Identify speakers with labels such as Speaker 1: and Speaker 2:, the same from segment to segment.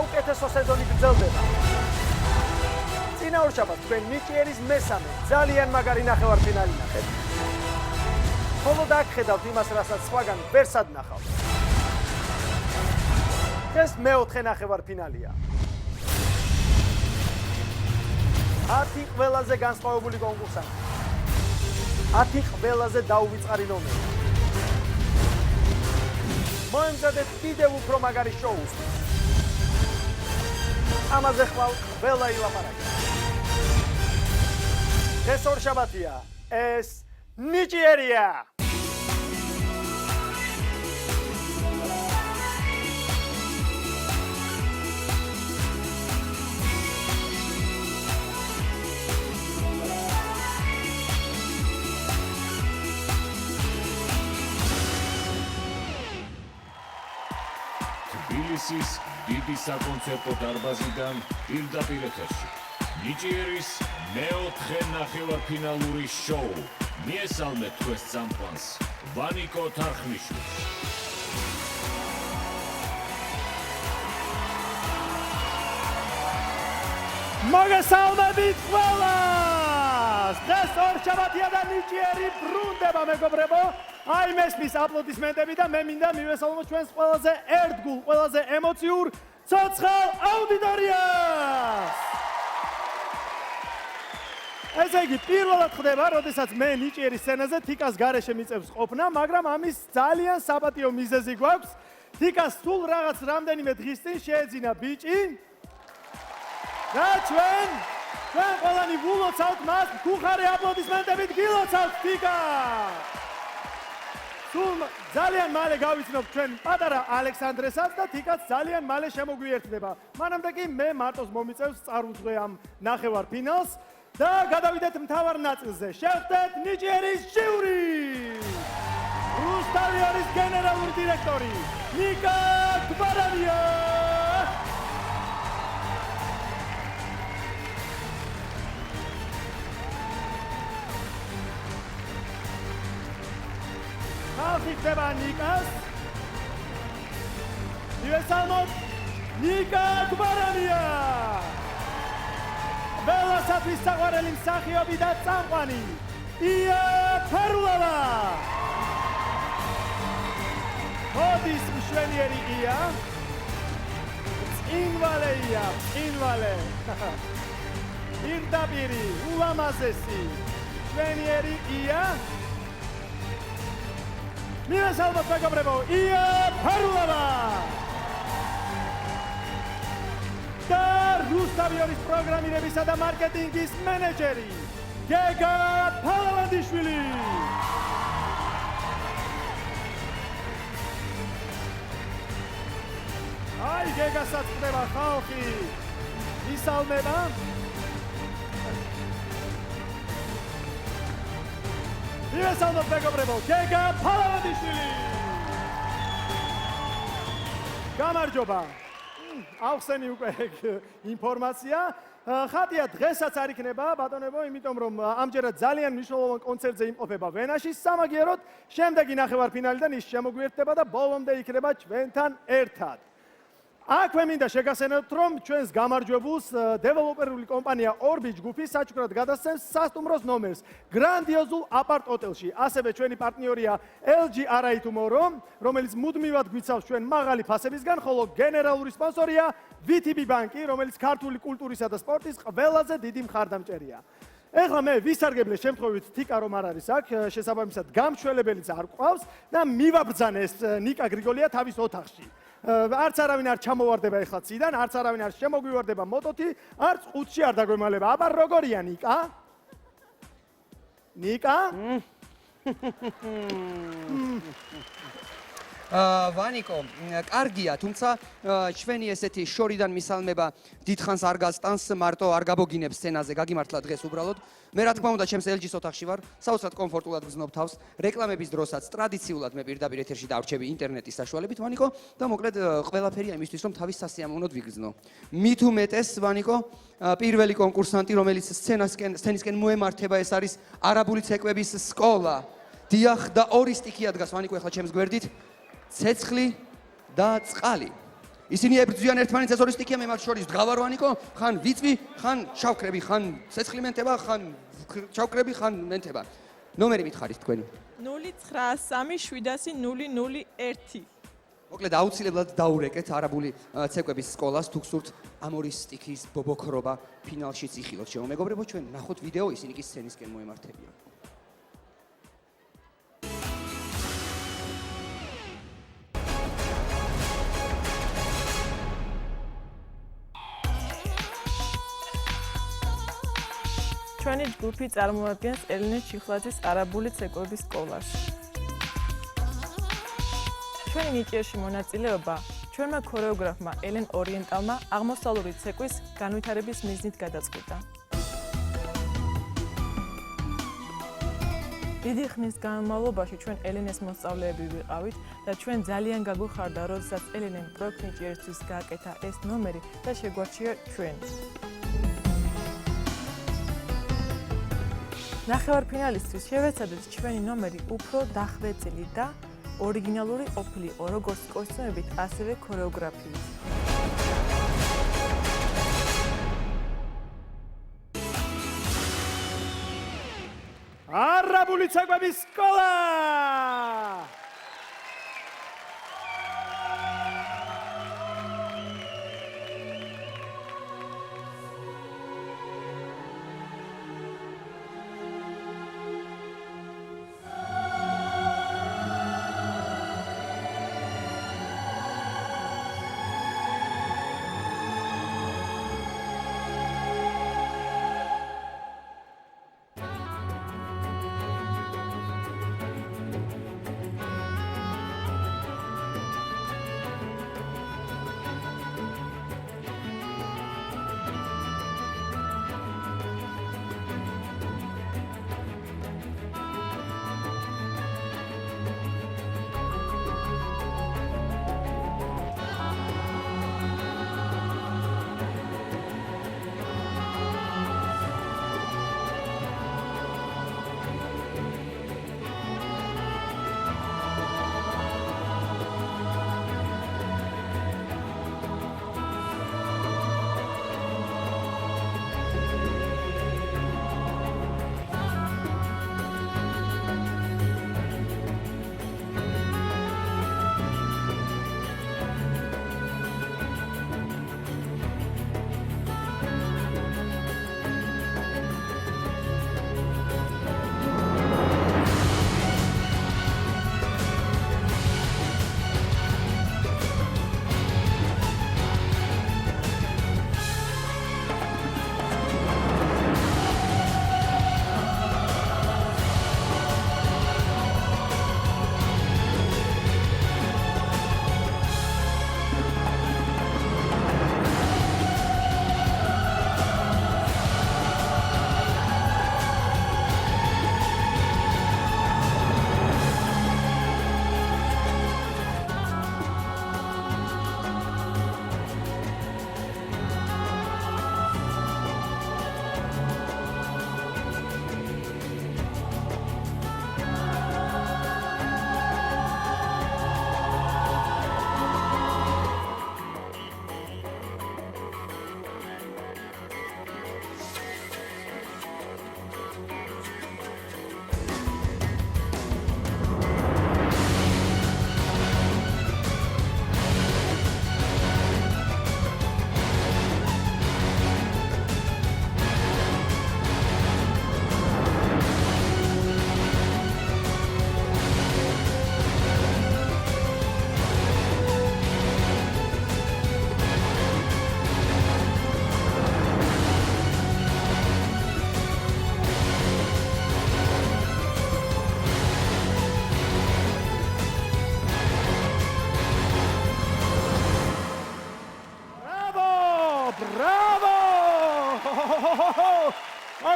Speaker 1: საუკეთესო სეზონი გრძელდება. წინა ორშაბათს თქვენ ნიჭიერის მესამე ძალიან მაგარი ნახევარფინალი ნახეთ. ხოლო დაგხედავთ იმას, რასაც სხვაგან ვერ სადნახავთ. ეს მეოთხე ნახევარფინალია. 10 ყველაზე განსხვავებული კონკურსანტი. 10 ყველაზე დაუვიწყარი ნომერი. მოემზადეთ კიდევ უფრო მაგარი შოუს. ამაზე ხვალ ყველა ილაპარაკი. ეს ორშაბათია, ეს ნიჭიერია.
Speaker 2: თბილისის დიდი საკონცერტო დარბაზიდან პირდაპირ ეთერში ნიჭიერის მეოთხე ნახევარფინალური შოუ. მიესალმეთ თქვენს წამყვანს ვანიკო თარხნიშვილს.
Speaker 1: მოგესალმებით ყველას! დღეს ორშაბათია და ნიჭიერი ბრუნდება, მეგობრებო. აი მესმის აპლოდისმენტები და მე მინდა მივესალმოთ ჩვენს ყველაზე ერთგულ, ყველაზე ემოციურ ცოცხალ აუდიტორიას. ესე იგი, პირველად ხდება, როდესაც მე ნიჭიერის სცენაზე თიკას გარეშე მიწევს ყოფნა, მაგრამ ამის ძალიან საპატიო მიზეზი გვაქვს. თიკას სულ რაღაც რამდენიმე დღის წინ შეეძინა ბიჭი. და ჩვენ ყველანი ვულოცავთ მას, გუხარი აპლოდისმენტებით გილოცავთ თიკა. სულ ძალიან მალე გავიცნობთ ჩვენ პატარა ალექსანდრესაც და თიკაც ძალიან მალე შემოგვიერთდება. მანამდე კი მე მარტოს მომიწევს წარუძღვე ამ ნახევარფინალს და გადავიდეთ მთავარ ნაწილზე. შევხვდეთ ნიჭიერის ჟიური. რუსტავიანის გენერალური დირექტორი ნიკა გვარანია. ხალხი ხდება ნიკას. მივესალმოთ ნიკა გვარანია. ველასათვის საყვარელი მსახიობი და წამყვანი ია ფერულავა. მოდის მშვენიერი ია. წინვალე ია, წინვალე. პირდაპირი, ულამაზესი მშვენიერი ია. მივესალმოთ მეგობრებო, ია ფერულავა. და რუსტავიონის პროგრამირებისა და მარკეტინგის მენეჯერი გეგა ფალავანდიშვილი. აი გეგასაც ხდება ხალხი ისალმება. მივესალმოთ მეგობრებო, გეგა ფალავანდიშვილი. გამარჯობა. ახსენი უკვე ინფორმაცია. ხატია დღესაც არ იქნება, ბატონებო, იმიტომ რომ ამჯერად ძალიან მნიშვნელოვან კონცერტზე იმყოფება ვენაში. სამაგიეროდ შემდეგი ნახევარფინალიდან ის შემოგვიერთდება და ბოლომდე იქნება ჩვენთან ერთად. აქვე მინდა შეგახსენოთ, რომ ჩვენს გამარჯვებულს დეველოპერული კომპანია Orbit ჯგუფი საჩუქრად გადასცემს სასტუმროს ნომერს გრანდიოზულ აპარტ ოტელში. ასევე ჩვენი პარტნიორია LG Arai Tomorrow, რომელიც მუდმივად გვიცავს ჩვენ მაღალი ფასებისგან, ხოლო გენერალური სპონსორია VTB ბანკი, რომელიც ქართული კულტურისა და სპორტის ყველაზე დიდი მხარდამჭერია. ეხლა მე ვისარგებლე შემთხვევით თიკა რომ არ არის აქ, შესაბამისად გამშველებელიც არ ყავს და მივაბრძანე ეს ნიკა გრიგოლია თავის ოთახში. არც არავინ არ ჩამოვარდება ეხლა ციდან, არც არავინ არ შემოგვივარდება მოტოთი, არც ყუთში არ დაგვემალება. აბა როგორია ნიკა? ნიკა?
Speaker 3: ვანიკო, კარგია, თუმცა ჩვენი ესეთი შორიდან მისალმება დიდხანს არ გასტანს, მარტო არ გაბოგინებს სცენაზე, გაგიმართლა დღეს უბრალოდ. მე რა თქმა უნდა ჩემს LG-ს ოთახში ვარ, საოცრად კომფორტულად გრძნობ თავს, რეკლამების დროსაც ტრადიციულად მე პირდაპირ ეთერში დავრჩები ინტერნეტის საშუალებით, ვანიკო, და მოკლედ ყველაფერია იმისთვის, რომ თავის სასიამოვნოდ ვიგრძნო. მით უმეტეს, ვანიკო, პირველი კონკურსანტი, რომელიც სცენისკენ მოემართება, ეს არის არაბული ცეკვების სკოლა. დიახ, და ორი სტიქია დგას, ვანიკო, ეხლა ჩემს გვერდით. ცეცხლი და წყალი. ისინი ებრძვიან ერთმანეთს, ეს ორი სტიქია მე მათ შორის დგავარვანიკო, ხან ვიწვი, ხან შავქრები, ხან ცეცხლი მენთება, ხან შავქრები, ხან მენთება. ნომერი მითხარით თქვენი.
Speaker 4: 09370001.
Speaker 3: მოკლედ აუცილებლად დაურეკეთ არაბული ცეკვების სკოლას, თუ გსურთ ამ ორი სტიქის ბობოქრობა ფინალშიც იხილოთ. ჩემო მეგობრებო, ჩვენ ნახოთ ვიდეო, ისინი კი სცენისკენ მოემართებიან.
Speaker 4: ჩვენი ჯგუფი წარმოადგენს ელენე ჩიხლაძის არაბული ცეკვების სკოლას. ჩვენი ნიჭიერში მონაწილეობა ჩვენმა ქორეოგრაფმა ელენ ორიენტალმა აღმოსავლური ცეკვის განვითარების მიზნით გადაწყვიტა. დიდი ხნის განმავლობაში ჩვენ ელენეს მოსწავლეები ვიყავით და ჩვენ ძალიან გაგვიხარდა, როდესაც ელენემ პროექტ ნიჭიერისთვის გააკეთა ეს ნომერი და შეგვარჩია ჩვენ. ნახევარფინალისთვის შევეცადეთ ჩვენი ნომერი უფრო დახვეწილი და ორიგინალური ყოფილიყო, როგორც კოსტუმებით, ასევე ქორეოგრაფიით.
Speaker 1: არაბული ცეკვების სკოლა!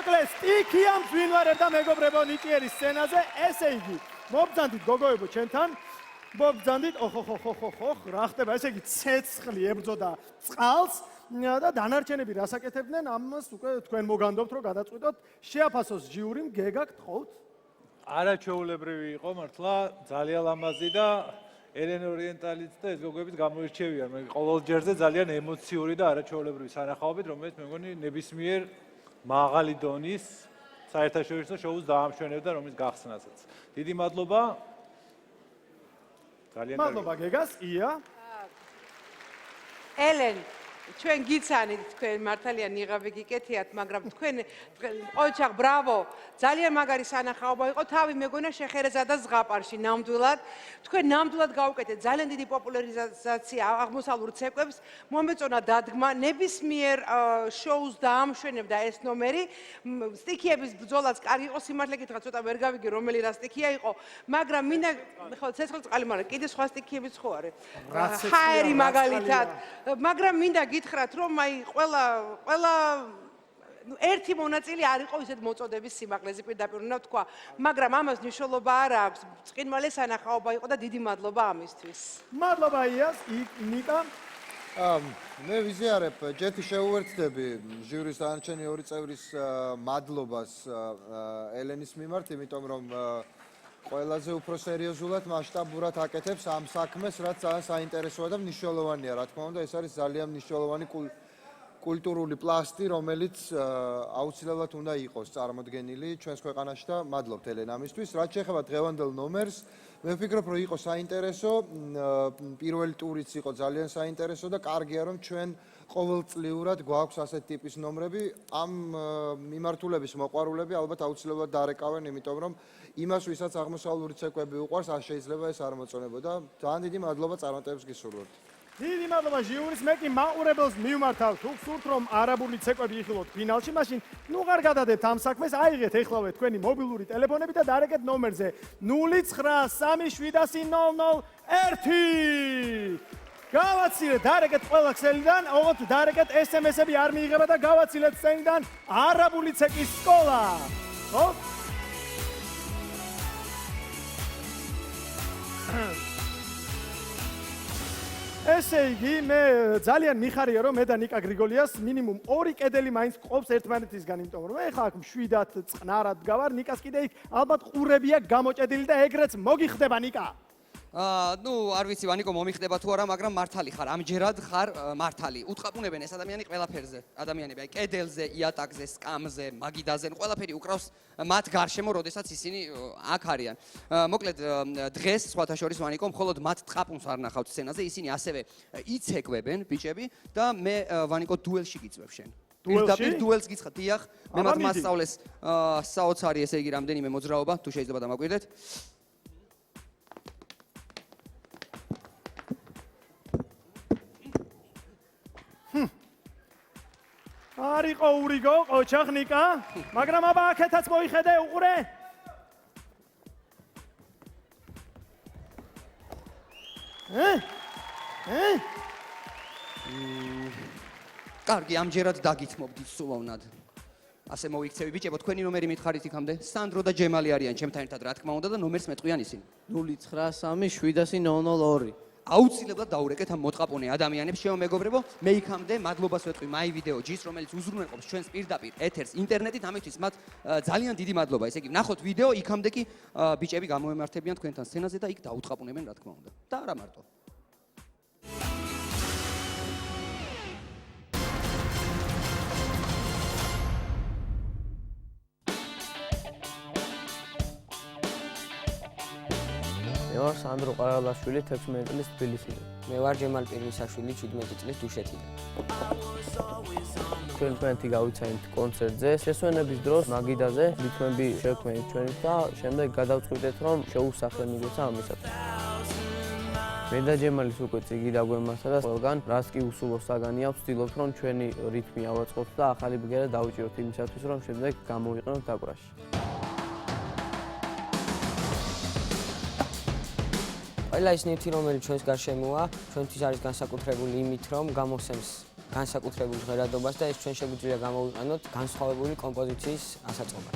Speaker 1: მოკლედ სტიქი ამ ვინვარებ და მეგობრებო ნიჭიერი სცენაზე, ესე იგი, მობრძანდით გოგოებო ჩემთან, მობრძანდით, ოხ, რა ხდება, ესე იგი ცეცხლი ებრძოდა წყალს და დანარჩენები რასაკეთებდნენ, ამას უკვე თქვენ მოგანდობთ, რომ გადაწყვიტოთ, შეაფასოს ჟიურიმ, გეგა გთხოვთ?
Speaker 5: არაჩვეულებრივი იყო მართლა, ძალიან ლამაზი და ელენ ორიენტალიც და ეს გოგოებიც გამოირჩევიან, მე ყოველ ჯერზე ძალიან ემოციური და არაჩვეულებრივი სანახაობით, რომელიც მე მგონი ნებისმიერ მაღალი დონის საერთაშორისო შოუს დაამშვენებდა, რომლის გახსნასაც. დიდი მადლობა. ძალიან
Speaker 1: მადლობა გეგას, ია.
Speaker 6: ელენ, ჩვენ გიცანით თქვენ მართალია ნიღაბი გიკეთიათ, მაგრამ თქვენ ოჩახ ბრავო, ძალიან მაგარი სანახაობა იყო, თავი მეგონა შეხერეზა და ზღაპარში ნამდვილად. თქვენ ნამდვილად გაუკეთეთ ძალიან დიდი პოპულარიზაცია აღმოსავლურ ცეკვებს, მომეწონა დადგმა, ნებისმიერ შოუს დაამშვენებდა ეს ნომერი. სტიქიების ბრძოლაც კარგი იყო, სიმართლე გითხრათ, ცოტა ვერ გავიგე რომელი რა სტიქია იყო, მაგრამ მინდა ხო ცეცხლწყალი, მაგრამ კიდე სხვა სტიქიებიც ხო არის. ჰაერი მაგალითად, მაგრამ მინდა გითხრათ, რომ აი ყველა ერთი მონაწილე არ იყო ისეთ მოწოდების სიმაღლეზე პირდაპირ უნდა ვთქვა, მაგრამ ამას მნიშვნელობა არ აქვს. წყინვალე სანახაობა იყო და დიდი მადლობა ამისთვის.
Speaker 1: მადლობა იას, ნიკა.
Speaker 7: მე ვიზიარებ, ჯეთი შეუერთდები ჟიურის დანარჩენი ორი წევრის მადლობას ელენის მიმართ, იმიტომ რომ ყველაზე უფრო სერიოზულად მასშტაბურად აკეთებს ამ საქმეს, რაც ძალიან საინტერესოა და მნიშვნელოვანია, რა თქმა უნდა, ეს არის ძალიან მნიშვნელოვანი კულტურული პლასტი, რომელიც აუცილებლად უნდა იყოს წარმოდგენილი ჩვენს ქვეყანაში და მადლობთ ელენ ამისთვის. რაც შეეხება დღევანდელ ნომერს, მე ვფიქრობ, რომ იყო საინტერესო, პირველი ტურიც იყო ძალიან საინტერესო და კარგია, რომ ჩვენ ყოველწლიურად გვაქვს ასეთ ტიპის ნომრები. ამ მიმართულების მოყვარულები ალბათ აუცილებლად დარეკავენ, იმიტომ რომ იმას, ვისაც აღმოსავლური ცეკვები უყვარს, არ შეიძლება ეს არ მოწონებოდა. ძალიან დიდი მადლობა წარმატებებს გისურვებთ.
Speaker 1: დიდი მადლობა ჟიურის, მე კი მაყურებელს მივმართავ, თუ გსურთ რომ არაბული ცეკვები იხილოთ ფინალში, მაშინ ნუ ღარ გადადებთ ამ საქმეს, აიღეთ ეხლავე თქვენი მობილური ტელეფონები და დარეკეთ ნომერზე 09370001. გავაცილეთ, დარეკეთ ყველა ქსელიდან, ოღონდ დარეკეთ SMS-ები არ მიიღება და გავაცილეთ სცენიდან არაბული ცეკვის სკოლა. ხო? ესე იგი, მე ძალიან მიხარია, რომ მე და ნიკა გრიგოლიას მინიმუმ 2 კედელი მაინც ყოფს ერთმანეთისგან, იმიტომ რომ ეხლა აქ მშვიდად წყნარად გავარ, ნიკას კიდე იქ ალბათ ყურებია გამოჭედილი და ეგრეც მოგიხდება ნიკა.
Speaker 3: ნუ არ ვიცი ვანიკო მომიხდება თუ არა, მაგრამ მართალი ხარ, ამჯერად ხარ მართალი. უთყაპუნებენ ეს ადამიანი ყველაფერზე. ადამიანები აი კედელზე, იატაკზე, სკამზე, მაგიდაზე, ყველაფერი უკრავს მათ გარშემო, როდესაც ისინი აქ არიან. მოკლედ დღეს სხვათა შორის ვანიკო მხოლოდ მათ ტყაპუნს არ ნახავთ სცენაზე, ისინი ასევე იცეკვებენ ბიჭები და მე ვანიკო დუელში გიწვევ შენ. პირდაპირ დუელს გიცხად, დიახ, მე მათ მასწავლეს საოცარი, ესე იგი რამდენიმე მოძრაობა, თუ შეიძლება დამაკვირდეთ.
Speaker 1: არისო ურიგო, ოჩახ ნიკა, მაგრამ აბა აქეთაც მოიხედე, უყურე.
Speaker 3: კარგი, ამჯერად დაგითმობდით სულოვნად. ასე მოიქცევი ბიჭებო, თქვენი ნომერი მითხარით იქამდე. სანდრო და ჯემალი არიან ჩემთან ერთად, რა თქმა უნდა და ნომერს მეტყვიან ისინი.
Speaker 8: 09370002.
Speaker 3: აუცილებლად დაურეკეთ ამ მოტყაპუნე ადამიანებს, შემო მეგობრებო, მე იქამდე მადლობას ვეტყვი მაი ვიდეო ჯის, რომელიც უზრუნველყოფს ჩვენს პირდაპირ ეთერს ინტერნეტით, ამისთვის მათ ძალიან დიდი მადლობა. ესე იგი, ნახოთ ვიდეო, იქამდე კი ბიჭები გამოემართებიან თქვენთან სცენაზე და იქ დაუწყაპუნებენ, რა თქმა უნდა. და არა მარტო.
Speaker 8: მე ვარ სანდრო ყარალაშვილი 16 წლის თბილისიდან.
Speaker 9: მე ვარ ჯემალ პირმისაშვილი 17 წლის დუშეთიდან.
Speaker 8: თქვენი გავიცანით კონცერტზე. შესვენების დროს მაგიდაზე რითმები შევქმნით ჩვენით და შემდეგ გადავწყვიტეთ რომ შოუს სახე მიგეცა ამისათვის. მე და ჯემალის უკვე წიგი დაგვემართა და ყველგან რას კი უსულო საგანი აქვს, ვცდილობთ რომ ჩვენი რითმი ავაწყოთ და ახალი ბგერა დავიჭიროთ იმისათვის რომ შემდეგ გამოვიყენოთ დაკვრაში.
Speaker 9: ყველა ის ნივთი, რომელიც ჩვენს გარშემოა, ჩვენთვის არის განსაკუთრებული იმით, რომ გამოსცემს განსაკუთრებულ ჟღერადობას და ეს ჩვენ შეგვიძლია გამოვიყენოთ განსხვავებული კომპოზიციის ასაწყობად.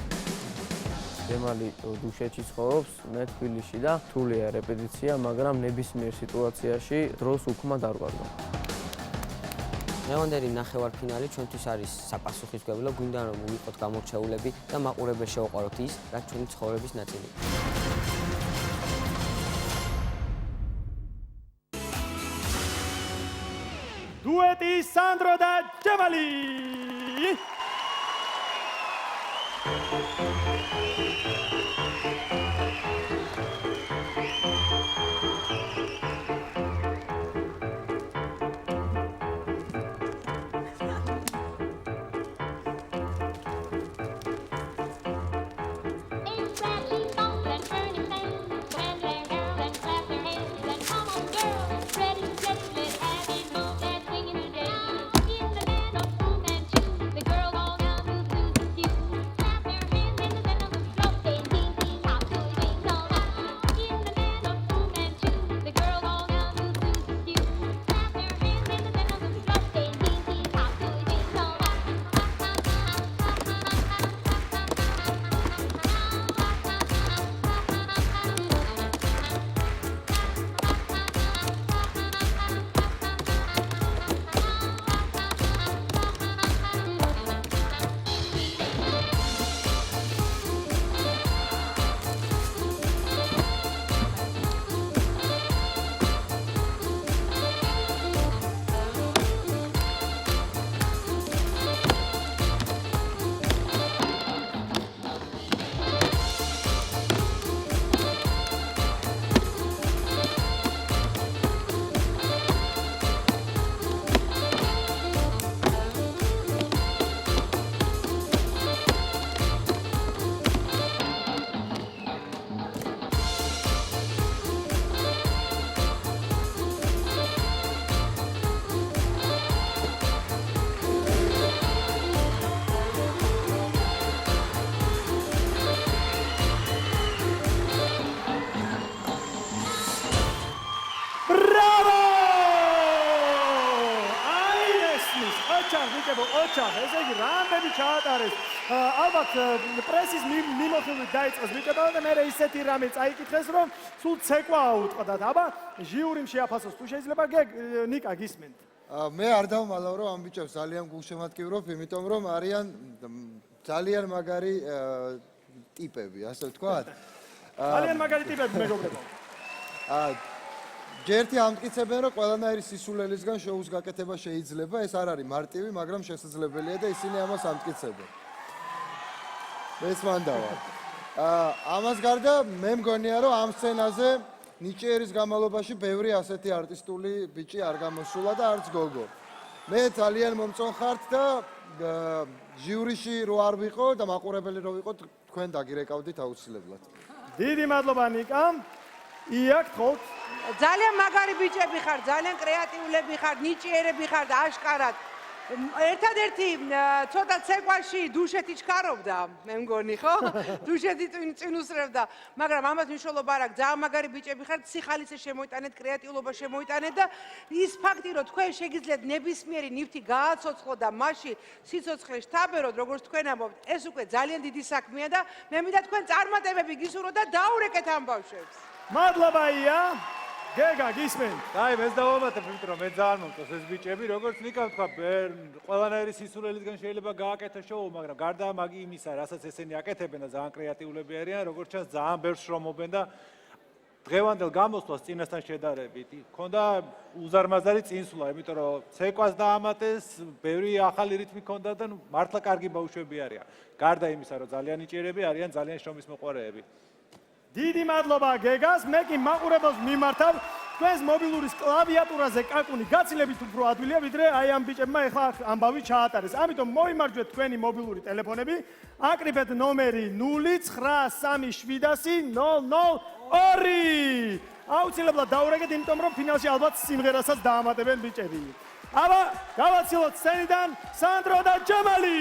Speaker 8: ჯემალი დუშეთში ცხოვრობს, მე თბილისში და რთულია რეპეტიცია, მაგრამ ნებისმიერ სიტუაციაში დროს უქმად არ ვარგო.
Speaker 9: დღევანდელი ნახევარფინალი ჩვენთვის არის საპასუხისმგებლო, გვინდა რომ ვიყოთ გამორჩეულები და მაყურებელს შევუყვაროთ ის, რაც ჩვენი ცხოვრების ნაწილია.
Speaker 1: დუეტი სანდრო და ჯემალი. ოჩახ, ესე იგი რამდენი ჩაატარეს. ალბათ პრესის მიმოხილვით დაიწყეს ბიჭებო და მე ისეთი რამე წაიკითხეს, რომ სულ ცეკვა აუტყდათ. აბა ჟიურიმ შეაფასოს თუ შეიძლება ნიკა გისმენთ.
Speaker 7: მე არ დავმალავ რომ ამ ბიჭებს ძალიან გულშემატკივრობ, იმიტომ რომ არიან ძალიან მაგარი ტიპები, ასე ვთქვათ.
Speaker 1: ძალიან მაგარი ტიპები მეგობრებო.
Speaker 7: ჯერთი ამტკიცებენ რომ ყველანაირი სისულელისგან შოუს გაკეთება შეიძლება, ეს არ არის მარტივი, მაგრამ შესაძლებელია და ისინი ამას ამტკიცებენ. მეც მანდავა. ამას გარდა მე მგონია რომ ამ სცენაზე ნიჭიერის განმავლობაში ბევრი ასეთი არტისტული ბიჭი არ გამოსულა და არც გოგო. მე ძალიან მომწონხართ და ჟიურიში რო არ ვიყო და მაყურებელი რო ვიყო, თქვენ დაგირეკავდით აუცილებლად.
Speaker 1: დიდი მადლობა ნიკა. იაკ თხოვთ.
Speaker 6: ძალიან მაგარი ბიჭები ხარ, ძალიან კრეატიულები ხარ, ნიჭიერები ხარ და აშკარად. ერთადერთი ცოტა ცეკვაში დუშეთი ჩქარობდა, მე მგონი, ხო? დუშეთი წინუსრევდა, მაგრამ ამას მნიშვნელობა არ აქვს. ძალიან მაგარი ბიჭები ხართ, სიხალიძე შემოიტანეთ, კრეატიულობა შემოიტანეთ და ის ფაქტი, რომ თქვენ შეგიძლიათ ნებისმიერი ნივთი გააცოცხლო და მასში სიცოცხლე შთაბეროთ, როგორც თქვენ ამბობთ, ეს უკვე ძალიან დიდი საქმეა და მე მინდა თქვენ წარმატებები გისურვოთ და დაურეკეთ ამ ბავშვებს.
Speaker 1: მადლობა ია. გეგა გისმენთ.
Speaker 5: აი, მეც დავამატებ, იმიტომ რომ მე ძალიან მომწონს ეს ბიჭები, როგორც ნიკა თქვა, ყველანაირი სისულელისგან შეიძლება გააკეთოს შოუ, მაგრამ გარდა იმისა, რასაც ესენი აკეთებენ და ძალიან კრეატიულები არიან, როგორც ჩანს, ძალიან ბევრს შრომობენ და დღევანდელ გამოსვლას წინასთან შედარებით ქონდა უზარმაზარი წინსვლა, იმიტომ რომ ცეკვას დაამატეს, ბევრი ახალი რითმი ქონდა და მართლა კარგი ბავშვები არიან. გარდა იმისა, რომ ძალიან ნიჭიერები არიან, ძალიან შრომის მოყვარეები.
Speaker 1: დიდი მადლობა გეგას, მე კი მაყურებელს მიმართავ, თქვენს მობილურის კლავიატურაზე კაკუნი გაცილებით უფრო ადვილია, ვიდრე აი ამ ბიჭებმა ეხლა ამბავი ჩაატარეს. ამიტომ მოიმარჯვეთ თქვენი მობილური ტელეფონები, აკრიფეთ ნომერი 093000002. აუცილებლად დაურეკეთ, იმიტომ რომ ფინალში ალბათ სიმღერასაც დაამატებენ ბიჭები. აბა, გავაცილოთ სცენიდან სანდრო და ჯემალი.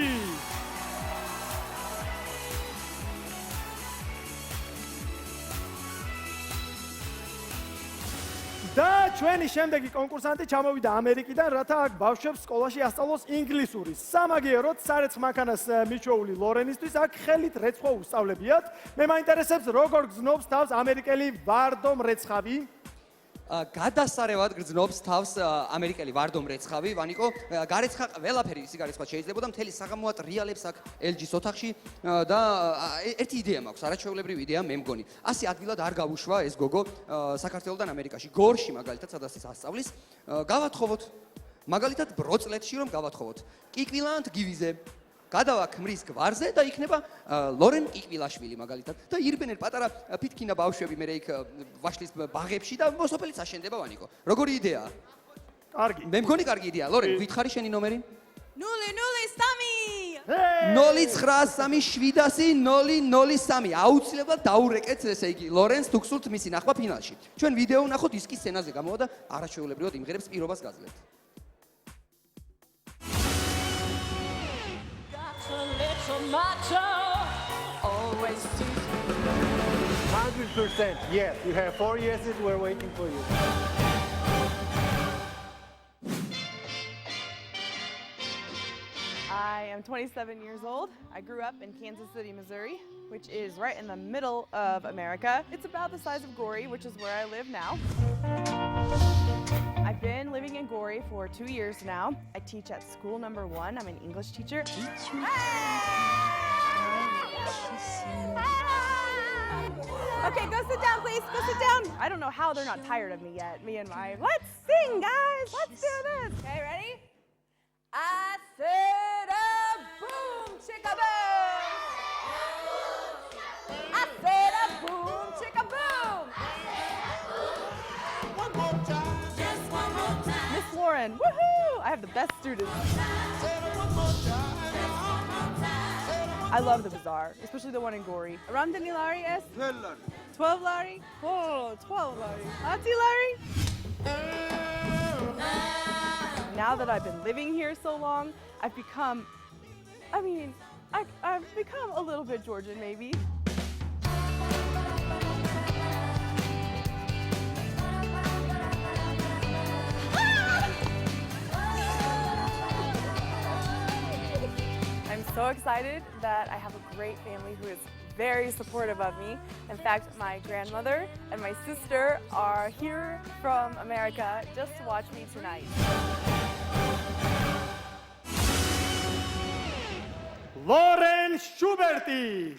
Speaker 1: და ჩვენი შემდეგი კონკურსანტი ჩამოვიდა ამერიკიდან, რათა აქ ბავშვებს სკოლაში ასწავლოს ინგლისური. სამაგიეროდ სარეცხ მანქანას მიჩვეული ლორენისთვის აქ ხელით რეცხვა უსწავლებიათ. მე მაინტერესებს, როგორ გრძნობს თავს ამერიკელი ვარდო მრეცხავი?
Speaker 3: გადასარევად გრძნობს თავს ამერიკელი ვარდო მრეცხავი, ვანიკო, გარეცხა ყველაფერი ისი გარეცხვა შეიძლება და მთელი საღამოა ტრიალებს აქ LG-ს ოთახში და ერთი იდეა მაქვს, არაჩვეულებრივი იდეა, მე მგონი. 100 ადგილად არ გავუშვა ეს გოგო საქართველოდან ამერიკაში, გორში მაგალითად, სადაც ის ასწავლის. გავათხოვოთ მაგალითად ბროწლეთში რომ გავათხოვოთ. კიკვილანთ გივიზე. გადავა ქმრის გვარზე და იქნება ლორენ კიკვილაშვილი მაგალითად და ირბენენ პატარა ფითქინა ბავშვები მე იქ ვაშლის ბაღებში და მოსოფელიც აშენდება ვანიკო. როგორი იდეაა?
Speaker 1: კარგი.
Speaker 3: მე მგონი კარგი იდეაა. ლორენ, გითხარი შენი ნომერი? 093-703. აუცილებლად დაურეკეთ ესე იგი ლორენს თუ გსურთ მისი ნახვა ფინალში. ჩვენ ვიდეო ვნახოთ ისკის სცენაზე გამოვა და არაჩვეულებრივად იმღერებს პირობას გაძლევთ.
Speaker 5: 100%. Yes, you have 4 yeses. We're waiting for you.
Speaker 10: I am 27 years old. I grew up in Kansas City, Missouri, which is right in the middle of America. It's about the size of Gori, which is where I live now. I've been living in Gori for 2 years now. I teach at school number 1. I'm an English teacher. Okay, go sit down, please. Go sit down. I don't know how they're not tired of me yet. Me and my, let's sing, guys. Let's do this. Okay, ready? I said a boom, chicka boom. I said a boom, chicka boom. One more time. Just one more time. Miss Lauren, woohoo! I have the best students. I love the bazaar, especially the one in Gori. Ramdani Lari es? 12 Lari. Oh, 12 Lari. Ati Lari. Now that I've been living here so long, I've become a little bit Georgian maybe. I'm so excited that I have a great family who is very supportive of me. In fact, my grandmother and my sister are here from America just to watch me tonight.
Speaker 1: Lauren Schuberti.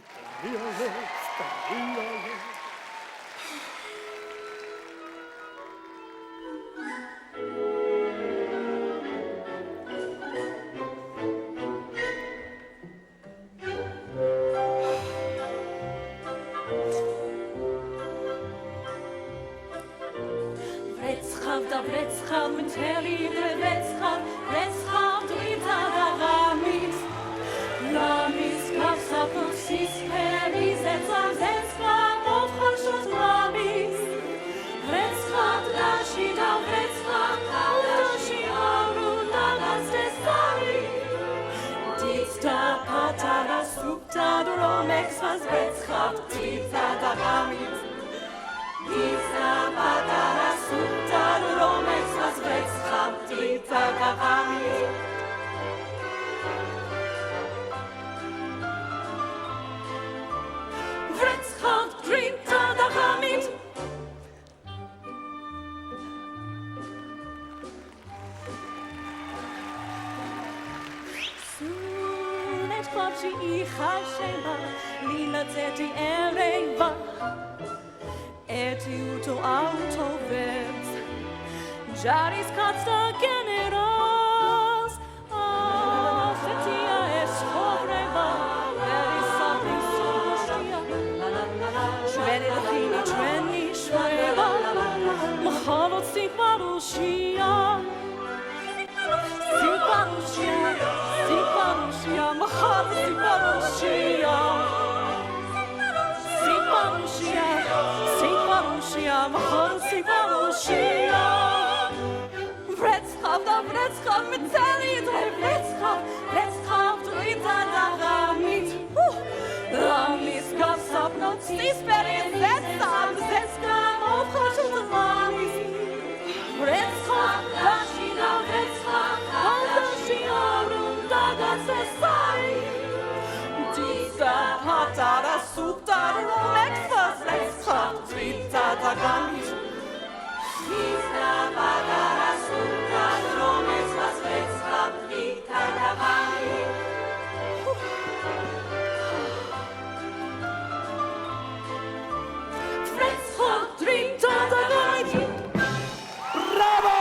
Speaker 1: Bravo!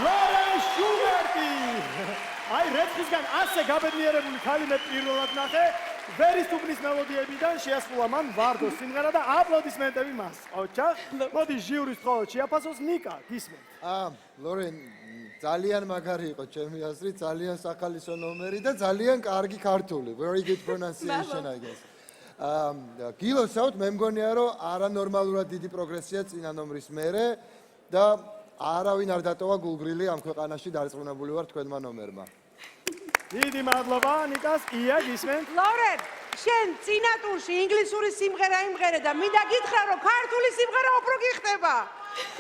Speaker 1: Lauren ერთხისგან ასე გაბედნიერებული ქალი მე პირველად ნახე. ვერის თუბნის მელოდიებიდან შეასრულა მან ვარდოს სიმღერა და აპლოდისმენტები მას. ოჩახ, მოდი ჟიურის მხოლოდ შეაფასოს ნიკა, გისმენთ.
Speaker 7: ლორენ, ძალიან მაგარი იყო ჩემი აზრით, ძალიან სახალისო ნომერი და ძალიან კარგი ქართული. Very good pronunciation, I guess. გილოსავთ, მე მგონია, რომ არანორმალურად დიდი პროგრესია წინა ნომრის მერე და არავინ არ დატოვა გულგრილი ამ ქვეყანაში დარწმუნებული ვარ თქვენმა ნომერმა.
Speaker 1: დიდი მადლობა ნიკას, ია გისმენთ.
Speaker 6: ლორენ, შენ წინა ტურში ინგლისური სიმღერა იმღერე და მინდა გითხრა, რომ ქართული სიმღერა უფრო გიხდება.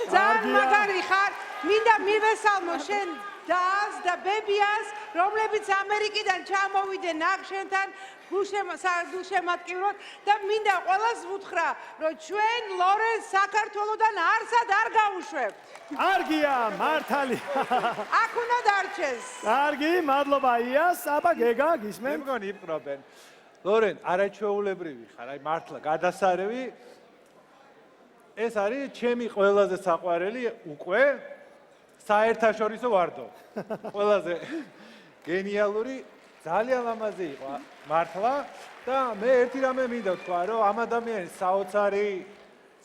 Speaker 6: ძალიან მაგარი ხარ, მინდა მივესალმო შენ დას და ბებიას, რომლებიც ამერიკიდან ჩამოვიდნენ აქ შენთან გულშემატკივრად და მინდა ყველას ვუთხრა, რომ ჩვენ ლორენს საქართველოდან არსად არ გავუშვებთ.
Speaker 1: კარგია, მართალი.
Speaker 6: აქ უნდა დარჩეს.
Speaker 1: კარგი, მადლობა იას, აბა გეგა გისმენთ.
Speaker 5: მე მგონი იპყრობენ. ლორენ, არაჩვეულებრივი ხარ, აი მართლა გადასარევი. ეს არის ჩემი ყველაზე საყვარელი უკვე საერთაშორისო ვარდო. ყველაზე გენიალური, ძალიან ლამაზი იყო მართლა და მე ერთი რამე მინდა ვთქვა, რომ ამ ადამიანის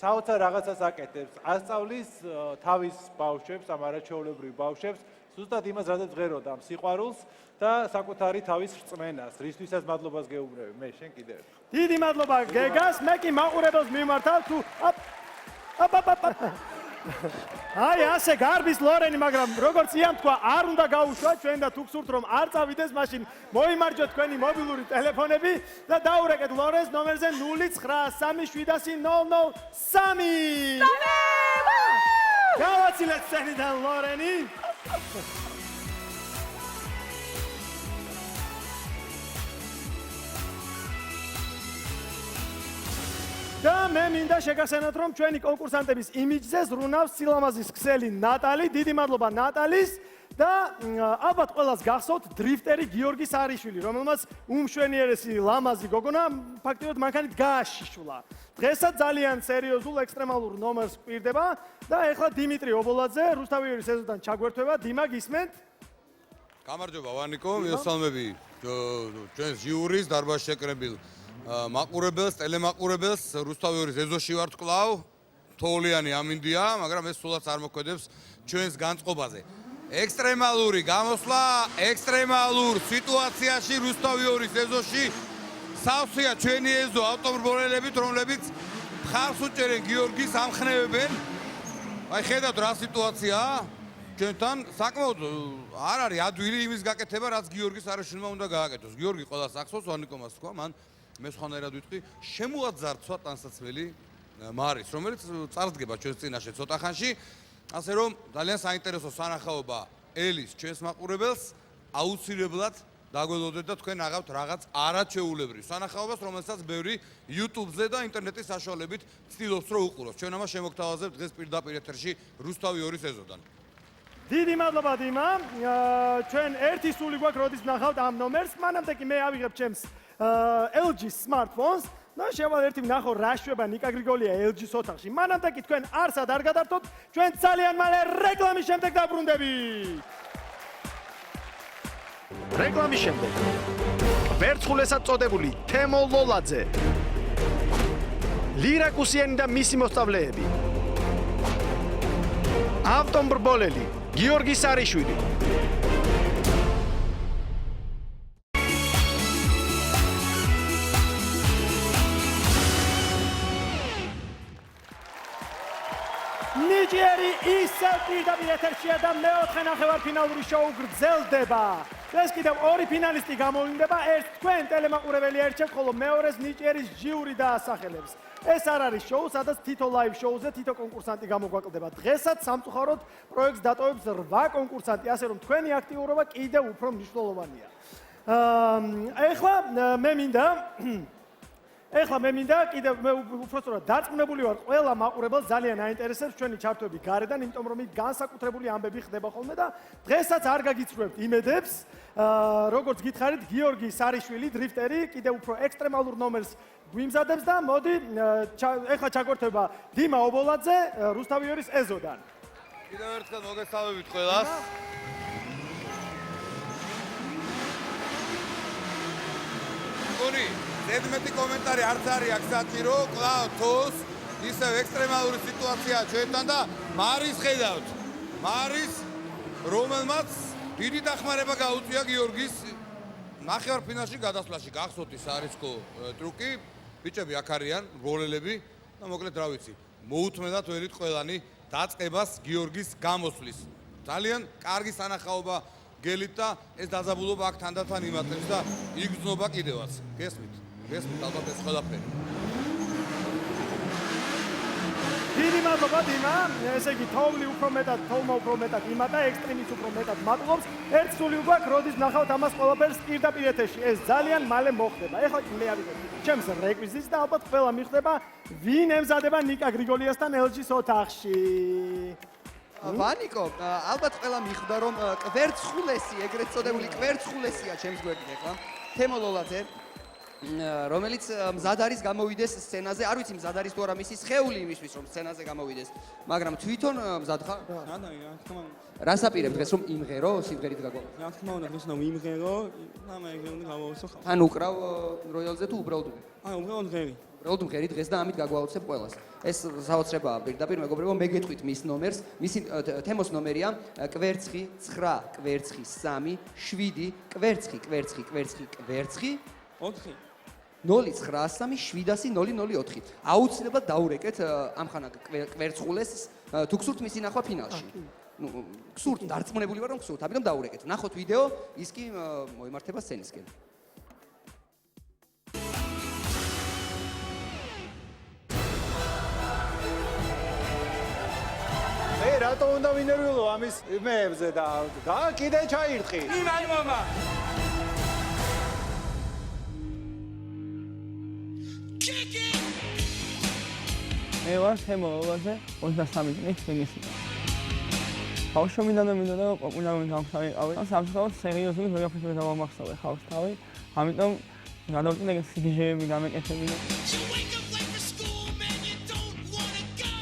Speaker 5: საოცარ რაღაცას აკეთებს, ასწავლის თავის ბავშვებს, ამ არაჩვეულებრივ ბავშვებს, ზუსტად იმას, რადგან ღეროდა ამ სიყვარულს და საკუთარი თავის რწმენას, რისთვისაც მადლობას გეუბნები მე შენ კიდევ.
Speaker 1: დიდი მადლობა გეგას, მე კი მაყურებელს მიმართავ თუ აი ასე გარბის ლორენი, მაგრამ როგორც იან თქვა, არ უნდა გაუშვა ჩვენ და თუ გსურთ რომ არ წავიდეს, მაშინ მოიმარჯვეთ თქვენი მობილური ტელეფონები და დაურეკეთ ლორენს ნომერზე 09370003. გავაცილეთ სცენიდან ლორენი. და მე მინდა შეგახსენოთ, რომ ჩვენი კონკურსანტების იმიჯზე ზრუნავს სილამაზის ქსელი ნატალი. დიდი მადლობა ნატალის და ალბათ ყველას გახსოვთ დრიფტერი გიორგი სარიშვილი, რომელმაც უმშვენიერესი ლამაზი გოგონა ფაქტიურად მანქანით გააშიშულა. დღესაც ძალიან სერიოზულ ექსტრემალურ ნომერს გვირდება და ეხლა დიმიტრი ობოლაძე რუსთავიერის ეზოდან ჩაგვერთვება. დიმა გისმენთ?
Speaker 11: გამარჯობა ვანიკო, მისალმები ჩვენს ჟიურის დარბაზში შეკრებილ მაყურებელს, ტელემაყურებელს, რუსთავიერის ეზოში ვართ კვლავ, თოვლიანი ამინდია, მაგრამ ეს სულაც არ მოქმედებს ჩვენს განწყობაზე. ექსტრემალური გამოსვლა, ექსტრემალურ სიტუაციაში რუსთავიერის ეზოში სავსეა ჩვენი ეზო ავტომობილებით, რომლებიც მხარს უჭერენ გიორგის, ამხნევებენ. აი ხედავთ რა სიტუაციაა ჩვენთან, საკმაოდ არ არის ადვილი იმის გაკეთება, რაც გიორგის არაშვილმა უნდა გააკეთოს. გიორგი ყველას ახსოვს, ვანიკომას თქვა, მან მე სხვანაირად ვიტყვი, შემოაძარცვა ტანსაცმელი მარის, რომელიც წარდგება ჩვენს წინაშე ცოტა ხანში. ასე რომ ძალიან საინტერესო სანახაობა ელის ჩვენს მაყურებელს, აუცილებლად დაგველოდეთ და თქვენ აღავთ რაღაც არაჩვეულებრივ სანახაობას, რომელსაც ბევრი YouTube-ზე და ინტერნეტის საშუალებით ცდილობს რომ უყუროს. ჩვენ ამას შემოგთავაზებთ დღეს პირდაპირ ეთერში რუსთავიერის ეზოდან.
Speaker 1: დიდი მადლობა დიმა. ჩვენ ერთი სული გვაქვს, როდის ვნახავთ ამ ნომერს. მანამდე კი მე ავიღებ ჩემს LG smartphones და შევალ ერთი ვნახო რა შვება ნიკა გრიგოლია LG-ის ოთახში. მანამდე კი თქვენ არსად არ გადართოთ, ჩვენ ძალიან მალე რეკლამის შემდეგ დაბრუნდებით. რეკლამის შემდეგ ვერცხულესად წოდებული თემო ლოლაძე, ლირა კუსიანი და მისი მოსწავლეები, ავტომბრბოლელი გიორგი სარიშვილი, ნიჭიერი ისევ პირდაპირ ეთერშია და მეოთხე ნახევარფინალური შოუ გრძელდება. ეს კიდევ ორი ფინალისტი გამოვიმდება, ერთ თქვენ ტელემაყურებელი ერჩევთ, ხოლო მეორეს ნიჭიერის ჟიური დაასახელებს. ეს არ არის შოუ, სადაც თითო ლაივ შოუზე თითო კონკურსანტი გამოგვაკლდება. დღესაც სამწუხაროდ პროექტს დატოვებს 8 კონკურსანტი, ასე რომ თქვენი აქტიურობა კიდევ უფრო მნიშვნელოვანია. ეხლა მე მინდა კიდევ მე უბრალოდ დარწმუნებული ვარ, ყველა მაყურებელს ძალიან აინტერესებს ჩვენი ჩართვები გარედან, იმიტომ რომ იქ განსაკუთრებული ამბები ხდება ხოლმე და დღესაც არ გაგიცნობთ იმედებს. როგორც გითხარით, გიორგი სარიშვილი, დრიფტერი, კიდევ უფრო ექსტრემალურ ნომერს გვიმზადებს და მოდი ეხლა ჩაგვერთვება დიმა ობოლაძე რუსთავიერის ეზოდან.
Speaker 11: კიდევ ერთხელ მოგესალმებით ყველას. მეგონი, ზედმეტი კომენტარი არც არის აქ საჭირო, კлау თოს ისევ ექსტრემალური სიტუაცია ჩვენთან და მარის ხედავთ. მარის რომელმაც დიდი დახმარება გაუწია გიორგის ნახევარფინალში გადასვლაში. გახსოვთ ის არისკო ტრუკი, ბიჭები აქ არიან, როლელები და მოკლედ რა ვიცი, მოუთმენათ ველით ყველანი დაწყებას გიორგის გამოსვლის. ძალიან კარგი სანახაობა გელით და ეს დაძაბულობა აქ თანდათან იმატებს და იგრძნობა კიდევაც. გესმით? გესმით ალბათ ეს ყველაფერი.
Speaker 1: დიდი მადლობა დიმა, ესე იგი თოვლი უფრო მეტად, თოვლმა უფრო მეტად იმატა, ექსტრიმიც უფრო მეტად მადლობს. ერთ სული გვაქვს, როდის ნახავთ ამას ყველაფერს პირდაპირ ეთერში. ეს ძალიან მალე მოხდება. ეხლა კი მე ავიღებ ჩემს რეკვიზიტს და ალბათ ყველა მიხვდება, ვინ ემზადება ნიკა გრიგოლიასთან LG-ის ოთახში.
Speaker 3: ვანიკო, ალბათ ყველა მიხვდა, რომ კვერცხულესი, ეგრეთ წოდებული კვერცხულესია ჩემს გვერდით ეხლა. თემო ლოლაძე, რომელიც მზად არის გამოვიდეს სცენაზე. არ ვიცი მზად არის თუ არა მისი სხეული იმისთვის, რომ სცენაზე გამოვიდეს, მაგრამ თვითონ მზად ხარ?
Speaker 12: რა თქმა უნდა.
Speaker 3: რას აპირებ დღეს რომ იმღერო, სიმღერით გაგვა?
Speaker 12: რა თქმა უნდა, დღეს უნდა ვიმღერო, და მე ეგრე უნდა გავაოცო ხალხს.
Speaker 3: თან უკრავ როიალზე თუ უბრალოდ?
Speaker 12: უბრალოდ მღერი.
Speaker 3: უბრალოდ მღერი დღეს და ამით გაგვაოცებ ყველას. ეს საოცრებაა პირდაპირ მეგობრებო, მე გეტყვით მის ნომერს, მისი თემოს ნომერია კვერცხი 9 კვერცხი 3 7 კვერცხი კვერცხი კვერცხი კვერცხი
Speaker 12: 4
Speaker 3: 0903 700 004. აუცილებლად დაურეკეთ ამხანა კვერცხულეს თუ გსურთ მისი ნახვა ფინალში. ნუ გსურთ დარწმუნებული ვარ რომ გსურთ, ამიტომ დაურეკეთ. ნახოთ ვიდეო, ის კი მოიმართება სცენისკენ.
Speaker 5: რატო უნდა ვინერვიულო ამის მეებზე და კიდე ჩაირთხი.
Speaker 12: იმან მამა. მე ვარ თემო ლოლაძე, 23 წლის ფინისია. ბავშვობიდან მინდოდა პოპულარული გამხდარი ავი. სამწუხაროდ სერიოზული ვერაფერს ვერ დავამახსოვრე ხალხს თავი. ამიტომ გადავწყვიტე ეს სიგიჟეები გამეკეთებინა.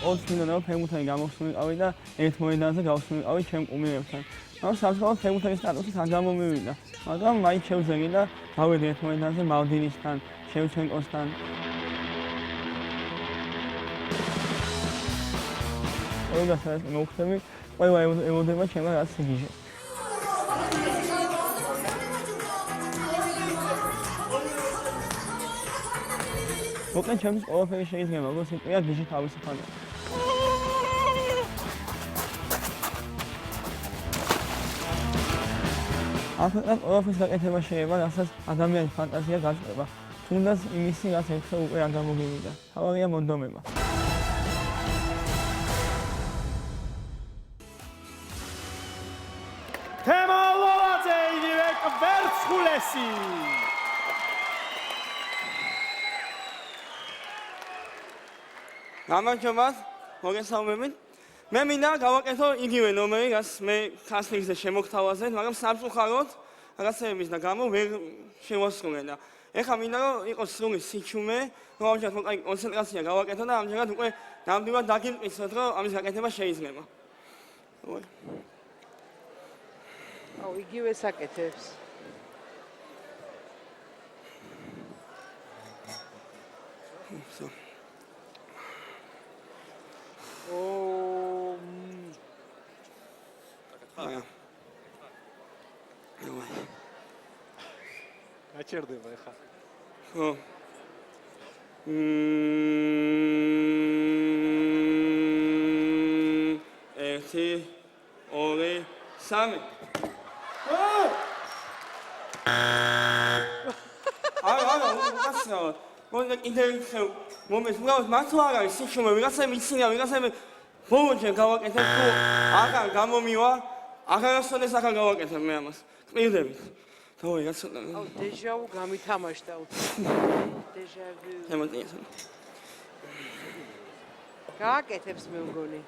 Speaker 12: ოც მინდოდა ფეხბურთელი გამოსულიყავი და ერთ მოედანზე გავსულიყავი ჩემ კუმირებთან. მაგრამ სამწუხაროდ ფეხბურთელის სტატუსით არ გამომივიდა. მაგრამ მაინც შევძენე და გავედი ერთ მოედანზე მალდინისთან, შევჩენკოსთან. ყველგან მოვხდები, ყველა ემოდება ჩემთან რაც სიგიჟე. მოკლედ ჩემთვის ყველაფერი შეიძლება, როგორც იტყვია გიჟი თავისუფალია. ახლა ყველაფერს გაკეთება შეიძლება, რასაც ადამიანის ფანტაზია გაჭირდება. თუნდაც იმისი, რაც ერთხელ უკვე არ გამოგივიდა. თავარია მონდომება.
Speaker 1: თემო ლოლაძე, იგივე კვერცხულესი.
Speaker 12: გამარჯობათ, მოგესალმებით. მე მინდა გავაკეთო იგივე ნომერი, რაც მე კასტინგზე შემოგთავაზეთ, მაგრამ სამწუხაროდ რაღაცების და გამო ვერ შევასრულე და ეხლა მინდა რომ იყოს სრული სიჩუმე, რომ ამჟამად მოკლედ კონცენტრაცია გავაკეთო და ამჟამად უკვე ნამდვილად დაგიმყისოთ, რომ ამის გაკეთება შეიძლება.
Speaker 6: აუ, იგივე საკეთებს.
Speaker 5: გაჩერდება ეხლა.
Speaker 12: ხო. ერთი, ორი, სამი. არა, მოდი ინტერვიუ მომეს მგავს მართლა არ არის სიჩუმე, ვიღაცები იცინია, ვიღაცები ბოლომდე გავაკეთებ თუ აღარ გამომივა, აღარასოდეს ახლა გავაკეთებ მე ამას. კპირდებით. დავი რა ცოტა.
Speaker 6: აუ, დეჟავუ გამითამაშდა უცებ. დეჟავუ.
Speaker 12: შემოწიეს.
Speaker 6: გააკეთებს მე მგონი.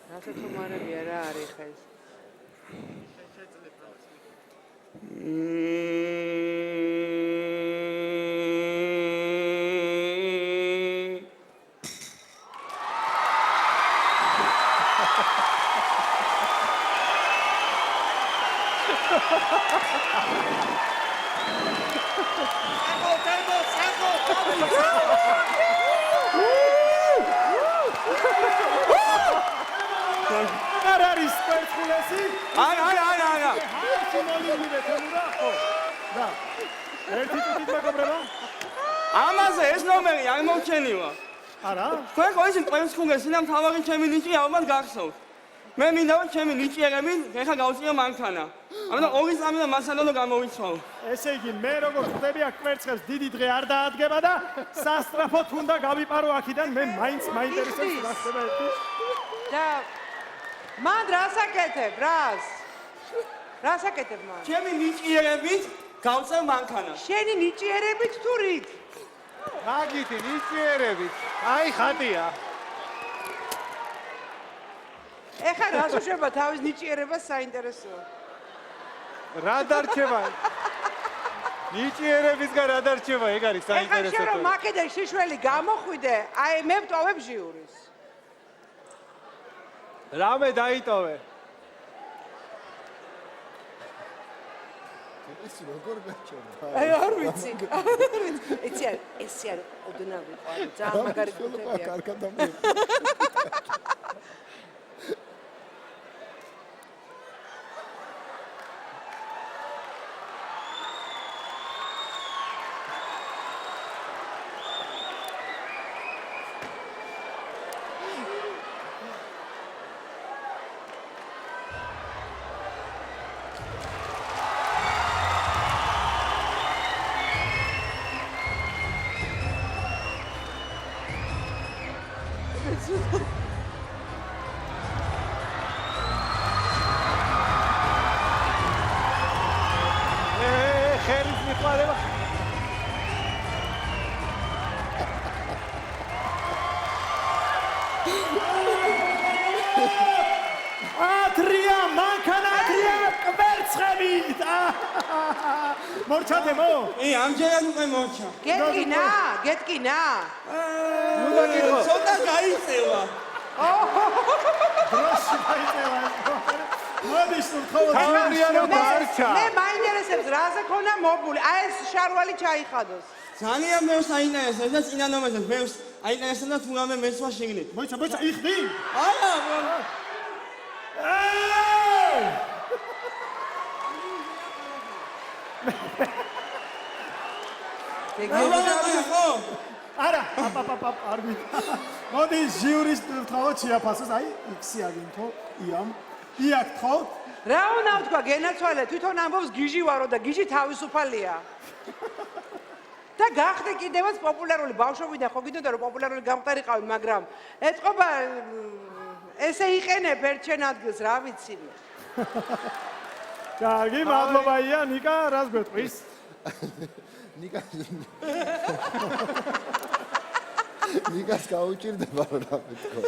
Speaker 6: რასაცა მარებია რა არის ხა ეს?
Speaker 1: არ არის სპორტულესი?
Speaker 5: არა.
Speaker 1: სიმოლივიდე თემურა ხო? და ერთი თვითი მეგობრებო?
Speaker 12: ამაზე ეს ნომერი არ მომჩენილა.
Speaker 1: არა?
Speaker 12: თქვენ ყოველთვის ყველს ხუგესინ და მთავარი ჩემი ნიჭი ალბათ გახსოვთ. მე მინდა რომ ჩემი ნიჭიერები ეხა გავწიო მანქანა. ამიტომ 2-3 და მასალონო გამოვიცვალო.
Speaker 1: ესე იგი მე როგორ ხვდები აქ კვერცხებს დიდი დღე არ დაადგება და სასტრაფოდ უნდა გავიპარო აქიდან მე მაინც მაინტერესებს რა ხდება ერთი.
Speaker 6: და მან რასაკეთებ რას? რასაკეთებ მან?
Speaker 12: ჩემი ნიჭიერებით გავწევ მანქანა.
Speaker 6: შენი ნიჭიერებით თუ რით?
Speaker 5: მაგითი ნიჭიერებით. აი ხატია.
Speaker 6: ეხა რას უშვება თავის ნიჭიერებას საინტერესოა.
Speaker 5: რა დარჩება? ნიჭიერებისგან რა დარჩება? ეგ არის
Speaker 6: ეხა
Speaker 5: საინტერესო.
Speaker 6: შენ რომ მაკედე შიშველი გამოხვიდე, აი მე ვტოვებ ჟიურის.
Speaker 5: რამე დაიტოვე?
Speaker 7: ეს როგორ გაჩერდა?
Speaker 6: აი არ ვიცი. ეცი არ ესე არ ოდნავ ვიყო, ძალიან მაგარი კუთებია.
Speaker 7: კარგად დამი.
Speaker 5: ხელის მიყარება.
Speaker 1: ატრია მანქანა ატრია კვერცხებით. მორჩადემო?
Speaker 12: ამჯერად უკვე მორჩა.
Speaker 6: გეტკინა?
Speaker 5: უნდა გიყო.
Speaker 12: ცოტა გაიწევა.
Speaker 1: დროში დაიწევა. მოდი სულხაო
Speaker 5: თავიანო დარჩა.
Speaker 6: მე მაინტერესებს რაზე ქონა მობული. აი ეს შარვალი ჩაიხადოს.
Speaker 12: ძალიან მეც აინტერესებს და წინა ნომერზე მეც აინტერესებს და თუ რამე მეცვა შეგნით.
Speaker 1: მოიცა იხდი?
Speaker 12: არა.
Speaker 1: არა, არ ვიცი. მოდი ჟიურის თავად შეაფასოს, აი, X-ი აგინთო, იამ. იაკ ხო?
Speaker 6: რა უნდა ვთქვა, გენაცვალე, თვითონ ამბობს გიჟი ვარო და გიჟი თავისუფალია. და გახდე კიდევაც პოპულარული ბავშვობიდან ხო გინდოდა რომ პოპულარული გამყარიყავი, მაგრამ ეთყობა ესე იყენებ ერთ შენ ადგილს, რა ვიცი მე.
Speaker 1: კარგი, მადლობა ია, ნიკა, რას გვეტყვის?
Speaker 7: ნიკა ნიკას გაუჭირდება რა მეთქო.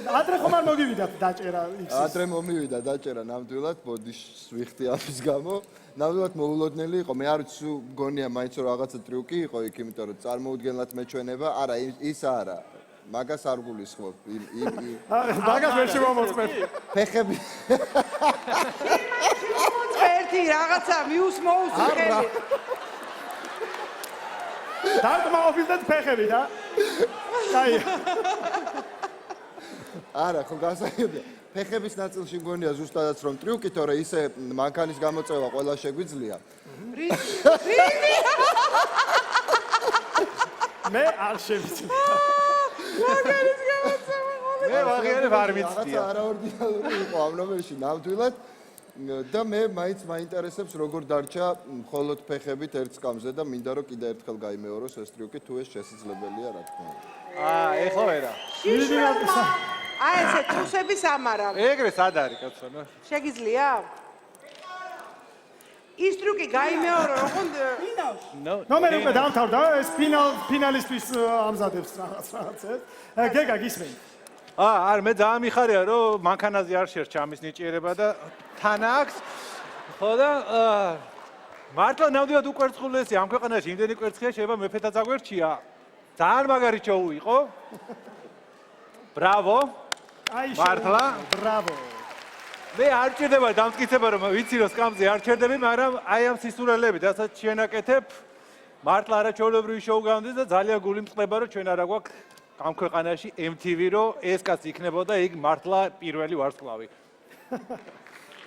Speaker 1: ადრე ხომ არ მოგივიდა დაჭერა X-ის?
Speaker 7: ადრე მომივიდა დაჭერა ნამდვილად, ბოდიშს ვიხდი ამის გამო. ნამდვილად მოულოდნელი იყო. მე არ ვიცი, მგონია მაინც რომ რაღაცა ტრიუკი იყო იქ, იმიტომ რომ წარმოუდგენლად მეჩვენება. არა, ის არა. მაგას არ გულისხმობ.
Speaker 1: მაგას ვერ შემომოწმებ.
Speaker 7: ფეხები.
Speaker 6: ერთი რაღაცა მიუსმოუს ხელი.
Speaker 1: დაკმაყოფილდეთ ფეხები და? აი.
Speaker 7: არა, ხო გასაგებია. ფეხების ნაწილში მგონია ზუსტადაც რომ ტრიუკი, თორე ისე მანქანის გამოწევა ყველა შეგვიძლია.
Speaker 1: მე არ შევიცი.
Speaker 6: მაგარის გამოწევა
Speaker 5: მე ვაღიარებ არ ვიცდია.
Speaker 7: რაღაცა არაორდინალური იყო ამ ნომერში ნამდვილად. და მე მაინც მაინტერესებს როგორ დარჩა მხოლოდ ფეხებით ერთ სკამზე და მინდა რომ კიდე ერთხელ გაიმეოროს ეს ტრიუკი, თუ ეს შესაძლებელია, რა თქმა უნდა.
Speaker 5: ეხლა ვერა.
Speaker 6: აი ესე თუსების ამარავ.
Speaker 5: ეგრე სად არის კაცო?
Speaker 6: შეგიძლია? ის ტრიუკი გაიმეორო, როგორ
Speaker 1: ნომერი უკვე დამთავრდა, ეს ფინალისტვის ამზადებს რაღაც ეს. გეგა გისმენ.
Speaker 5: არ მე ძალიან მიხარია რომ მანქანაზე არ შერჩა ამის ნიჭიერება და თან აქვს. ხო და მართლა ნამდვილად უკვერცხულესი ამ ქვეყანაში იმდენი კვერცხია შეიძლება მეფეთაც აგვერჩია. ძალიან მაგარი შოუ იყო. ბრავო.
Speaker 1: აი
Speaker 5: მართლა.
Speaker 1: ბრავო.
Speaker 5: მე არ ჭირდება დამტკიცება რომ ვიცი რომ სკამზე არ ჩერდები, მაგრამ აი ამ სისურელებით რასაც შენაკეთებ, მართლა არაჩვეულებრივი შოუ გამდის და ძალიან გული მწყდება რომ ჩვენ არა გვაქვს ამ ქვეყანაში MTV რომ ეს კაცი იქნებოდა იქ მართლა პირველი ვარსკვლავი.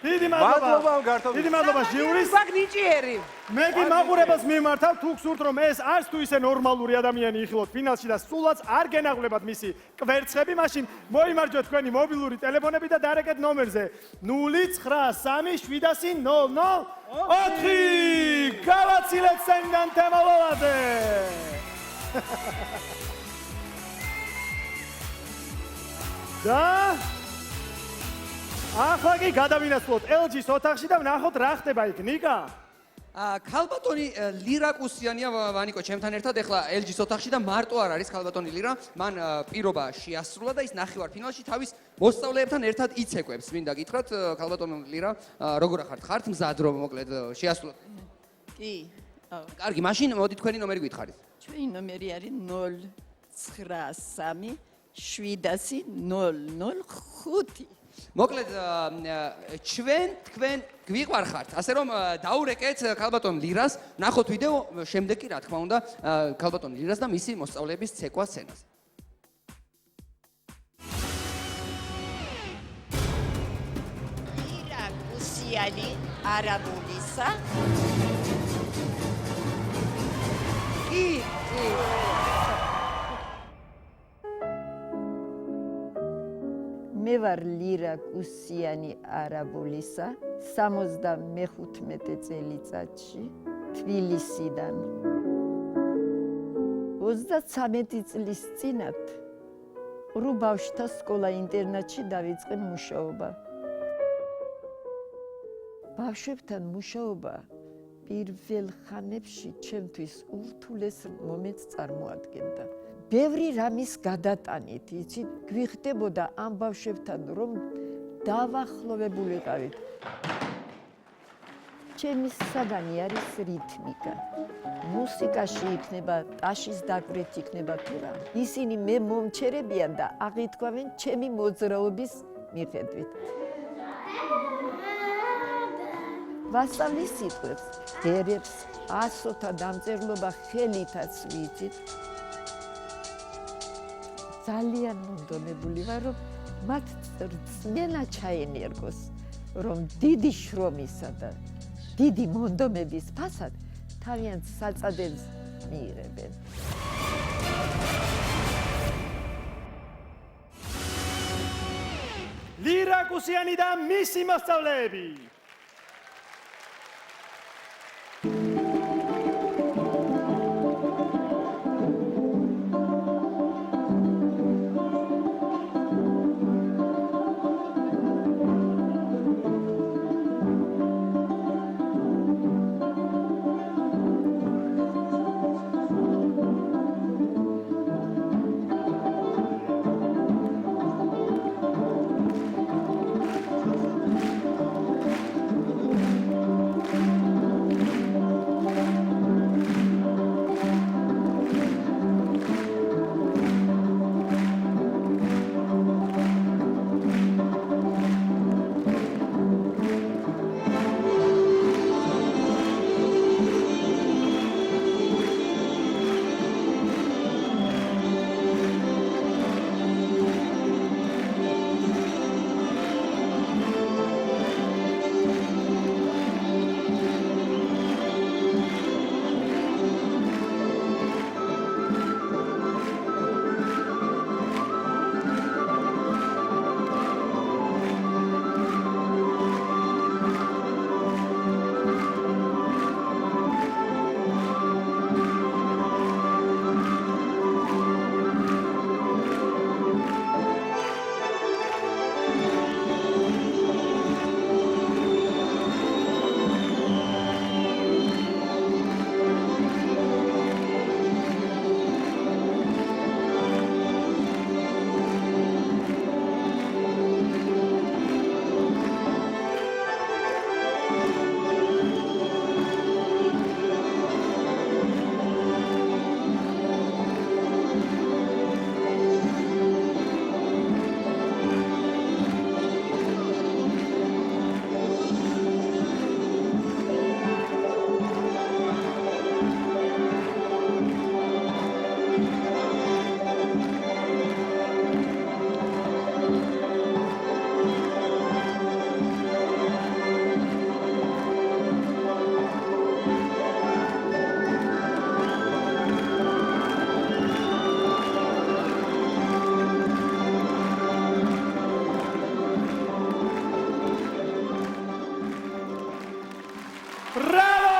Speaker 1: დიდი მადლობა.
Speaker 5: დიდი
Speaker 1: მადლობა ჟიურის.
Speaker 6: გვაქვს ნიჭიერი.
Speaker 1: მე კი მაყურებელს მიმართავ, თუ გსურთ რომ ეს არც თუ ისე ნორმალური ადამიანი იხილოთ ფინალში და სულაც არ გენაღლებათ მისი კვერცხები, მაშინ მოიმარჯვეთ თქვენი მობილური ტელეფონები და დარეკეთ ნომერზე 09-300-00-4. გავაცილეთ სენდან თემალოვაზე. და ახლა კი გადავინაცვლოთ LG-ის ოთახში და ვნახოთ რა ხდება იქ. ნიკა
Speaker 3: ქალბატონი ლირაკუსიანია ვანიკო ჩემთან ერთად ეხლა LG-ის ოთახში და მარტო არ არის ქალბატონი ლირა. მან პირობა შეასრულა და ის ნახევარფინალში თავის მოსწავლეებთან ერთად იცეკვებს. მინდა გითხრათ ქალბატონი ლირა, როგორ ხართ მზად რომ მოკლედ შეასრულოთ?
Speaker 13: კი.
Speaker 3: კარგი, მაშინ მოდი თქვენი ნომერი გითხარით.
Speaker 13: ჩვენი ნომერი არის 093 700
Speaker 3: მოკლედ ჩვენ თქვენ გვიყვარხართ, ასე რომ დაურეკეთ ქალბატონ ლირას, ნახოთ ვიდეო, შემდეგ კი რა თქმა უნდა ქალბატონ ლირას და მისი მოსწავლეების ცეკვა სცენაზე.
Speaker 13: ლირა გუსიანი არაბულისა.
Speaker 3: კი.
Speaker 13: მე ვარ ლირა გუსიანი არაბულისა 75 წელიწადში თბილისიდან 33 წლის წინათ რუბავშთა სკოლა ინტერნატში დავიწყე მუშაობა. ბავშვებთან მუშაობა პირველ ხანებში ჩემთვის ურთულეს მომენტს წარმოადგენდა. ბევრი რამის გადატანით, იცით, გვიხდებოდა ამ ბავშვებთან, რომ დავახლოვებულიყავით. ჩემი საგანი არის რითმიკა. მუსიკაში იქნება, ტაშის დაკვრით იქნება თუ რა. ისინი მე მომჩერებიან და აღითქვამენ ჩემი მოძრაობის მიხედვით. ვასწავლი სიტყვებს, ბერებს, ასოთა დამწერლობა ხელითაც ვიცით. ძალიან მომდომებული ვარ, რომ მათ რწმენა ჩაენერგოს, რომ დიდი შრომისა და დიდი მონდომების ფასად თავიანთ საწადებს მიიღებენ.
Speaker 1: ლირა გუსიანი და მისი მოსწავლეები. Bravo!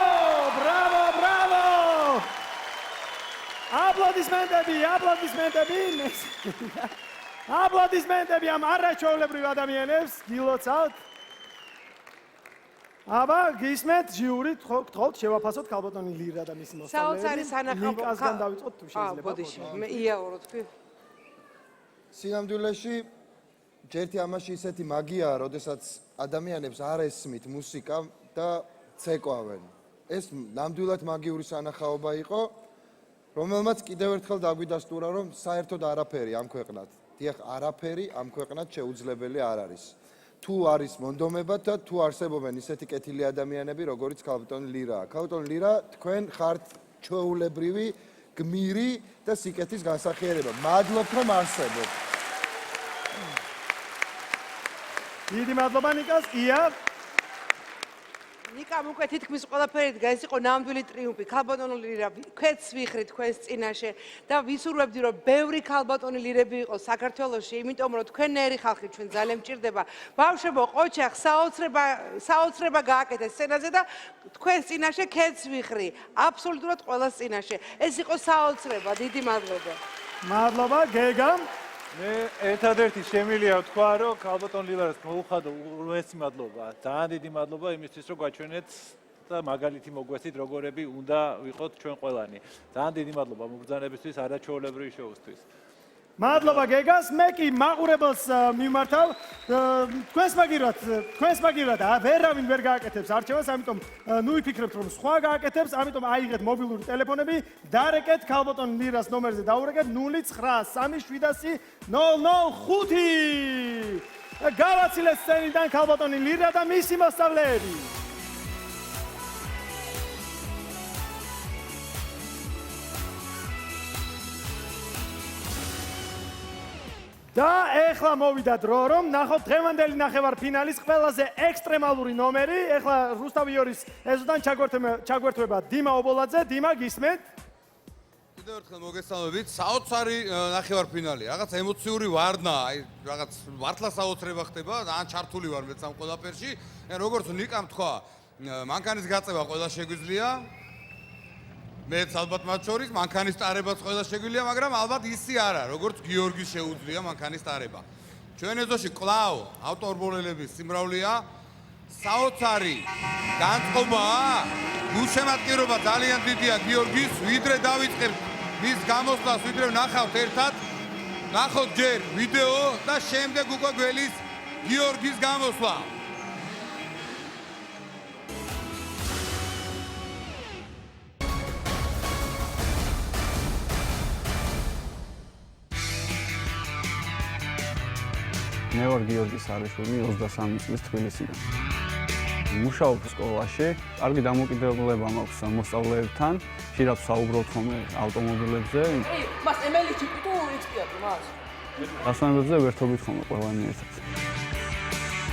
Speaker 1: Აპლოდისმენტები ამ არაჩვეულებრივ ადამიანებს გილოცავთ. აბა გისმენთ ჟიური გთხოვთ შევაფასოთ ქალბატონი ლირა და მისი მოსწავლეები.
Speaker 6: საოცარი სანახაობო
Speaker 1: ლიკასგან დავიწყოთ თუ შეიძლება.
Speaker 6: ბოდიში, მე იაურო თქვი.
Speaker 7: სინამდვილეში ჯერთი ამაში ისეთი მაგიაა, როდესაც ადამიანებს არ ესმით მუსიკა და ცეკვავენ. ეს ნამდვილად მაგიური სანახაობა იყო, რომელმაც კიდევ ერთხელ დაგვიდასტურა, რომ საერთოდ არაფერი ამ ქვეყნად, დიახ, არაფერი ამ ქვეყნად შეუძლებელი არ არის. თუ არის მონდომება და თუ არსებობენ ისეთი კეთილი ადამიანები, როგორიც ქალბატონი ლირაა. ქალბატონი ლირა, თქვენ ხართ ჩვეულებრივი, გმირი და სიკეთის განსახიერება. მადლობთ, რომ არსებობთ.
Speaker 1: დიდი მადლობა ნიკას. ია
Speaker 6: ნიკამ უკვე თითქმის ყველაფერი დგა, ეს იყო ნამდვილი ტრიუმფი. ქალბატონი ლირა ქვეთს ვიხრი თქვენს წინაშე და ვისურვებდი, რომ ბევრი ქალბატონი ლირები იყოს საქართველოში, იმიტომ რომ თქვენნაირი ხალხი ჩვენ ძალიან მჭირდება. ბავშვებო, ყოჩახ, საოცრება გააკეთეთ სცენაზე და თქვენს წინაშე ქეთს ვიხრი. აბსოლუტურად ყველას წინაშე. ეს იყო საოცრება. დიდი მადლობა.
Speaker 1: მადლობა, გეგა.
Speaker 5: მე ერთადერთი შემილია ვთქვა, რომ ქალბატონ ლილას მოუხადო უღრმესი მადლობა. ძალიან დიდი მადლობა იმისთვის, რომ გაჩვენეთ და მაგალითი მოგვესწრით, როგორები უნდა ვიყოთ ჩვენ ყველანი. ძალიან დიდი მადლობა მობრძანებისთვის, არაჩვეულებრივი შოუსთვის.
Speaker 1: მადლობა გეგას, მე კი მაყურებელს მიმართავ. თქვენს მაგივრად ვერავინ ვერ გააკეთებს არჩევას, ამიტომ ნუ იფიქრებთ, რომ სხვა გააკეთებს, ამიტომ აიღეთ მობილური ტელეფონები, დარეკეთ ქალბატონ ლირას ნომერზე დაურეკეთ 09370005. გავაცილეთ სცენიდან ქალბატონი ლირა და მისი მოსწავლეები. და ეხლა მოვიდა დრო, რომ ნახოთ დღევანდელი ნახევარფინალის ყველაზე ექსტრემალური ნომერი. ეხლა რუსთავიორის ეზოდან ჩაგვერთვება დიმა ობოლაძე. დიმა, გისმენთ?
Speaker 11: კიდევ ერთხელ მოგესალმებით. საოცარი ნახევარფინალი. რაღაც ემოციური ვარდნა, აი რაღაც ვართლა საოცრება ხდება. ძალიან ჩართული ვარ მეც ამ ყველაფერში. როგორც ნიკამ თქვა, მანქანის გაწევა ყველა შეგვიძლია. მეც ალბათ მათ შორის მანქანის ტარებაც ყველა შეგვიძლია, მაგრამ ალბათ ისი არა, როგორც გიორგის შეუძლია მანქანის ტარება. ჩვენ ეზოში კლავ ავტომობილების სიმრავლეა, საოცარი განწყობაა, გულშემატკივრობა ძალიან დიდია გიორგის, ვიდრე დავიწყებთ მის გამოსვლას, ვიდრე ვნახავთ ერთად, ნახოთ ჯერ ვიდეო და შემდეგ უკვე გველის გიორგის გამოსვლა.
Speaker 14: მე ვარ გიორგი სარიშვილი 23 წლის თბილისიდან. მუშაობ სკოლაში, კარგი დამოკიდებულება მაქვს მოსწავლეებთან, ხშირად საუბრობთ ხოლმე ავტომობილებზე.
Speaker 10: მას ემელი ჩიპი თუ ექსპიატი მას?
Speaker 14: დასვენებებზე ვერთობით ხოლმე ყველანი ერთად.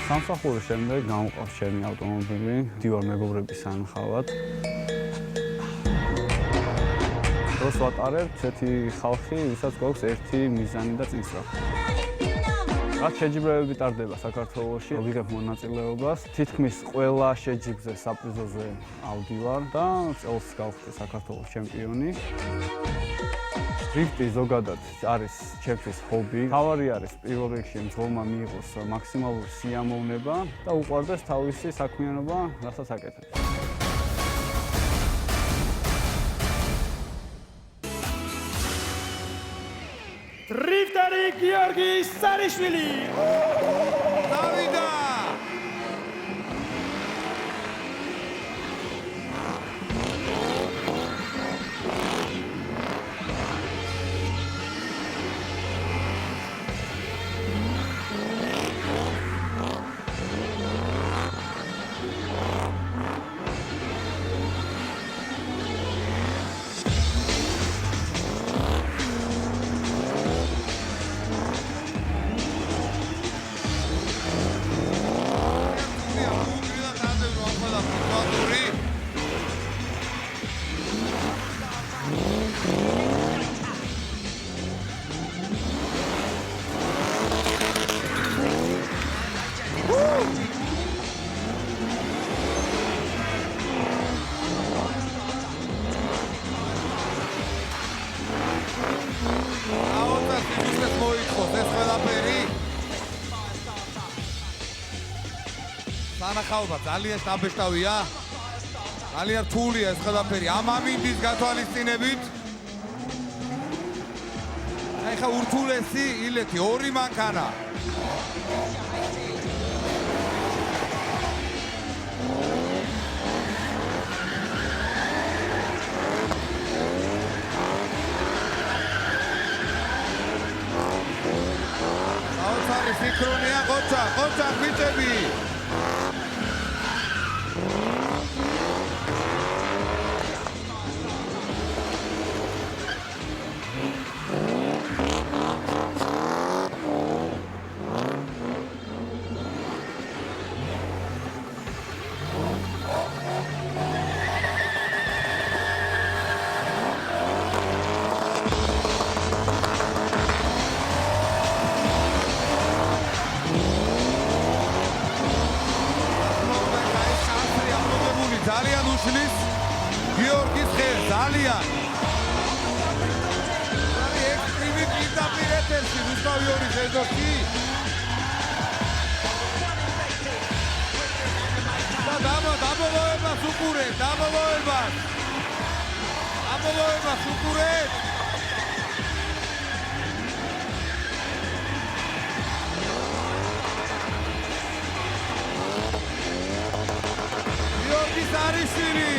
Speaker 14: სამსახურის შემდეგ გამოვყავს ჩემი ავტომობილი, მდივარ მეგობრების სანახავად. დროს ვატარებ ესეთი ხალხი, ვისაც გვაქვს ერთი მიზანი და წინსწრაფი. რაც შეჯიბრებები ტარდება საქართველოში, ვიღებ მონაწილეობას, თითქმის ყველა შეჯიბრზე საპრიზოზე ავდივარ და წელს გავხდი საქართველოს ჩემპიონი. დრიფტი ზოგადად არის ჩემთვის ჰობი. თავარი არის პირველ რიგში მძღოლმა მიიღოს მაქსიმალური სიამოვნება და უყვარდეს თავისი საქმიანობა, რასაც აკეთებს.
Speaker 1: დრიფტერი გიორგი სარიშვილი.
Speaker 11: დავიდა! ხაობა ძალიან შტაბეშტავია. ძალიან რთულია ეს ყველაფერი ამ ამინდის გათვალისწინებით. აი ხა ურთულესი ილეთი ორი მანქანა. საოცარი სინქრონია ყოჩა ბიჭები. ძალიან უშლის გიორგის ხე ძალიან არის ექსტრიმი პირდაპირ ეთერში რუსთავი ორი ზედოქი და დამოლოებას უყურეთ დამოლოებას უყურეთ Zarishvili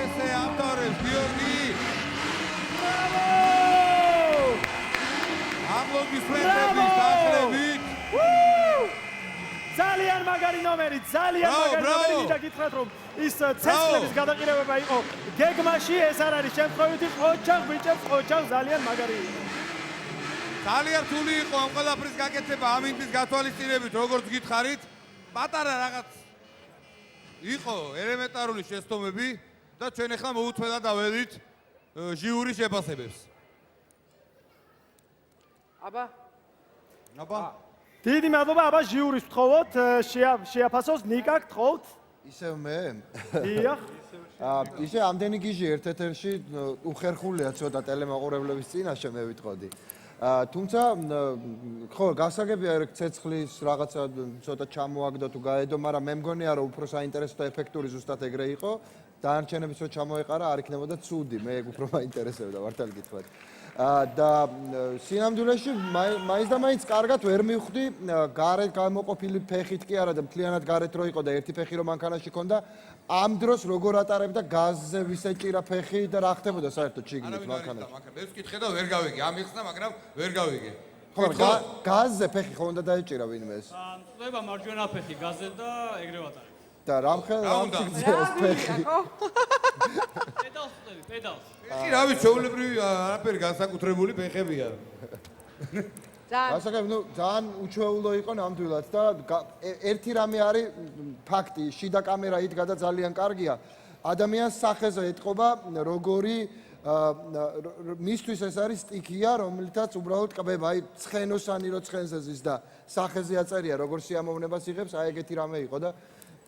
Speaker 11: Ese avtores Georgi Bravo! Aplodis frentebis daxlebit
Speaker 1: ძალიან მაგარი ნომერი, ძალიან მაგარი ნომერი მინდა გითხრათ რომ ის ცეცხლების გადაყირებება იყო გეგმაში, ეს არ არის შემთხვევითი ოჯახ ბიჭებს, ოჯახ ძალიან მაგარი იყო.
Speaker 11: ძალიან რთული იყო ამ ყველაფრის გაკეთება ამინდის გათვალისწინებით, როგორც გითხარით, პატარა რაღაც იყო ელემენტარული შეცდომები და ჩვენ ახლა მოუთმენად დაველით ჟიურის შეფასებებს. აბა
Speaker 1: დიდი მადლობა აბა ჟიურის ვთხოვოთ, შეაფასოს ნიკა გთხოვთ.
Speaker 7: ისევ მე?
Speaker 1: დიახ.
Speaker 7: ისე ამდენი გიჟი ერთ ეთერში უხერხულია ცოტა ტელემაყურებლების წინაშე მე ვიტყოდი. თუმცა ხო გასაგებია ეგ ცეცხლის რაღაცა ცოტა ჩამოაგდო თუ გაედო, მაგრამ მე მგონია რომ უფრო საინტერესო და ეფექტური ზუსტად ეგრე იყო. დაარჩენების რო ჩამოეყარა არ იქნებოდა ცუდი, მე ეგ უფრო მაინტერესებდა მართალი გითხრათ. და სინამდვილეში მაინც და მაინც კარგად ვერ მივხვდი გარეთ გამოყოფილი ფეხით კი არა და მთლიანად გარეთ რო იყო და ერთი ფეხი რომ მანქანაში ქონდა ამ დროს როგორ ატარებდა გაზზე ვისეჭირა ფეხი და რა ხდებოდა საერთოდ შიგნით მანქანაში.
Speaker 11: მე ვკითხე და ვერ გავიგე. ამიხსნა, მაგრამ ვერ გავიგე.
Speaker 7: ხო, გაზზე ფეხი ხო უნდა დაეჭირა ვინმე ეს?
Speaker 15: წდება მარჯვენა ფეხი გაზზე და ეგრე ვატარებ.
Speaker 7: და რამხელს ფეხი.
Speaker 15: პედალს.
Speaker 11: ეხი რავი, ჩვეულებრივი არაფერი განსაკუთრებული ფეხებია.
Speaker 7: ძალიან უჩვეულო იყო ნამდვილად და ერთი რამე არის ფაქტი, შიდა კამერა იდგა და ძალიან კარგია. ადამიანს სახეზე ეტყობა როგორი მისთვის ეს არის სტიქია, რომლითაც უბრალოდ ყბება, აი ცხენოსანი რო ცხენზე ზის და სახეზე აწერია როგორ სიამოვნებას იღებს, აი ეგეთი რამე იყო და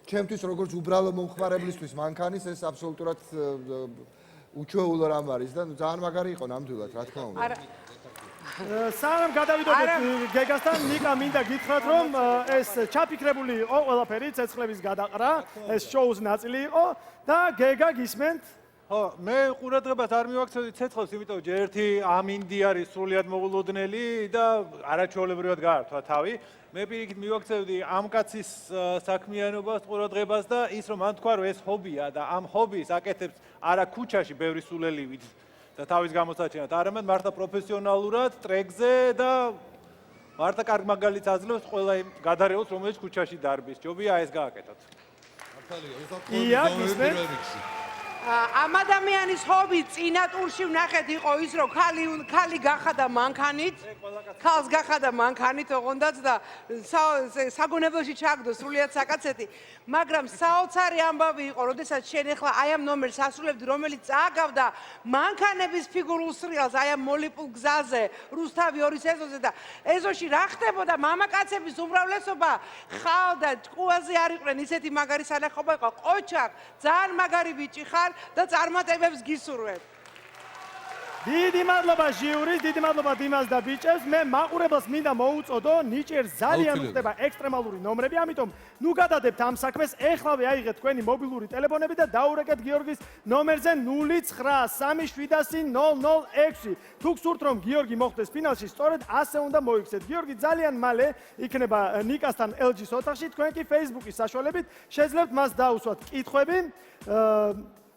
Speaker 7: ჩემთვის როგორც უბრალო მომხმარებლისთვის მანქანის ეს აბსოლუტურად უჩვეულო რამ არის და ძალიან მაგარი იყო ნამდვილად, რა თქმა უნდა.
Speaker 1: სანამ გადავიდოდეთ გეგასთან, ნიკა მინდა გითხრათ რომ ეს ჩაფიქრებული იყო ყველაფერი ცეცხლების გადაყრა, ეს შოუს ნაწილი იყო და გეგა გისმენთ?
Speaker 5: ხო, მე ყურადღებას არ მივაქცევდი ცეცხლს, იმიტომ ჯერ ერთი ამინდი არის სრულიად მოულოდნელი და არაჩვეულებრივად გაართვა თავი. მე პირიქით მივაქცევდი ამ კაცის საქმიანობას, ყურადღებას და ის რომ მან თქვა რომ ეს ჰობია და ამ ჰობის აკეთებს არა ქუჩაში ბევრი სულელივით და თავის გამოსაჩენად, არამედ მართლა პროფესიონალურად ტრეკზე და მართლა კარგ მაგალითს აძლევს ყველა იმ გადარეულს, რომელიც ქუჩაში დარბის. ჯობია ეს გააკეთოთ.
Speaker 6: ამ ადამიანის ჰობი წინა ტურში ვნახეთ იყო ის რომ ქალი გახადა მანქანით, ქალს გახადა მანქანით ოღონდაც და საგონებელში ჩაგდო სრულიად საკაცეთი, მაგრამ საოცარი ამბავი იყო, როდესაც შენ ახლა აი ამ ნომერს ასრულებდი, რომელიც წააგავდა მანქანების ფიგურულ სრიალს აი ამ მოლიპულ გზაზე, რუსთავი ორის ეზოზე და ეზოში რა ხდებოდა, მამაკაცების უმრავლესობა ხალ და ჭკუაზე არ იყვნენ, ისეთი მაგარი სანახაობა იყო, ყოჩა, ძალიან მაგარი ბიჭი ხარ. და წარმატებებს გისურვებ.
Speaker 1: დიდი მადლობა ჟიურის, დიდი მადლობა დიმას და ბიჭებს. მე მაყურებელს მინდა მოუწოდო, ნიჭიერს ძალიან უხდება ექსტრემალური ნომრები, ამიტომ ნუ გადადებთ ამ საქმეს, ეხლავე აიღეთ თქვენი მობილური ტელეფონები და დაურეკეთ გიორგის ნომერზე 09930006. თუ გსურთ რომ გიორგი მოხვდეს ფინალში, სწორედ ასე უნდა მოიქცეთ. გიორგი ძალიან მალე იქნება ნიკასთან LG-s ოთახში, თქვენ კი Facebook-ის საშუალებით შეძლებთ მას დაუსვათ კითხვები.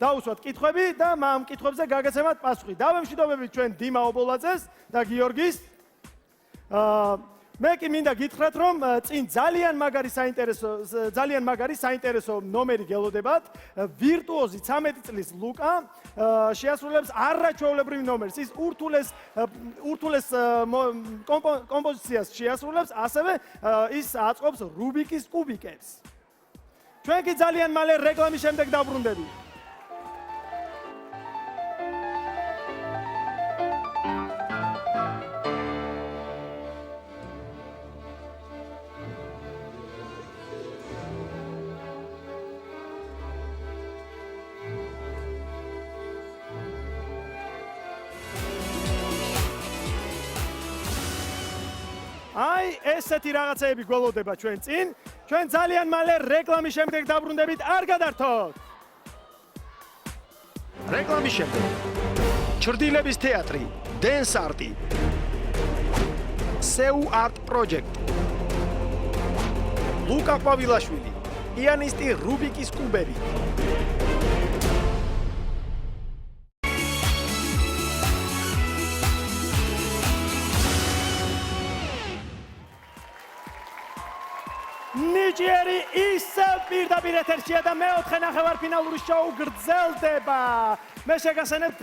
Speaker 1: დაუსვათ კითხვები და ამ კითხვებზე გაგაცემათ პასუხი. დავემშვიდობებით ჩვენ დიმა ობოლაძეს და გიორგის. მე კი მინდა გითხრათ, რომ წინ ძალიან მაგარი საინტერესო ნომერი გელოდებათ. ვირტუოზი 13 წლის ლუკა შეასრულებს არაჩვეულებრივ ნომერს. ის ურთულეს კომპოზიციას შეასრულებს, ასევე ის აწყობს რუბიკის კუბიკებს. ჩვენ კი ძალიან მალე რეკლამის შემდეგ დავბრუნდებით. აი, ესეთი რაღაცეები გველოდება ჩვენ წინ. ჩვენ ძალიან მალე რეკლამის შემდეგ დავბრუნდებით, არ გადართოთ. რეკლამის შემდეგ. ჩრდილების თეატრი, დენს არტი. SEU Art Project. ლუკა ყვავილაშვილი, პიანისტი რუბიკის კუბები. ნიჭიერი ისევ პირდაპირ ეთერშია და მეოთხე ნახევარფინალური შოუ გრძელდება. მე შეგახსენებთ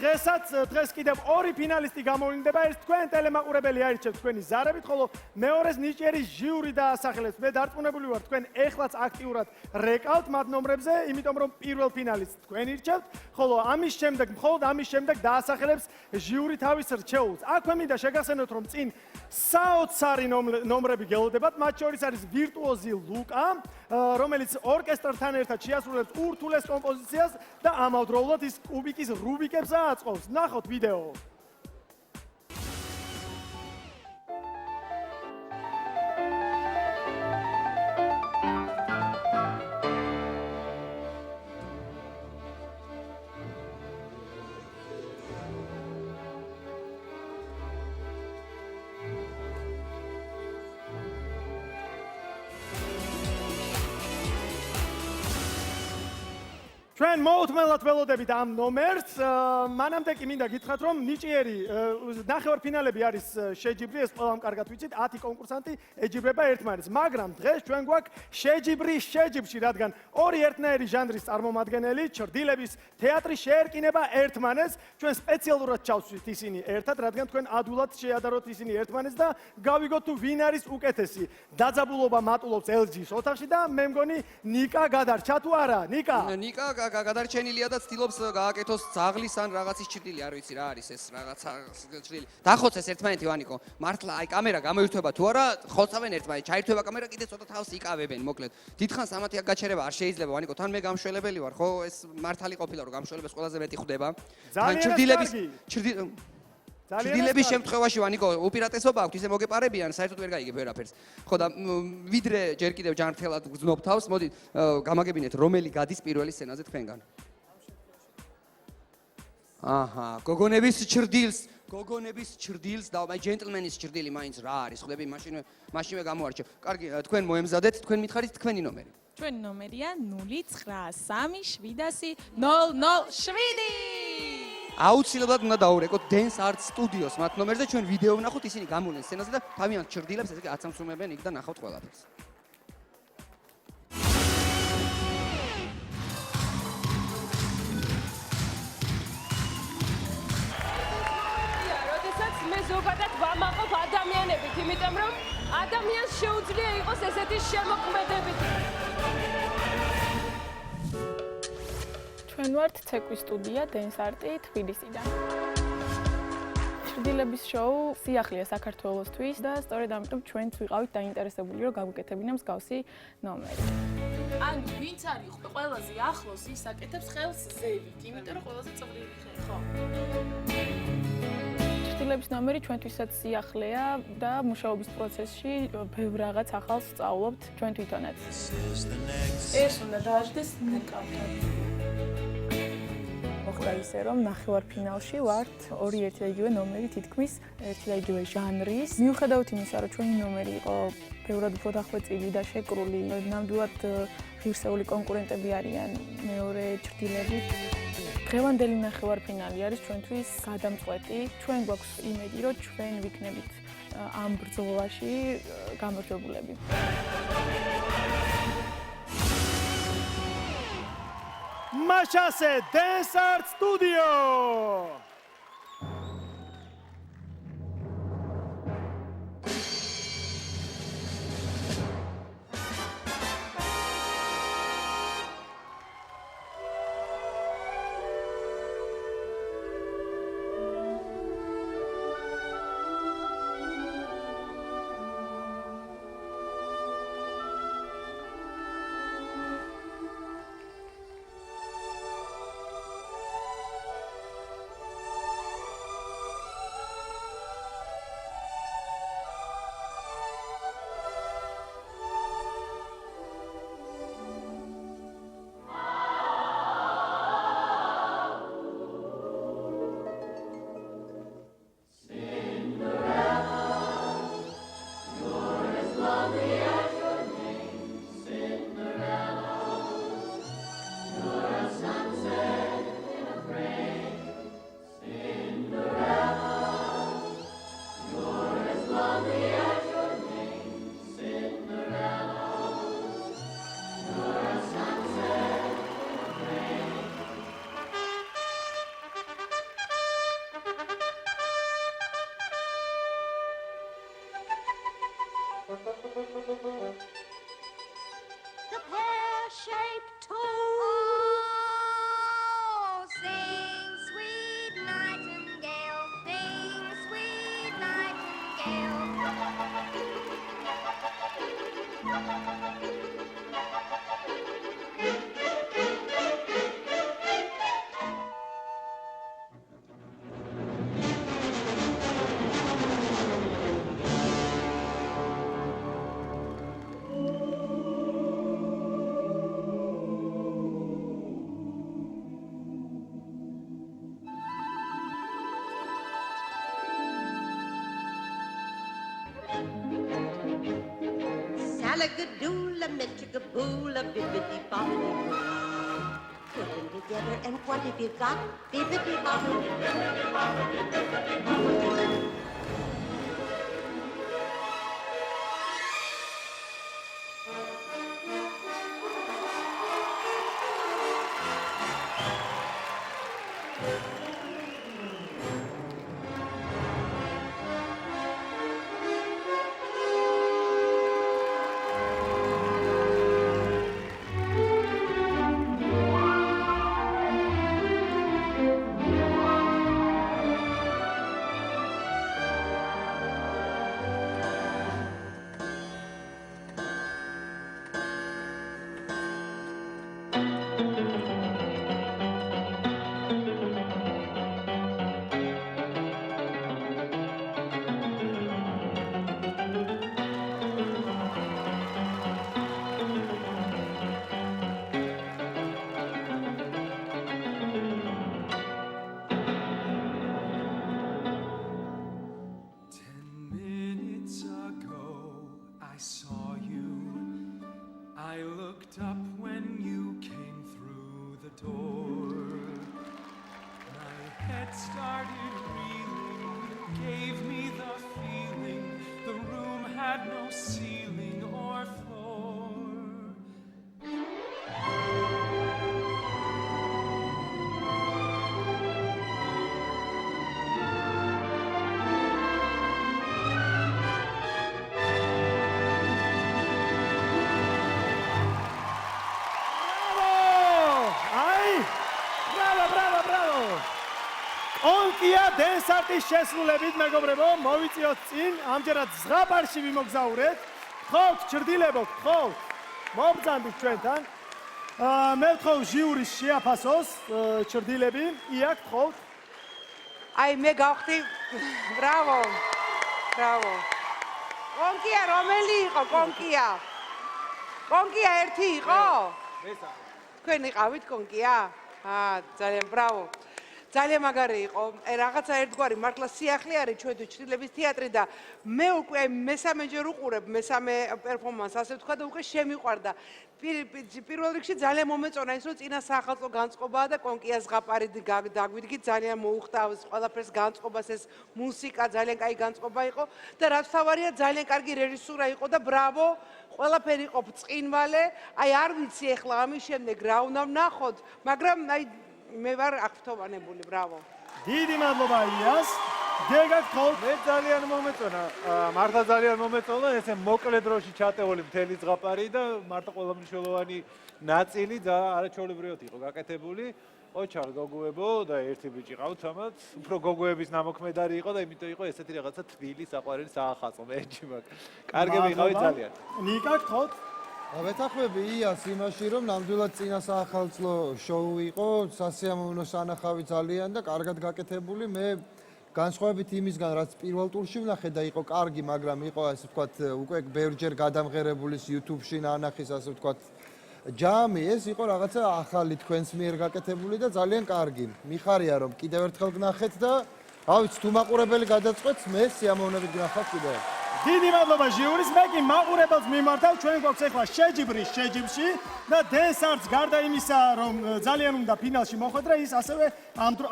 Speaker 1: დღეს კიდევ ორი ფინალისტი გამოვლინდება. ერთ თქვენ ტელემაყურებელი აირჩევთ თქვენი ზარებით, ხოლო მეორეს ნიჭიერი ჟიური დაასახელებს. მე დარწმუნებული ვარ, თქვენ ეხლაც აქტიურად რეკავთ მათ ნომრებზე, იმიტომ რომ პირველ ფინალისტს თქვენ ირჩევთ, ხოლო მხოლოდ ამის შემდეგ დაასახელებს ჟიური თავის რჩეულს. აქვე მინდა შეგახსენოთ, რომ წინ საოცარი ნომრები გელოდებათ, მათ შორის არის ვირტუოზი ლუკა, რომელიც ორკესტრთან ერთად შეასრულებს ურთულეს კომპოზიციას და ამავდროულად ის კუბიკის რუბიკებს აწყობს. ნახოთ ვიდეო. ჩვენ მოუთმენლად ველოდებით ამ ნომერს. მანამდე კი მინდა გითხრათ, რომ ნიჭიერი ნახევარფინალები არის შეჯიბრი, ეს ყველამ კარგად ვიცით, 10 კონკურსანტი ეჯიბრება ერთმანეთს. მაგრამ დღეს ჩვენ გვაქვს შეჯიბრი შეჯიბრში, რადგან ორი ერთნაირი ჟანრის წარმომადგენელი, ჩრდილების თეატრი შეერკინება ერთმანეთს. ჩვენ სპეციალურად ჩავსვით ისინი ერთად, რადგან თქვენ ადვილად შეადაროთ ისინი ერთმანეთს და გავიგოთ თუ ვინ არის უკეთესი. დაძაბულობა მატულობს LG-s ოთახში და მე მგონი ნიკა გადარჩა თუ არა? ნიკა
Speaker 3: გადარჩენილია და ცდილობს გააკეთოს ძაღლის ან რაღაცის ჭრილი, არ ვიცი რა არის ეს რაღაცა ჭრილი. დახოცეს ერთმანეთი ვანიკო. მართლა აი კამერა გამოირთვება თუ არა, ხოცავენ ერთმანეთს, ჩაირთვება კამერა, კიდე ცოტა თავს იკავებენ, მოკლედ. დიდხანს ამათი გაჩერება არ შეიძლება ვანიკო, თან მე გამშველებელი ვარ, ხო, ეს მართალი ყოფილა რომ გამშველებელს ყველაზე მეტი ხვდება. თან ჩრდილების შემთხვევაში ვანიკო უპირატესობა აქვს, ისე მოგეპარებიან, საერთოდ ვერ გაიგებ ვერაფერს. ხო და ვიდრე ჯერ კიდევ ჯანმრთელად გრძნობ თავს, მოდი გამაგებინეთ რომელი გადის პირველი სცენაზე თქვენგან. აჰა, გოგონების ჭრდილს და აი ჯენტლმენის ჭრდილი მაინც რა არის, ხვდები, მაშინვე გამოარჩევ. კარგი, თქვენ მოემზადეთ, თქვენ მითხარით თქვენი ნომერი.
Speaker 4: ჩვენი ნომერია 09930007.
Speaker 3: აუცილებლად უნდა დაურეკოთ Dance Art Studios მათ ნომერზე, ჩვენ ვიდეო ვნახოთ, ისინი გამოვლენ სცენაზე და თავიანთ ჭრდილებს ესე აცამცუმებენ იქ და ნახავთ ყველაფერს.
Speaker 10: როდესაც მე ზოგადად ვამაყობ ადამიანებით, იმიტომ რომ ადამიანს შეუძლია იყოს ესეთი შემოქმედებითი.
Speaker 4: ჩვენ ვართ ცეკვის სტუდია Dance Art-ი თბილისიდან. ჩრდილების შოუ სიახლეა საქართველოსთვის და სწორედ ამიტომ ჩვენც ვიყავით დაინტერესებული რომ გავუკეთებინა მსგავსი ნომერი. ან ვინც არის ყველაზე ახლოს ის აკეთებს ხელს ზევით, იმიტომ რომ ყველაზე წვრილი ხე, ხო? ჭრილების ნომერი ჩვენთვისაც სიახლეა და მუშაობის პროცესში ბევრ რაღაც ახალს სწავლობთ ჩვენ თვითონაც. ეს უნდა დააჯდეს ნიკავთან. მოხდა ისე, რომ ნახევარფინალში ვართ ორი ერთი და იგივე ნომერი თითქმის ერთი და იგივე ჟანრის. მიუხედავად იმისა, რომ ჩვენი ნომერი იყო ბევრად უფრო დახვეწილი და შეკრული, ნამდვილად ღირსეული კონკურენტები არიან მეორე ჭრილები. დღევანდელი ნახევარფინალი არის ჩვენთვის გადამწყვეტი. ჩვენ გვაქვს იმედი, რომ ჩვენ ვიქნებით ამ ბრძოლაში გამარჯვებულები.
Speaker 1: Mashase Dance Art Studio!
Speaker 16: The pear-shaped toad. Oh, sing, sweet nightingale, sing, sweet Salagadoola, mitchigaboola, bibbidi bobbidi boo. Put them together, and what have you got? Bibbidi bobbidi, bibbidi bobbidi, bibbidi bobbidi.
Speaker 17: I looked up when you came through the door. My head started reeling, you gave me the feeling the room had no ceiling or floor.
Speaker 1: ონკია დენსარტის შესრულებით, მეგობრებო, მოვიწიოთ წინ, ამჯერად ზღაპარში ვიმოგზაურეთ. გთხოვთ, ჩრდილებო, გთხოვთ. მობრძანდით ჩვენთან. მე ვთხოვ ჟიურის შეაფასოს ჩრდილები. ია, გთხოვთ.
Speaker 6: აი მე გავხდი. ბრავო. ბრავო. კონკია რომელი იყო კონკია? კონკია ერთი იყო? თქვენ იყავით კონკია? ძალიან ბრავო. ძალიან მაგარი იყო. რაღაცა ერთგვარი მართლა სიახლე არის ჩვენ ჩრდილების თეატრი და მე უკვე მესამეჯერ უყურებ მესამე პერფორმანსს, ასე ვთქვა და უკვე შემიყვარდა. პირველ რიგში ძალიან მომეწონა ის, რომ წინა სახელმწიფო განწყობაა და კონკიას ზღაპარი დაგვიდგით, ძალიან მოუხდა ყველაფერს განწყობას, ეს მუსიკა ძალიან კაი განწყობა იყო და რაც თავარია ძალიან კარგი რეჟისურა იყო და ბრავო, ყველაფერი იყო ბრწყინვალე. აი არ ვიცი ახლა ამის შემდეგ რა უნდა ვნახოთ, მაგრამ აი მე ვარ აღფრთოვანებული, ბრავო.
Speaker 1: დიდი მადლობა იას. დეგა გთხოვთ.
Speaker 5: მე ძალიან მომეწონა. მართლა ძალიან მომეწონა ესე მოკლე დროში ჩატეული მთელი ზღაპარი და მართლა ყველა მნიშვნელოვანი ნაწილი და არაჩვეულებრივად იყო გაკეთებული. ოჩარ გოგოებო და ერთი ბიჭი ყავთ ამათ. უფრო გოგოების ნამოქმედარი იყო და იმიტომ იყო ესეთი რაღაცა თბილი საყვარელი საახალწლო მეჯი მაგ. კარგები იყავით ძალიან.
Speaker 1: ნიკა გთხოვთ.
Speaker 7: ვეთანხმები იას იმაში, რომ ნამდვილად წინა საახალწლო შოუ იყო, სასიამოვნო სანახავი ძალიან და კარგად გაკეთებული. მე განსხვავებით იმისგან, რაც პირველ ტურში ვნახე და იყო კარგი, მაგრამ იყო ასე ვთქვათ, უკვე ბევრჯერ გადამღერებული YouTube-ში ნანახის ასე ვთქვათ ჯამი, ეს იყო რაღაცა ახალი თქვენს მიერ გაკეთებული და ძალიან კარგი. მიხარია რომ კიდევ ერთხელ გნახეთ და რა ვიცი, თუ მაყურებელი გადაწყვეტს, მე სიამოვნებით გნახავ კიდევ.
Speaker 1: დიდი მადლობა ჟიურის. მე კი მაყურებელს მიმართავ. ჩვენ გვაქვს ახლა შეჯიბრის შეჯიბში და დენსარტს გარდა იმისა, რომ ძალიან უნდა ფინალში მოხვედრა, ის ასევე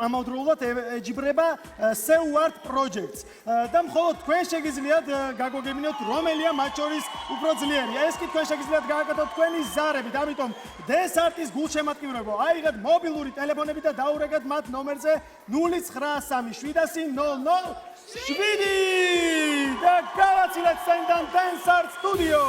Speaker 1: ამავდროულად ეჯიბრება SEUART projects. და მხოლოდ თქვენ შეგიძლიათ გაგოგებინოთ, რომელია მათ შორის უფრო ძლიერია. ეს კი თქვენ შეგიძლიათ გააკეთოთ თქვენი ზარებით. ამიტომ დენსარტის გულშემატკივრებო, აიღეთ მობილური ტელეფონები და დაურეგეთ მათ ნომერზე 09330007 და გავაცილეთ სენდან დენსარტ სტუდიო.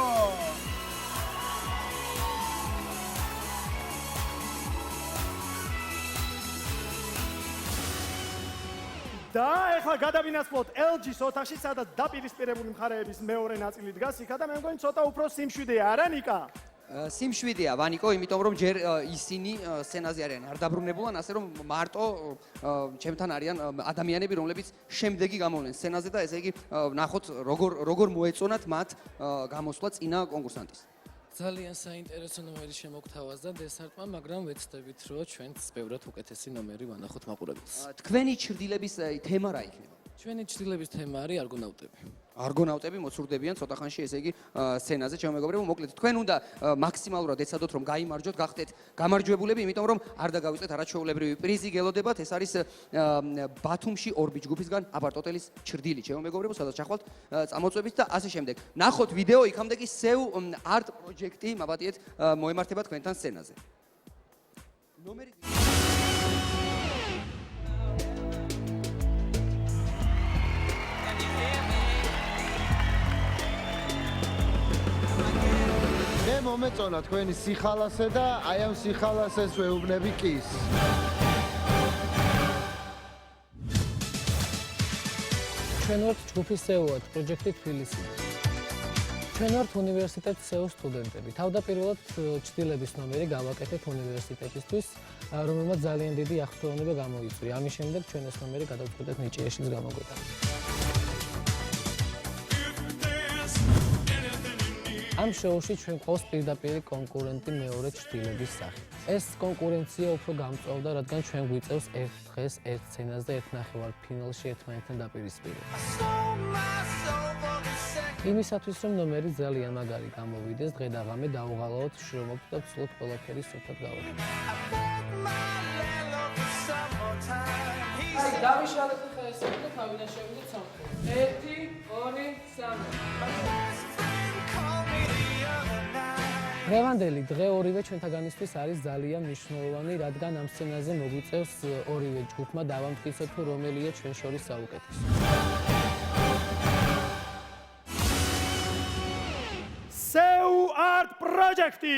Speaker 1: და ეხლა გადავინაცვლოთ LG-s ოთახში, სადაც დაპირისპირებული მხარეების მეორე ნაწილი დგას იქა და მე მგონი ცოტა უფრო სიმშვიდეა, არა ნიკა?
Speaker 3: სიმშვიდეა ვანიკო, იმიტომ რომ ჯერ ისინი სცენაზე არიან არ დაბრუნებულან, ასე რომ მარტო ჩემთან არიან ადამიანები, რომლებიც შემდეგი გამოვლენ სცენაზე და ესე იგი ნახოთ როგორ მოეწონათ მათ გამოსვლა წინა კონკურსანტის.
Speaker 18: ძალიან საინტერესო ნომერი შემოგთავაზდა დესარტმა, მაგრამ ვეცდებით, რომ ჩვენც ბევრად უკეთესი ნომერი ვანახოთ მაყურებელს.
Speaker 3: თქვენი ჩრდილების თემა რა იქნება?
Speaker 18: ჩვენი ჩრდილების თემა არის არგონავტები.
Speaker 3: არგონავტები მოცურდებიან ცოტა ხანში, ესე იგი სცენაზე, ჩემო მეგობრებო, მოკლედ თქვენ უნდა მაქსიმალურად ეცადოთ, რომ გაიმარჯვოთ, გახდეთ გამარჯვებულები, იმიტომ რომ არ დაგავიწყეთ არაჩვეულებრივი პრიზი გელოდებათ. ეს არის ბათუმში ორბი ჯგუფისგან აპარტ-ოტელის ჩრდილი, ჩემო მეგობრებო, სადაც ჩახვალთ წამოწვევით და ასე შემდეგ. ნახოთ ვიდეო, იქამდე კი SEUART პროექტი, მაბატიეთ, მოემართება თქვენთან სცენაზე. ნომერი
Speaker 7: მომეწონა თქვენი სიხალასე და აი ამ სიხალასეს ვეუბნები კის.
Speaker 18: ჩვენ ვართ ჯგუფი SEUART პროექტი თბილისი. ჩვენ ვართ უნივერსიტეტ SEU სტუდენტები. თავდაპირველად ჩრდილების ნომერი გავაკეთეთ უნივერსიტეტისთვის, რომელმაც ძალიან დიდი აღფრთოვანება გამოიწვია. ამის შემდეგ ჩვენ ეს ნომერი გადავწყვეტეთ ნიჭიერშიც გამოგვეთა. ამ შოუში ჩვენ ყავს პირდაპირი კონკურენტი მეორე ჩრდილების სახით. ეს კონკურენცია უფრო გამწვავდა, რადგან ჩვენ გვიწევს ერთ დღეს, ერთ სცენას და ერთ ნახევარფინალში ერთმანეთთან დაპირისპირება. იმისათვის, რომ ნომერი ძალიან მაგარი გამოვიდეს, დღე და ღამე დავუღალავთ, შრომობთ და ვცდილობთ ყველაფერი სუფთად გავაკეთოთ. აი, დავიშალეთ ხა ესე და თავიდან შევიდეთ სამხრეთ. 1 2 3 დღევანდელი დღე ორივე ჩვენთაგანისთვის არის ძალიან მნიშვნელოვანი, რადგან ამ სცენაზე მოგვიწევს ორივე ჯგუფმა დავამტკიცოთ, თუ რომელია ჩვენ შორის საუკეთესო.
Speaker 1: SEUART პროექტი.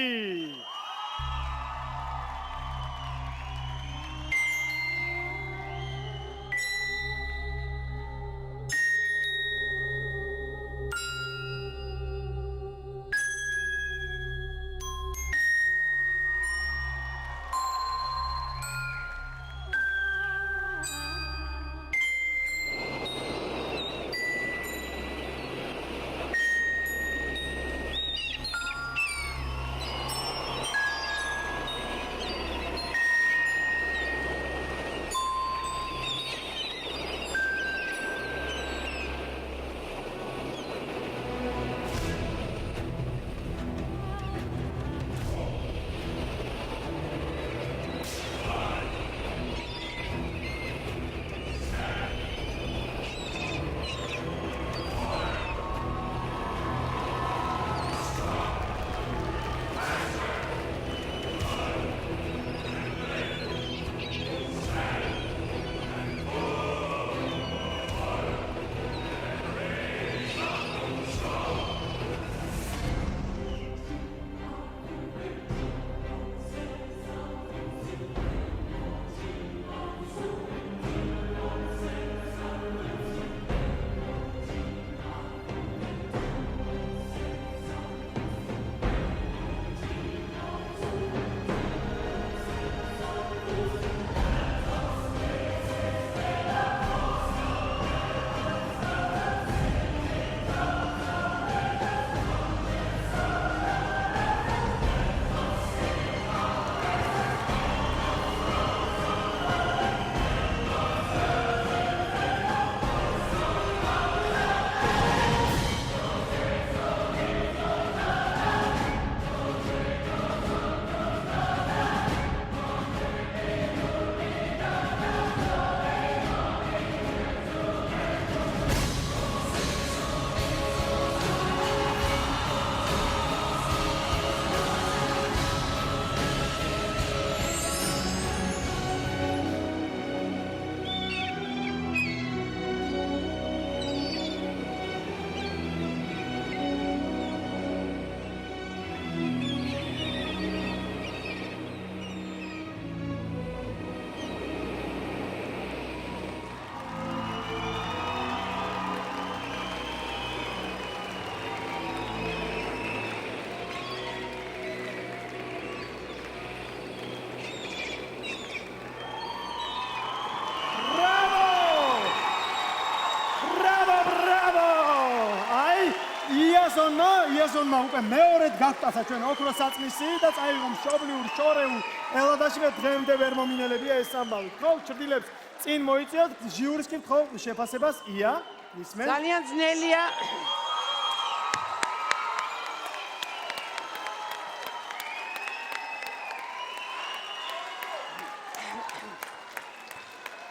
Speaker 1: იაზონმა უკვე მეორედ გაგტაცა ჩვენ ოქროს საწმისი და წაიღო მშობლიურ შორეულ ელადაში და დღემდე ვერ მომინელებია ეს ამბავი. ხო, ჭრდილებს წინ მოიწიოთ, ჟიურის კი ხო შეფასებას ია, ისმენ.
Speaker 6: ძალიან ძნელია.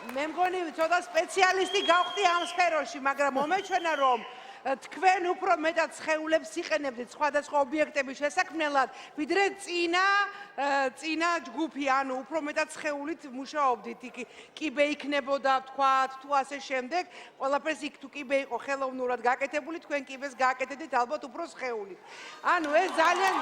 Speaker 6: მე მგონი ცოტა სპეციალისტი გავხდი ამ სფეროში, მაგრამ მომეჩვენა რომ თქვენ უფრო მეტად სხეულებს იყენებდით სხვადასხვა ობიექტების შესაქმნელად, ვიდრე წინა ჯგუფი, ანუ უფრო მეტად სხეულით მუშაობდით. იქ კიბე იქნებოდა, ვთქვათ, თუ ასე შემდეგ, ყველაფერს იქ თუ კიბე იყო ხელოვნურად გაკეთებული, თქვენ კიბეს გააკეთებდით ალბათ უფრო სხეულით. ანუ ეს ძალიან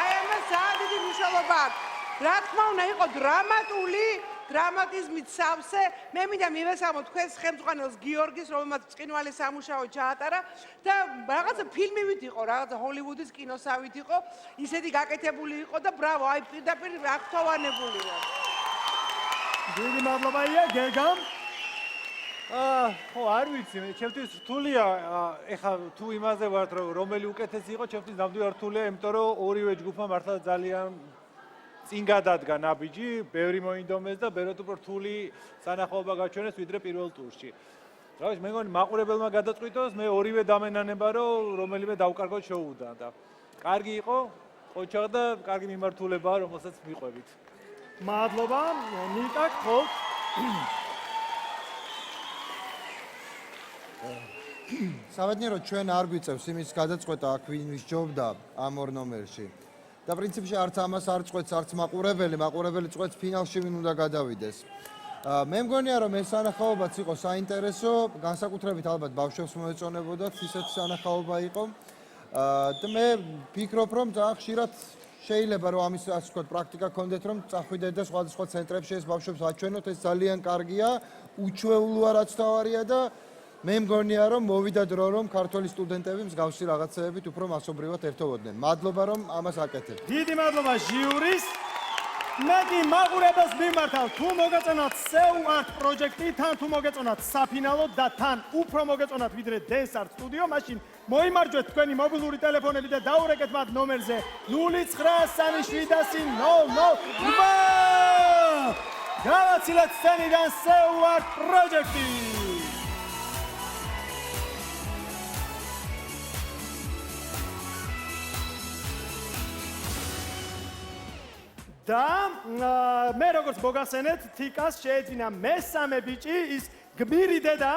Speaker 6: აი ამას ძალიან დიდი მნიშვნელობა აქვს. რა თქმა უნდა, იყო დრამატული დრამატიზმით სავსე. მე მინდა მივესალმოთ თქვენს ხელმძღვანელს გიორგის, რომელმაც ბრწყინვალე სამუშაო ჩაატარა და რაღაცა ფილმივით იყო, რაღაცა ჰოლივუდის კინოსავით იყო, ისეთი გაკეთებული იყო და ბრავო, აი პირდაპირ აქტოვანებულია.
Speaker 1: დიდი მადლობა ია, გეგამ.
Speaker 5: ხო, არ ვიცი, ჩემთვის რთულია, ეხლა თუ იმაზე ვართ, რომელი უკეთესი იყო, ჩემთვის ნამდვილად რთულია, იმიტომ რომ ორივე ჯგუფმა მართლა ძალიან წინ გადადგა ნაბიჯი, ბევრი მოინდომეს და ბევრად უფრო რთული სანახაობა გაჩვენეს ვიდრე პირველ ტურში. რა ვიცი, მე მგონი მაყურებელმა გადაწყვიტოს, მე ორივე დამენანება რომ რომელიმე დავკარგოთ შოუდან და კარგი იყო, ყოჩაღ და კარგი მიმართულებაა, რომელსაც მიყვებით.
Speaker 1: მადლობა, ნიკა, ხო?
Speaker 7: სამედნიეროდ ჩვენ არ გვიწევს იმის გადაწყვეტა აქ ვინ ვისჯობდა ამ ორ ნომერში. და პრინციპში არც ამას არ წყვეტს, არც მაყურებელი წყვეტს ფინალში ვინ უნდა გადავიდეს. მე მგონია რომ ეს სანახაობაც იყო საინტერესო, განსაკუთრებით ალბათ ბავშვებს მოეწონებოდათ, ისეთი სანახაობა იყო. და მე ვფიქრობ რომ ძალიან ხშირად შეიძლება რომ ამის ასე ვთქვათ პრაქტიკა გქონდეთ რომ წახვიდეთ და სხვადასხვა ცენტრებში ეს ბავშვებს აჩვენოთ, ეს ძალიან კარგია, უჩვეულოა რაც თავარია და მე მგონია რომ მოვიდა დრო რომ ქართველი სტუდენტები მსგავსი რაღაცეებით უფრო მასობრივად ერთოვოდნენ. მადლობა რომ ამას აკეთებთ.
Speaker 1: დიდი მადლობა ჟიურის. მეტი მაყურებელს მიმართავ, თუ მოგეწონათ SEO-art პროექტი, თან თუ მოგეწონათ საფინალო და თან უფრო მოგეწონათ ვიდრე Dance Art Studio, მაშინ მოიმარჯვეთ თქვენი მობილური ტელეფონები და დაურეკეთ მათ ნომერზე 09377000. გავაცილეთ სცენიდან SEO-art პროექტი. და მე როგორც მოგახსენეთ, თიკას შეეძინა მესამე ბიჭი, ის გმირი დედა,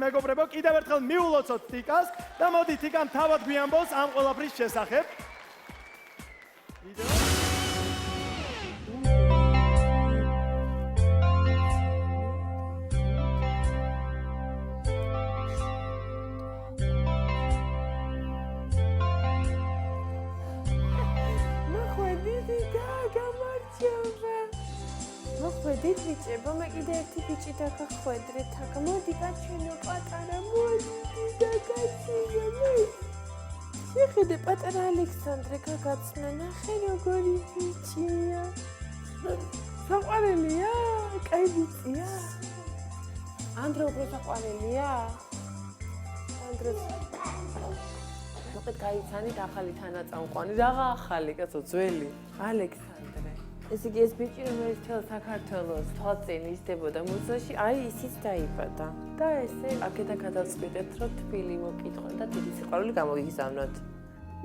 Speaker 1: მეგობრებო, კიდევ ერთხელ მიულოცოთ თიკას და მოდი თიკამ თავად გვიამბოს ამ ყველაფრის შესახებ.
Speaker 4: მოხვედით ბიჭებო, მე კიდე ერთი ბიჭი დაგახვედრეთ აქ. მოდი გაჩვენო პატარა, მოდი დაგაჩვენო. შეხედე პატარა ალექსანდრე გაგაცნო, ნახე როგორი ბიჭია. საყვარელია? კაი ბიჭია. ანდრე უფრო საყვარელია? ანდრეს მოკლედ გაიცანით ახალი თანაწამყვანი. რაღა ახალი კაცო, ძველი? ალექსანდრე. ესე იგი ეს ბიჭი რომელიც თელ საქართველოს თვალწინ ისდებოდა მუზეუმში, აი ისიც დაიბადა. და ესე აქედან გადავწყვიტეთ, რომ თბილი მოკითხონ და დიდი სიყვარული გამოგიგზავნოთ.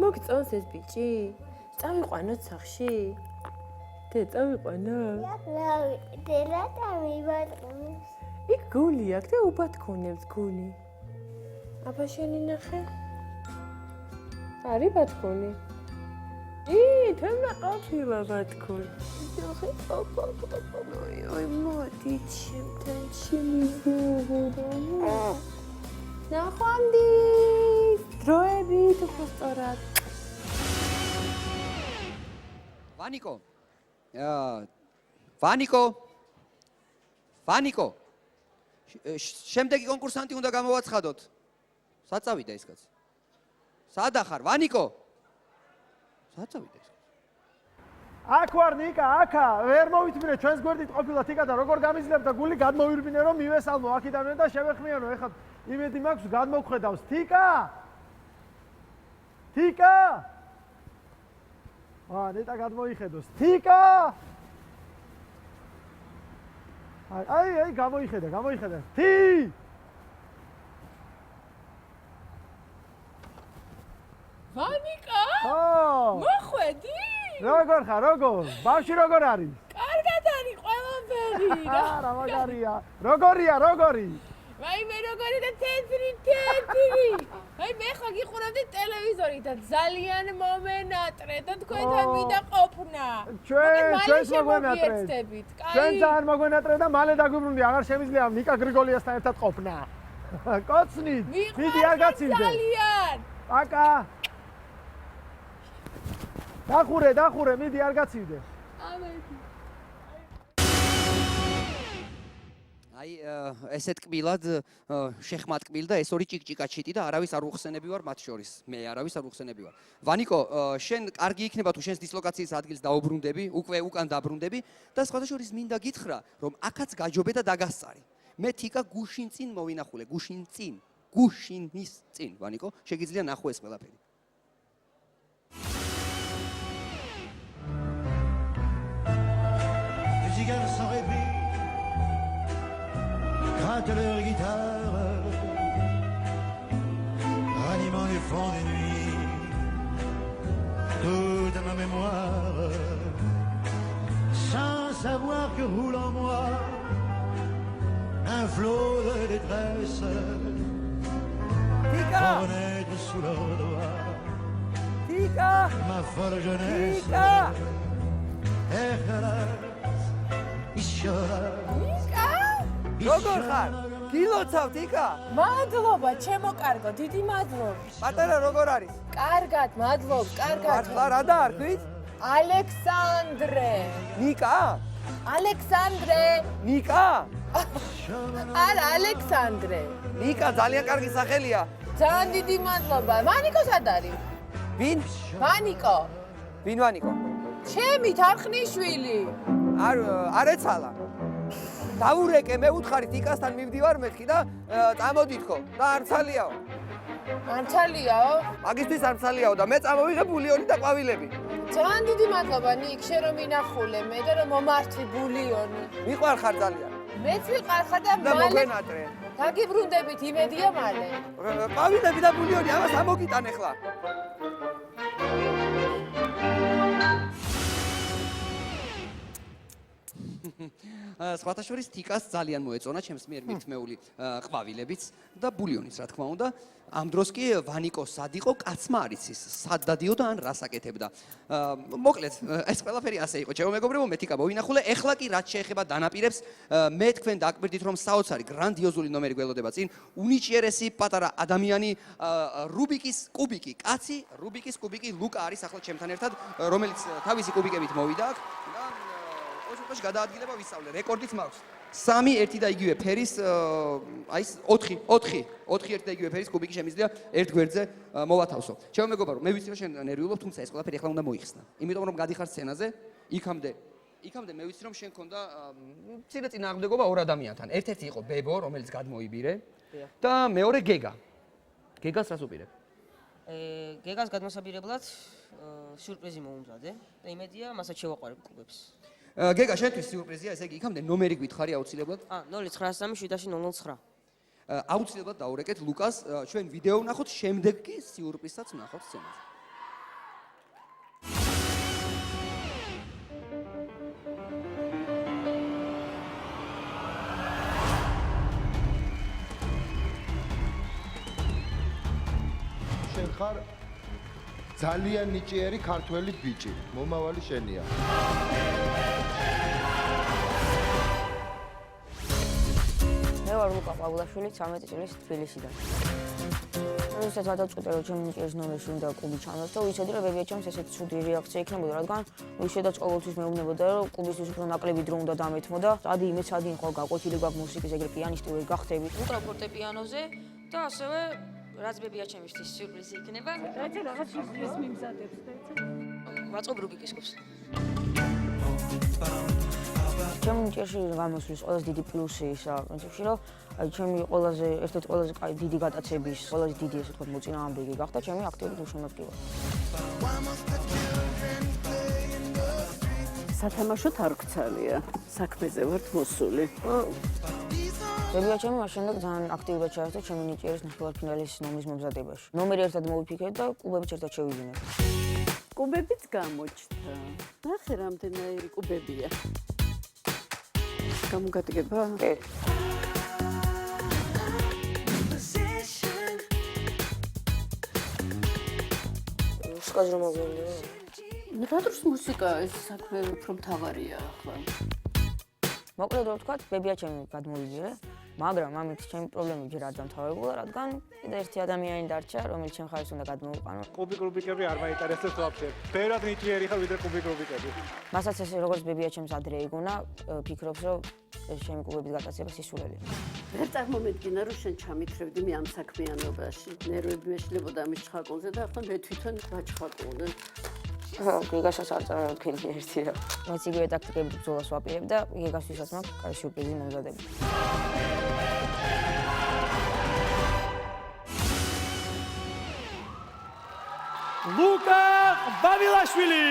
Speaker 4: მოგწონს ეს ბიჭი? წავიყვანოთ სახლში? დე წავიყვანო?
Speaker 19: დელა დავიბატონოს.
Speaker 4: იქ გული აქვს და უბათქონებს გული. აბა შენი ნახე? არის ბათქონი? თემა ყოფილა ბათქონი. ой, მოდი ჩემთან შემიზღუდო. ნახვამდის, დროებით უფრო სწორად.
Speaker 3: ვანიკო. შემდეგი კონკურსანტი უნდა გამოვაცხადოთ. სად წავიდა ეს კაცი? სად ახარ, ვანიკო? სად წავიდა ეს?
Speaker 1: აქ ვარ ნიკა, აქა, ვერ მოვითმინე ჩვენს გვერდით ყოფილა თიკა და როგორ გამიძლებდა გული გადმოვირბინე რომ მივესალმო აქედან და შევეხმიანო. ეხლა იმედი მაქვს გადმოგხედავს თიკა. თიკა ნეტა გადმოიხედოს თიკა აი გამოიხედა თი
Speaker 10: ვანიკა
Speaker 1: ხო
Speaker 10: მოხვედი
Speaker 1: როგორ ხარ ბავშვი როგორ არის
Speaker 10: კარგად არის ყველაფერი
Speaker 1: რა მაგარია როგორი
Speaker 10: აი მე როგორი და თეთრი აი მე ხა გიყურავდი ტელევიზორი და ძალიან მომენატრე და თქვენთან მინდა ყოფნა
Speaker 1: ჩვენს მოგვენატრეთ ჩვენ ძალიან მოგვენატრე და მალე დაგვიბრუნდი აღარ შემიძლია ნიკა გრიგოლიასთან ერთად ყოფნა კოცნით მიდი არ გაცივდე
Speaker 10: ძალიან
Speaker 1: აკა დახურე მიდი არ გაცივდე
Speaker 3: აი ესეთ კბილად შეხმატ კბილ და ეს ორი ჭიკჭიკა ჩიტი და არავის არ უხსენები ვარ მათ შორის მე არავის არ უხსენები ვარ ვანიკო შენ კარგი იქნება თუ შენს დისლოკაციის ადგილს დაუბრუნდები უკვე უკან დაბრუნდები და სხვათა შორის მინდა გითხრა რომ აქაც გაჯობე და დაგასწარი მე თიკა გუშინ წინ მოვინახულე გუშინის წინ ვანიკო შეგიძლია ნახო ეს ყველაფერი
Speaker 20: grattent leur guitare, animant les fonds des nuits, toute ma mémoire, sans savoir que roule en moi un flot de détresse, pour renaître sous leurs doigts, ma folle jeunesse,
Speaker 3: როგორ ხარ? გილოცავ თიკა?
Speaker 10: მადლობა, ჩემო კარგო, დიდი მადლობა.
Speaker 3: პატარა როგორ არის?
Speaker 10: კარგად, მადლობა, კარგად.
Speaker 3: მართლა რა დაარქვით?
Speaker 10: ალექსანდრე.
Speaker 3: ნიკა?
Speaker 10: ალექსანდრე.
Speaker 3: ნიკა?
Speaker 10: არა, ალექსანდრე.
Speaker 3: ნიკა ძალიან კარგი სახელია.
Speaker 10: ძალიან დიდი მადლობა. ვანიკო სად არის?
Speaker 3: ვინ?
Speaker 10: ვანიკო.
Speaker 3: ვინ ვანიკო?
Speaker 10: ჩემი თარხნიშვილი.
Speaker 3: არ ეცალა. დაურეკე მე უთხარი თიკასთან მივდივარ მეთქი და წამოდითქო და არცალიაო
Speaker 10: არცალიაო?
Speaker 3: მაგისთვის არცალიაო და მე წამოვიღე ბულიონი და ყვავილები
Speaker 10: ძალიან დიდი მადლობა ნიკ შენ რომ მინახულე მე და რომ მომართვი ბულიონი
Speaker 3: მიყვარხარ ძალიან
Speaker 10: მეც მიყვარხარ და მალე
Speaker 3: მოგვენატრე
Speaker 10: დაგიბრუნდებით იმედია მალე
Speaker 3: ყვავილები და ბულიონი ამას ამოგიტან ახლა სხვათა შორის თიკას ძალიან მოეწონა ჩემს მიერ მithmეული ყვავილებიც და ბულიონიც რა თქმა უნდა ამ დროს კი ვანიკო სად იყო კაცმა არ იცის სად დადიოდა ან რას აკეთებდა მოკლედ ეს ყველაფერი ასე იყო ჩემო მეგობრებო მე თიკა მოვინახულე ეხლა კი რაც შეეხება დანაპირებს მე თქვენ დააკვირდით რომ საოცარი გრანდიოზული ნომერი გველოდება წინ უნიჭიერესი პატარა ადამიანი რუბიკის კუბიკი კაცი რუბიკის კუბიკი ლუკა არის ახლა ჩემთან ერთად რომელიც თავისი კუბიკებით მოვიდა აქ და ოჩოთაში გადაადგილება ვისწავლე რეკორდიც მაქვს 3 ერთი და იგივე ფერის აი 4 ერთი და იგივე ფერის კუბიკი შემიძლია ერთ გვერდზე მოვათავსო ჩემო მეგობარო მე ვიცი რომ შენ ნერვიულობ თუმცა ეს ყველაფერი ახლა უნდა მოიხსნა იმიტომ რომ გადიხარ სცენაზე იქამდე მე ვიცი რომ შენ ქონდა მცირე წინააღმდეგობა ორ ადამიანთან ერთ-ერთი იყო ბებო რომელიც გადმოიბირე და მეორე გეგას რას უპირებ
Speaker 9: გეგას გადმოსაბირებლად სიურპრიზი მოუმზადე და იმედია მასაც შევაყვარებ კლუბებს
Speaker 3: გეგა შენთვის სიურპრიზია ესე იგი იქამდე ნომერი გითხარი აუცილებლად
Speaker 9: 0937
Speaker 3: აუცილებლად დაურეკეთ ლუკას ჩვენ ვიდეო ვნახოთ შემდეგ კი სიურპრიზსაც ვნახოთ სცენაზე
Speaker 7: შენ ხარ ძალიან ნიჭიერი ქართველი ბიჭი მომავალი შენია
Speaker 9: მე ვარ ლუკა პავლაშვილი 13 წლის თბილისიდან როდესაც გადავწყვიტე რომ ჩემი ნიჭიერის ნომერში უნდა კლუბი ჩანოს და ვიცოდი რომ ბებიაჩემს ესეთი ცუდი რეაქცია იქნებოდა რადგან ვიშვიდაც ყოველთვის მეუბნებოდა რომ კლუბისთვის უფრო ნაკლები დრო უნდა დამეთმო და ადი იმეც ადი ხო გაკვეთილი გვაქვს მუსიკის ეგრე პიანისტი ვერ გახდები
Speaker 21: უკრავ ფორტეპიანოზე და ასევე რაც ბებიაჩემისთვის სიურპრიზი იქნება
Speaker 10: რაც რაღაც სიურპრიზს მიმზადებს და
Speaker 21: ვაწყობ რუბიკის კლუბს
Speaker 9: ჩემი ნიჭიერში გამოსulis ყველაზე დიდი პლუსი ისა პრინციპში რომ აი ჩემი ყველაზე ერთ-ერთი ყველაზე კაი დიდი გატაცების ყველაზე დიდი ესე ვთქვათ მოწინააღმდეგე გახდა ჩემი აქტიური გულშემატკივარი.
Speaker 2: სათამაშოდ არ გცალია, საქმეზე ვართ მოსული.
Speaker 9: ბებია ჩემი მას შემდეგ ძალიან აქტიურად ჩაერთო ჩემი ნიჭიერის ნახევარფინალის ნომრის მომზადებაში. ნომერი ერთად მოვიფიქრეთ და კუბებიც ერთად შევიძინეთ.
Speaker 2: კუბებიც გამოჩნდა. ნახე რამდენიერი კუბებია. გამოგადგება?
Speaker 9: კი. მუსიკას რომ მოგონია?
Speaker 2: რა დროს მუსიკა ეს საქმე უფრო მთავარია ახლა?
Speaker 9: მოკლედ რომ ვთქვათ, ბებია ჩემი გადმოვიჯერე, მაგრამ ამით ჩემი პრობლემები ჯერ არ დამთავრებულა, რადგან კიდე ერთი ადამიანი დარჩა, რომელიც ჩემ ხარისს უნდა გადმოვიყვანო.
Speaker 5: კუბიკები არ მაინტერესებს ვაფშე. ბევრად ნიჭიერი ხარ ვიდრე კუბიკები.
Speaker 9: მასაც ესე როგორც ბებია ჩემს ადრე იგონა, ფიქრობს რომ ჩემი კუბების გატაცება სისულელია.
Speaker 2: ვერ წარმომედგინა რომ შენ ჩამიქრევდი მე ამ საქმიანობაში. ნერვები მეშლებოდა ამის ჩხაკონზე და ახლა მე თვითონ ვაჩხაკონე.
Speaker 9: გიგასაც არ წარმოვიდგენია ერთი რა. მეც იგივე ტაქტიკებით ბრძოლას ვაპირებ და გიგასვისაც მაქვს კაი სიურპრიზი მომზადებული.
Speaker 1: ლუკა ბავილაშვილი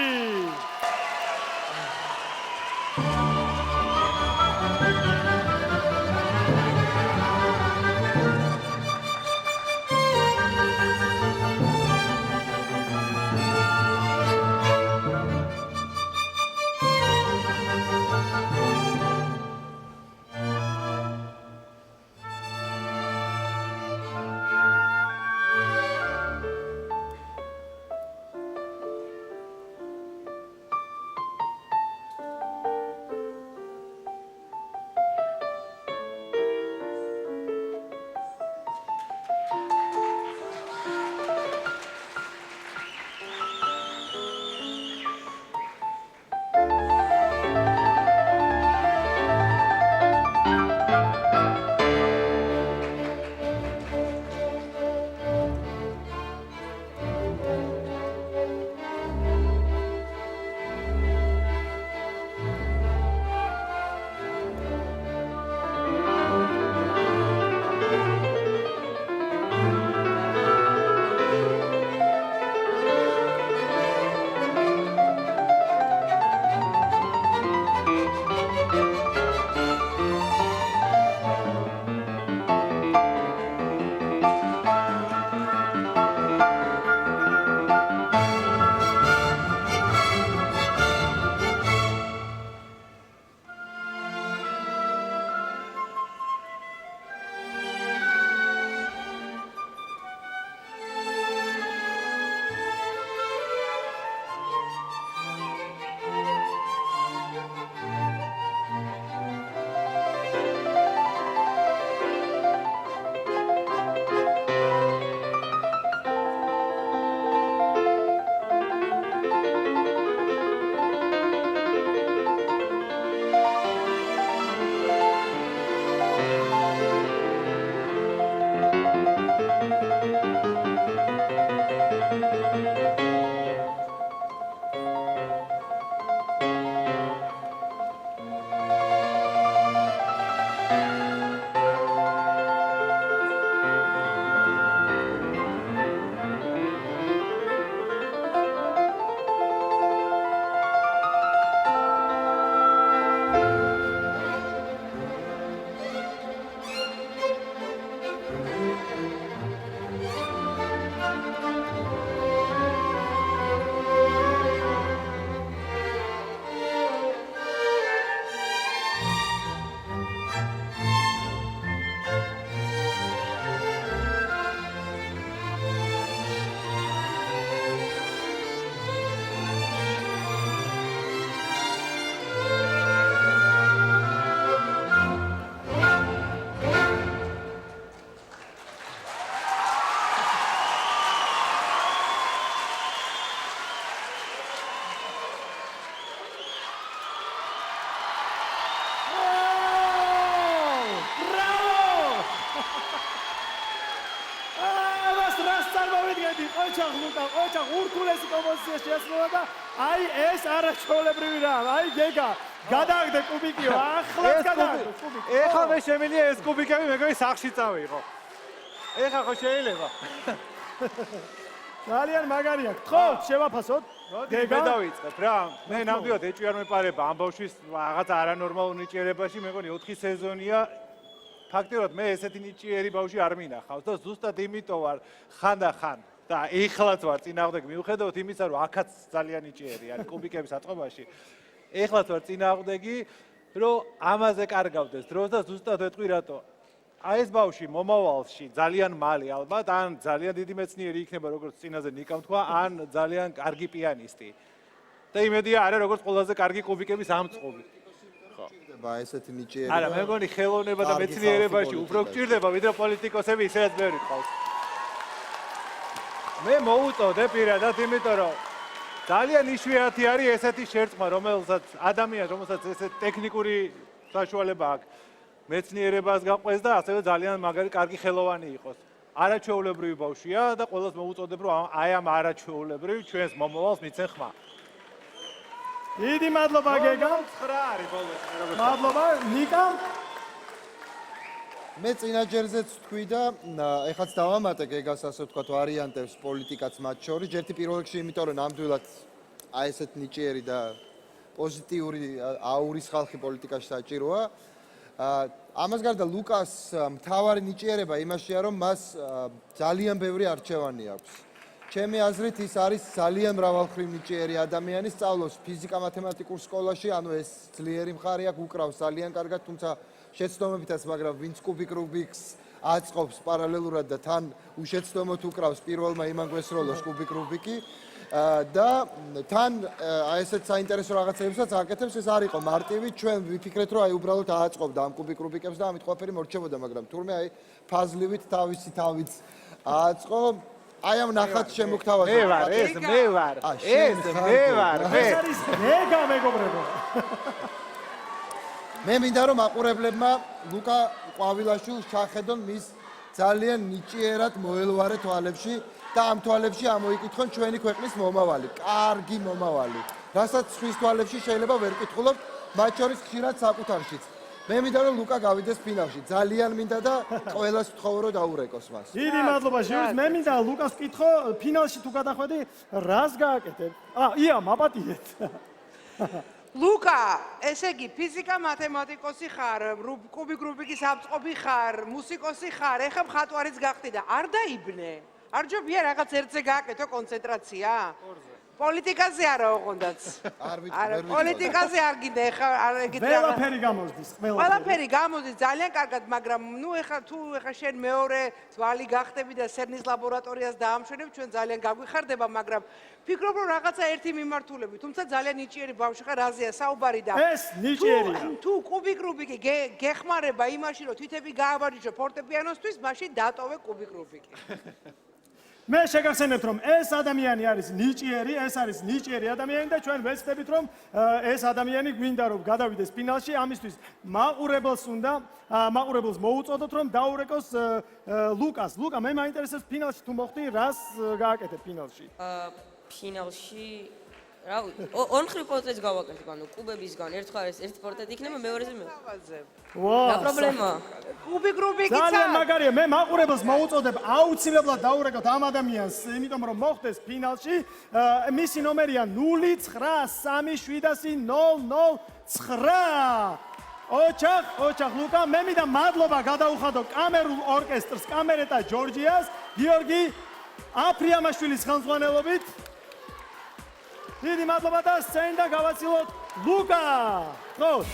Speaker 1: ოჩახ ლუკა, ოჩახ ურთულესი კომპოზიცია შეასრულა და აი ეს არაჩვეულებრივი რამ, აი გეგა. გადააგდე კუბიკიო, ახლაც გადააგდე კუბიკი.
Speaker 5: ეხლა მე შემიძლია ეს კუბიკები მეგონი სახში წავიღო. ეხლა ხო შეიძლება?
Speaker 1: ძალიან მაგარია. გთხოვთ, შევაფასოთ.
Speaker 5: მე დავიწყებ რა. მე ნამდვილად ეჭვი არ მეპარება ამ ბავშვის რაღაც არანორმალურ ნიჭიერებაში, მეგონი 4 სეზონია. ფაქტიურად მე ესეთი ნიჭიერი ბავშვი არ მინახავს და ზუსტად იმიტომ ვარ ხანდახან და ეხლაც ვარ წინააღმდეგ მიუხედავად იმისა, რომ აქაც ძალიან ნიჭიერი არის კუბიკების აწყობაში. ეხლაც ვარ წინააღმდეგი, რომ ამაზე კარგავდეს დროს და ზუსტად ვეტყვი რატო. აი ეს ბავშვი მომავალში ძალიან მალე ალბათ ან ძალიან დიდი მეცნიერი იქნება, როგორც წინაზე ნიკამ თქვა, ან ძალიან კარგი პიანისტი. და იმედია არა, როგორც ყველაზე კარგი კუბიკების ამწყობი.
Speaker 7: ესეთი ნიჭიერი.
Speaker 5: არა, მე მგონი ხელოვნება და მეცნიერებაში უფრო გჭირდება, ვიდრე პოლიტიკოსები ისედაც ბევრი ყავს. მე მოუწოდე პირადად, იმიტომ რომ ძალიან იშვიათი არის ესეთი შერწყმა, რომელსაც ადამიანს, რომელსაც ესეთი ტექნიკური საშუალება აქვს, მეცნიერებას გაყვეს და ასევე ძალიან მაგარი კარგი ხელოვანი იყოს. არაჩვეულებრივი ბავშვია და ყველას მოუწოდებ, რომ აი ამ არაჩვეულებრივ ჩვენს მომავალს მიცენ ხმა.
Speaker 1: დიდი მადლობა გეგა.
Speaker 5: 9 არის ბოლოს.
Speaker 1: მადლობა ნიკა.
Speaker 7: მე წინაჯერზეც თქვი და ეხაც დავამატე გეგას ასე ვთქვათ ვარიანტებს პოლიტიკაც მათ შორის. ჯერთი პირველ რიგში იმიტომ რომ ნამდვილად აი ესეთ ნიჭიერი და პოზიტიური აურის ხალხი პოლიტიკაში საჭიროა. ამას გარდა ლუკას მთავარი ნიჭიერება იმაშია რომ მას ძალიან ბევრი არჩევანი აქვს. ჩემი აზრით ის არის ძალიან მრავალმხრივ ნიჭიერი ადამიანი, სწავლობს ფიზიკა-მათემატიკურ სკოლაში, ანუ ეს ძლიერი მხარე აქვს, უკრავს ძალიან კარგად, თუმცა შეცდომებითაც, მაგრამ ვინც კუბიკ რუბიკს აწყობს პარალელურად და თან უშეცდომოდ უკრავს პირველმა იმან გვესროლოს კუბიკ რუბიკი და თან აი ესეთ საინტერესო რაღაცებსაც აკეთებს, ეს არ იყო მარტივი, ჩვენ ვიფიქრეთ რომ აი უბრალოდ ააწყობდა ამ კუბიკ რუბიკებს და ამით ყველაფერი მორჩებოდა, მაგრამ თურმე აი ფაზლივით თავისი თავით ააწყო. აი ამ ნახატ შემოგთავაზე.
Speaker 5: მე ვარ. ეს მე ვარ.
Speaker 1: ეს არის მეგა მეგობრებო.
Speaker 7: მე მინდა რომ მაყურებლებმა ლუკა ყვავილაშვილს ჩახედონ მის ძალიან ნიჭიერად მოელვარე თვალებში და ამ თვალებში ამოიკითხონ ჩვენი ქვეყნის მომავალი, კარგი მომავალი. რასაც ხვის თვალებში შეიძლება ვერ კითხულობთ, მათ შორის ხშირად საკუთარშიც. მე მინდა რომ ლუკა გავიდეს ფინალში. ძალიან მინდა და ყველას ვთხოვ რომ დაურეკოს მას.
Speaker 1: დიდი მადლობა ჟიურის. მე მინდა ლუკას ვკითხო, ფინალში თუ გადახვედი, რას გააკეთებ? ია, მაპატიეთ.
Speaker 6: ლუკა, ესე იგი, ფიზიკა-მათემატიკოსი ხარ, კუბიკ რუბიკის ამწყობი ხარ, მუსიკოსი ხარ, ეხლა მხატვარიც გახდი და არ დაიბნე? არ ჯობია რაღაც ერთზე გააკეთო კონცენტრაცია? პოლიტიკაზე არა ოღონდაც. არა, პოლიტიკაზე არ გინდა, ეხლა არ ეგეთ რაღაც.
Speaker 1: ყველაფერი გამოსდის,
Speaker 6: ყველაფერი გამოსდის ძალიან კარგად, მაგრამ ნუ ეხლა თუ ეხლა შენ მეორე ძვალი გახდები და სერნის ლაბორატორიას დაამშვენებ, ჩვენ ძალიან გაგვიხარდება, მაგრამ ფიქრობ რომ რაღაცა ერთი მიმართულები, თუმცა ძალიან ნიჭიერი ბავშვი ხარ, რაზეა საუბარი და
Speaker 1: ეს ნიჭიერია.
Speaker 6: თუ კუბიკ რუბიკი გეხმარება იმაში, რომ თვითები გააბარჯო ფორტეპიანოსთვის, მაშინ დატოვე კუბიკ რუბიკი.
Speaker 1: მე შეგახსენებთ რომ ეს ადამიანი არის ნიჭიერი, ეს არის ნიჭიერი ადამიანი და ჩვენ ვეცდებით რომ ეს ადამიანი გვინდა რომ გადავიდეს ფინალში, ამისთვის მაყურებელს უნდა მაყურებელს მოუწოდოთ რომ დაურეკოს ლუკას. ლუკა, მე მაინტერესებს ფინალში თუ მოხდი, რას გააკეთებ ფინალში?
Speaker 21: ფინალში რა ორ მხრივ პორტრეტს გავაკეთებ, ანუ კუბებისგან ერთხელ ეს ერთი პორტრეტი იქნება, მეორეზე მე. რა პრობლემაა?
Speaker 6: კუბიკ რუბიკიცა.
Speaker 1: ძალიან მაგარია, მე მაყურებელს მოუწოდებ აუცილებლად დაურეკოთ ამ ადამიანს, იმიტომ რომ მოხდეს ფინალში. მისი ნომერია 0937009. ოჩახ ლუკა, მე მინდა მადლობა გადაუხადო კამერულ ორკესტრს, კამერეტა ჯორჯიას, გიორგი აფრიამაშვილის ხელმძღვანელობით. დიდი მადლობა და სცენდა გავაცილოთ ლუკა. ხო.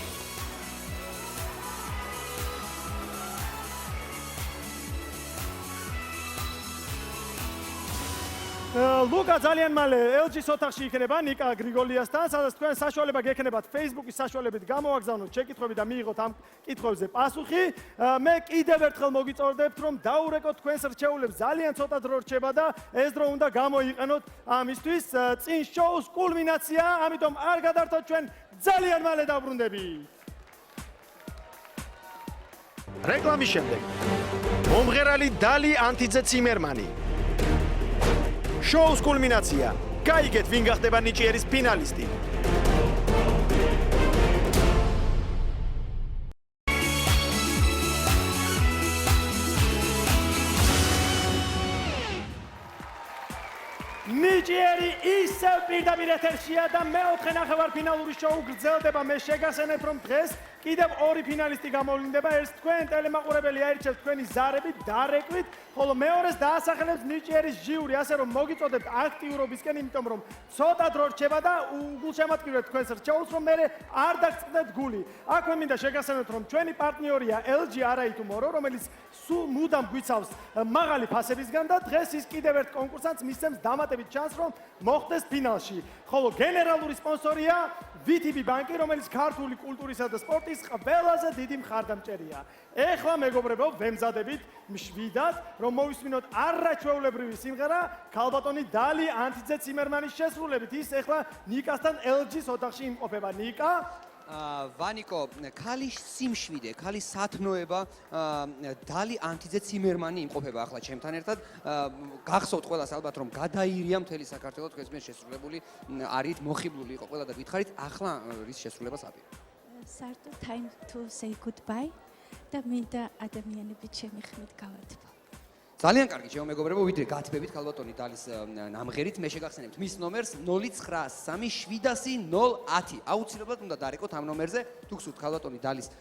Speaker 1: ლუკა ძალიან მალე LG-ს ოთახში იქნება ნიკა გრიგოლიასთან, სადაც თქვენ საშუალება გექნებათ Facebook-ის საშუალებით გამოვაგზავნოთ შეკითხვები და მიიღოთ ამ კითხვებზე პასუხი. მე კიდევ ერთხელ მოგიწევდებთ, რომ დაურეკოთ თქვენს რჩეულებს, ძალიან ცოტა დრო რჩება და ეს დრო უნდა გამოიყენოთ ამისთვის. წინ შოუს კულმინაცია, ამიტომ არ გადართოთ, ჩვენ ძალიან მალე დავბრუნდები.
Speaker 8: რეკლამის შემდეგ მომღერალი დალი ანთიძე ციმერმანი. შოუს კულმინაცია. გაიგეთ ვინ გახდება ნიჭიერის ფინალისტი.
Speaker 1: ნიჭიერი ისევ პირდაპირ ეთერშია და მეოთხე ნახევარფინალური შოუ გრძელდება. მე შეგახსენებთ, რომ დღეს კიდევ ორი ფინალისტი გამოვლინდება. ერთ თქვენ ტელემაყურებელი აირჩევთ თქვენი ზარებით, დარეკვით, ხოლო მეორეს დაასახელებს ნიჭიერის ჟიური, ასე რომ მოგიწოდებთ აქტიურობისკენ, იმიტომ რომ ცოტა დრო რჩება და უგულშემატკივრებთ თქვენს რჩეულს, რომ მე არ დაგწყდეთ გული. აქვე მინდა შეგახსენებთ, რომ ჩვენი პარტნიორია LG Araitumoro, რომელიც სულ მუდამ გვიცავს მაღალი ფასებისგან და დღეს ის კიდევ ერთ კონკურსანტს მისცემს დამატებით ჩანს, რომ მოხვდეს ფინალში. ხოლო გენერალური სპონსორია VTB ბანკი, რომელიც ქართული კულტურისა და სპორტის ყველაზე დიდი მხარდამჭერია. ეხლა მეგობრებო, ვემზადებით მშვიდად, რომ მოვისმინოთ არაჩვეულებრივი სიმღერა ქალბატონი დალი ანთიძე ციმერმანის შესრულებით. ის ეხლა ნიკასთან LG-ს ოთახში იმყოფება. ნიკა
Speaker 3: ვანიკო, ქალის სიმშვიდე, ქალის სათნოება, დალი ანთიძე ციმერმანი იმყოფება ახლა ჩემთან ერთად. გახსოვთ ყველას ალბათ, რომ გადაირია მთელი საქართველო თქვენს მიერ შესრულებული არით, მოხიბლული იყო ყველა და გითხარით, ახლა რის შესრულებას აპირებთ?
Speaker 12: Sarto time to say goodbye და მინდა ადამიანები ჩემი ხმით გავათბო.
Speaker 3: ძალიან კარგი ჩემო მეგობრებო, ვიდრე გათბებით ქალბატონი დალის ნამღერით, მე შეგახსენებთ მის ნომერს 0937 აუცილებლად უნდა დარეკოთ ამ ნომერზე, თუ გსურთ ქალბატონი დალის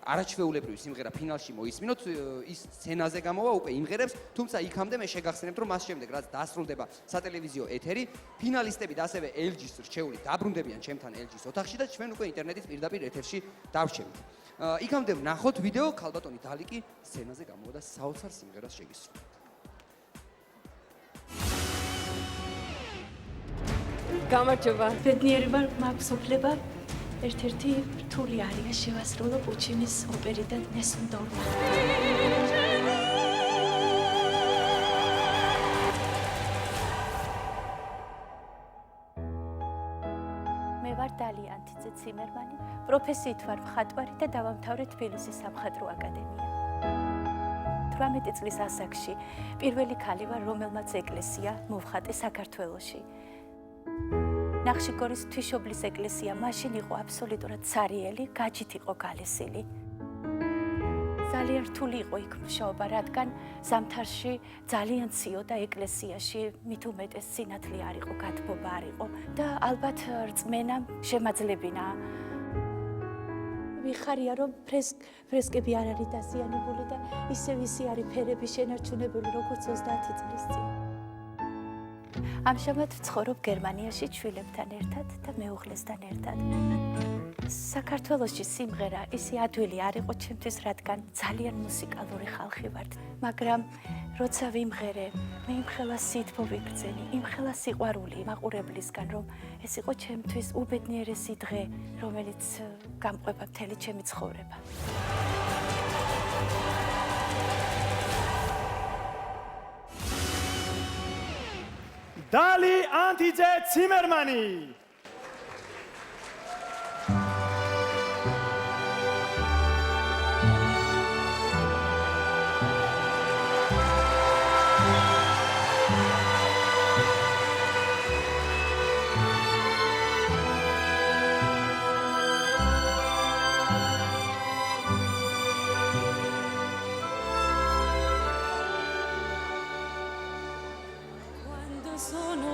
Speaker 3: არაჩვეულებრივი სიმღერა ფინალში მოისმინოთ, ის სცენაზე გამოვა, უკვე იმღერებს, თუმცა იქამდე მე შეგახსენებთ, რომ მას შემდეგ რაც დასრულდება სატელევიზიო ეთერი, ფინალისტები და ასევე LG-ს რჩეული დაბრუნდებიან ჩემთან LG-ს ოთახში და ჩვენ უკვე ინტერნეტის პირდაპირ ეთერში დავრჩევით. იქამდე ვნახოთ ვიდეო, ქალბატონი დალი კი სცენაზე გამოვა და საოცარ სიმღერას შეგისრულა.
Speaker 12: გამარჯობა. ბედნიერი ვარ, მაქვს უფლება ერთ-ერთი რთული არია შევასრულო პუჩინის ოპერიდან Nessun Dorma. მე ვარ დალი ანთიძე ციმერმანი, პროფესიით ვარ მხატვარი და დავამთავრე თბილისის სამხატვრო აკადემია. 18 წლის ასაკში პირველი ქალი ვარ, რომელმაც ეკლესია მოვხატე საქართველოში. ნახშირგორის თვიშობლის ეკლესია მაშინ იყო აბსოლუტურად ცარიელი, გაჯით იყო გალესილი. ძალიან რთული იყო იქ მუშაობა, რადგან ზამთარში ძალიან ციო და ეკლესიაში მით უმეტეს სინათლე არ იყო, გათბობა არ იყო და ალბათ რწმენამ შემაძლებინა. ვიხარია, რომ ფრესკები არ არის დაზიანებული და ისევ ისი არის ფერები შენარჩუნებული, როგორც 30 წლის წინ. ამჟამად ვცხოვრობ გერმანიაში შვილებთან ერთად და მეუღლესთან ერთად. საქართველოში სიმღერა ისი ადვილი არ იყო ჩემთვის, რადგან ძალიან მუსიკალური ხალხი ვართ, მაგრამ როცა ვიმღერე, მე იმხელა სითბო ვიგრძენი, იმხელა სიყვარული მაყურებლისგან, რომ ეს იყო ჩემთვის უბედნიერესი დღე, რომელიც გამყვება მთელი ჩემი ცხოვრება.
Speaker 1: დალი ანთიძე ციმერმანი.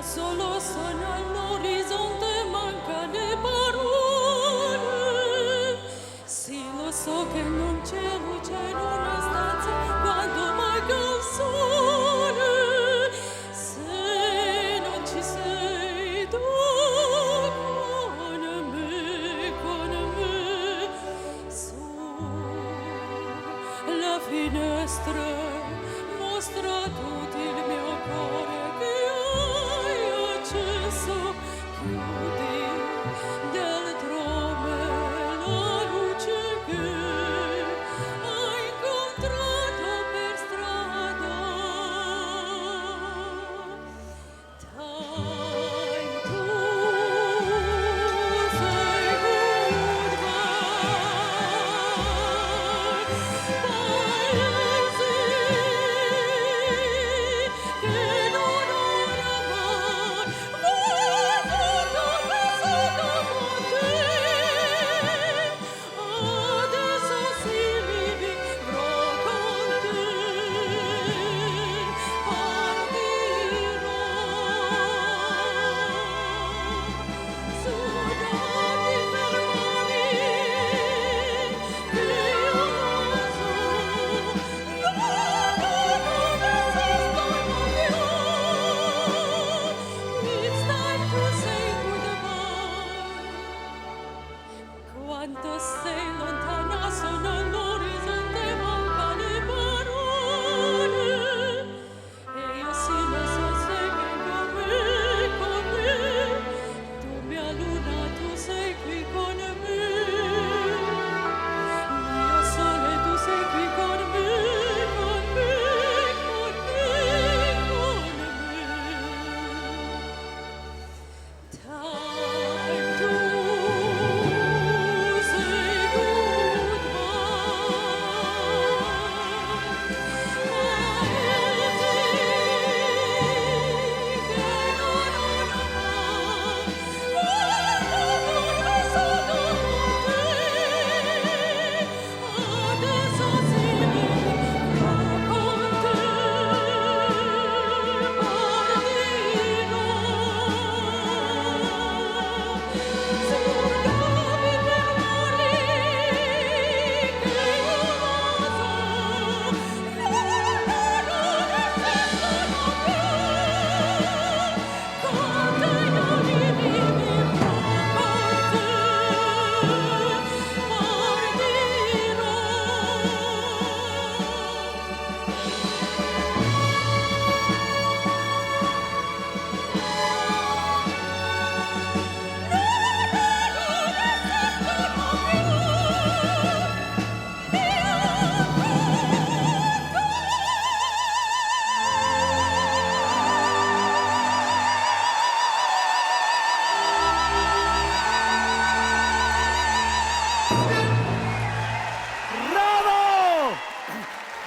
Speaker 12: Solo sono all'orizzonte, mancano parole. Sì, lo so che non c'è luce in una stanza quando manca il sole. Se non ci sei tu con me, sulla finestra mostra tutto il mio cuore. Chiudi dentro me la luce che hai incontrato per strada. Time to say goodbye.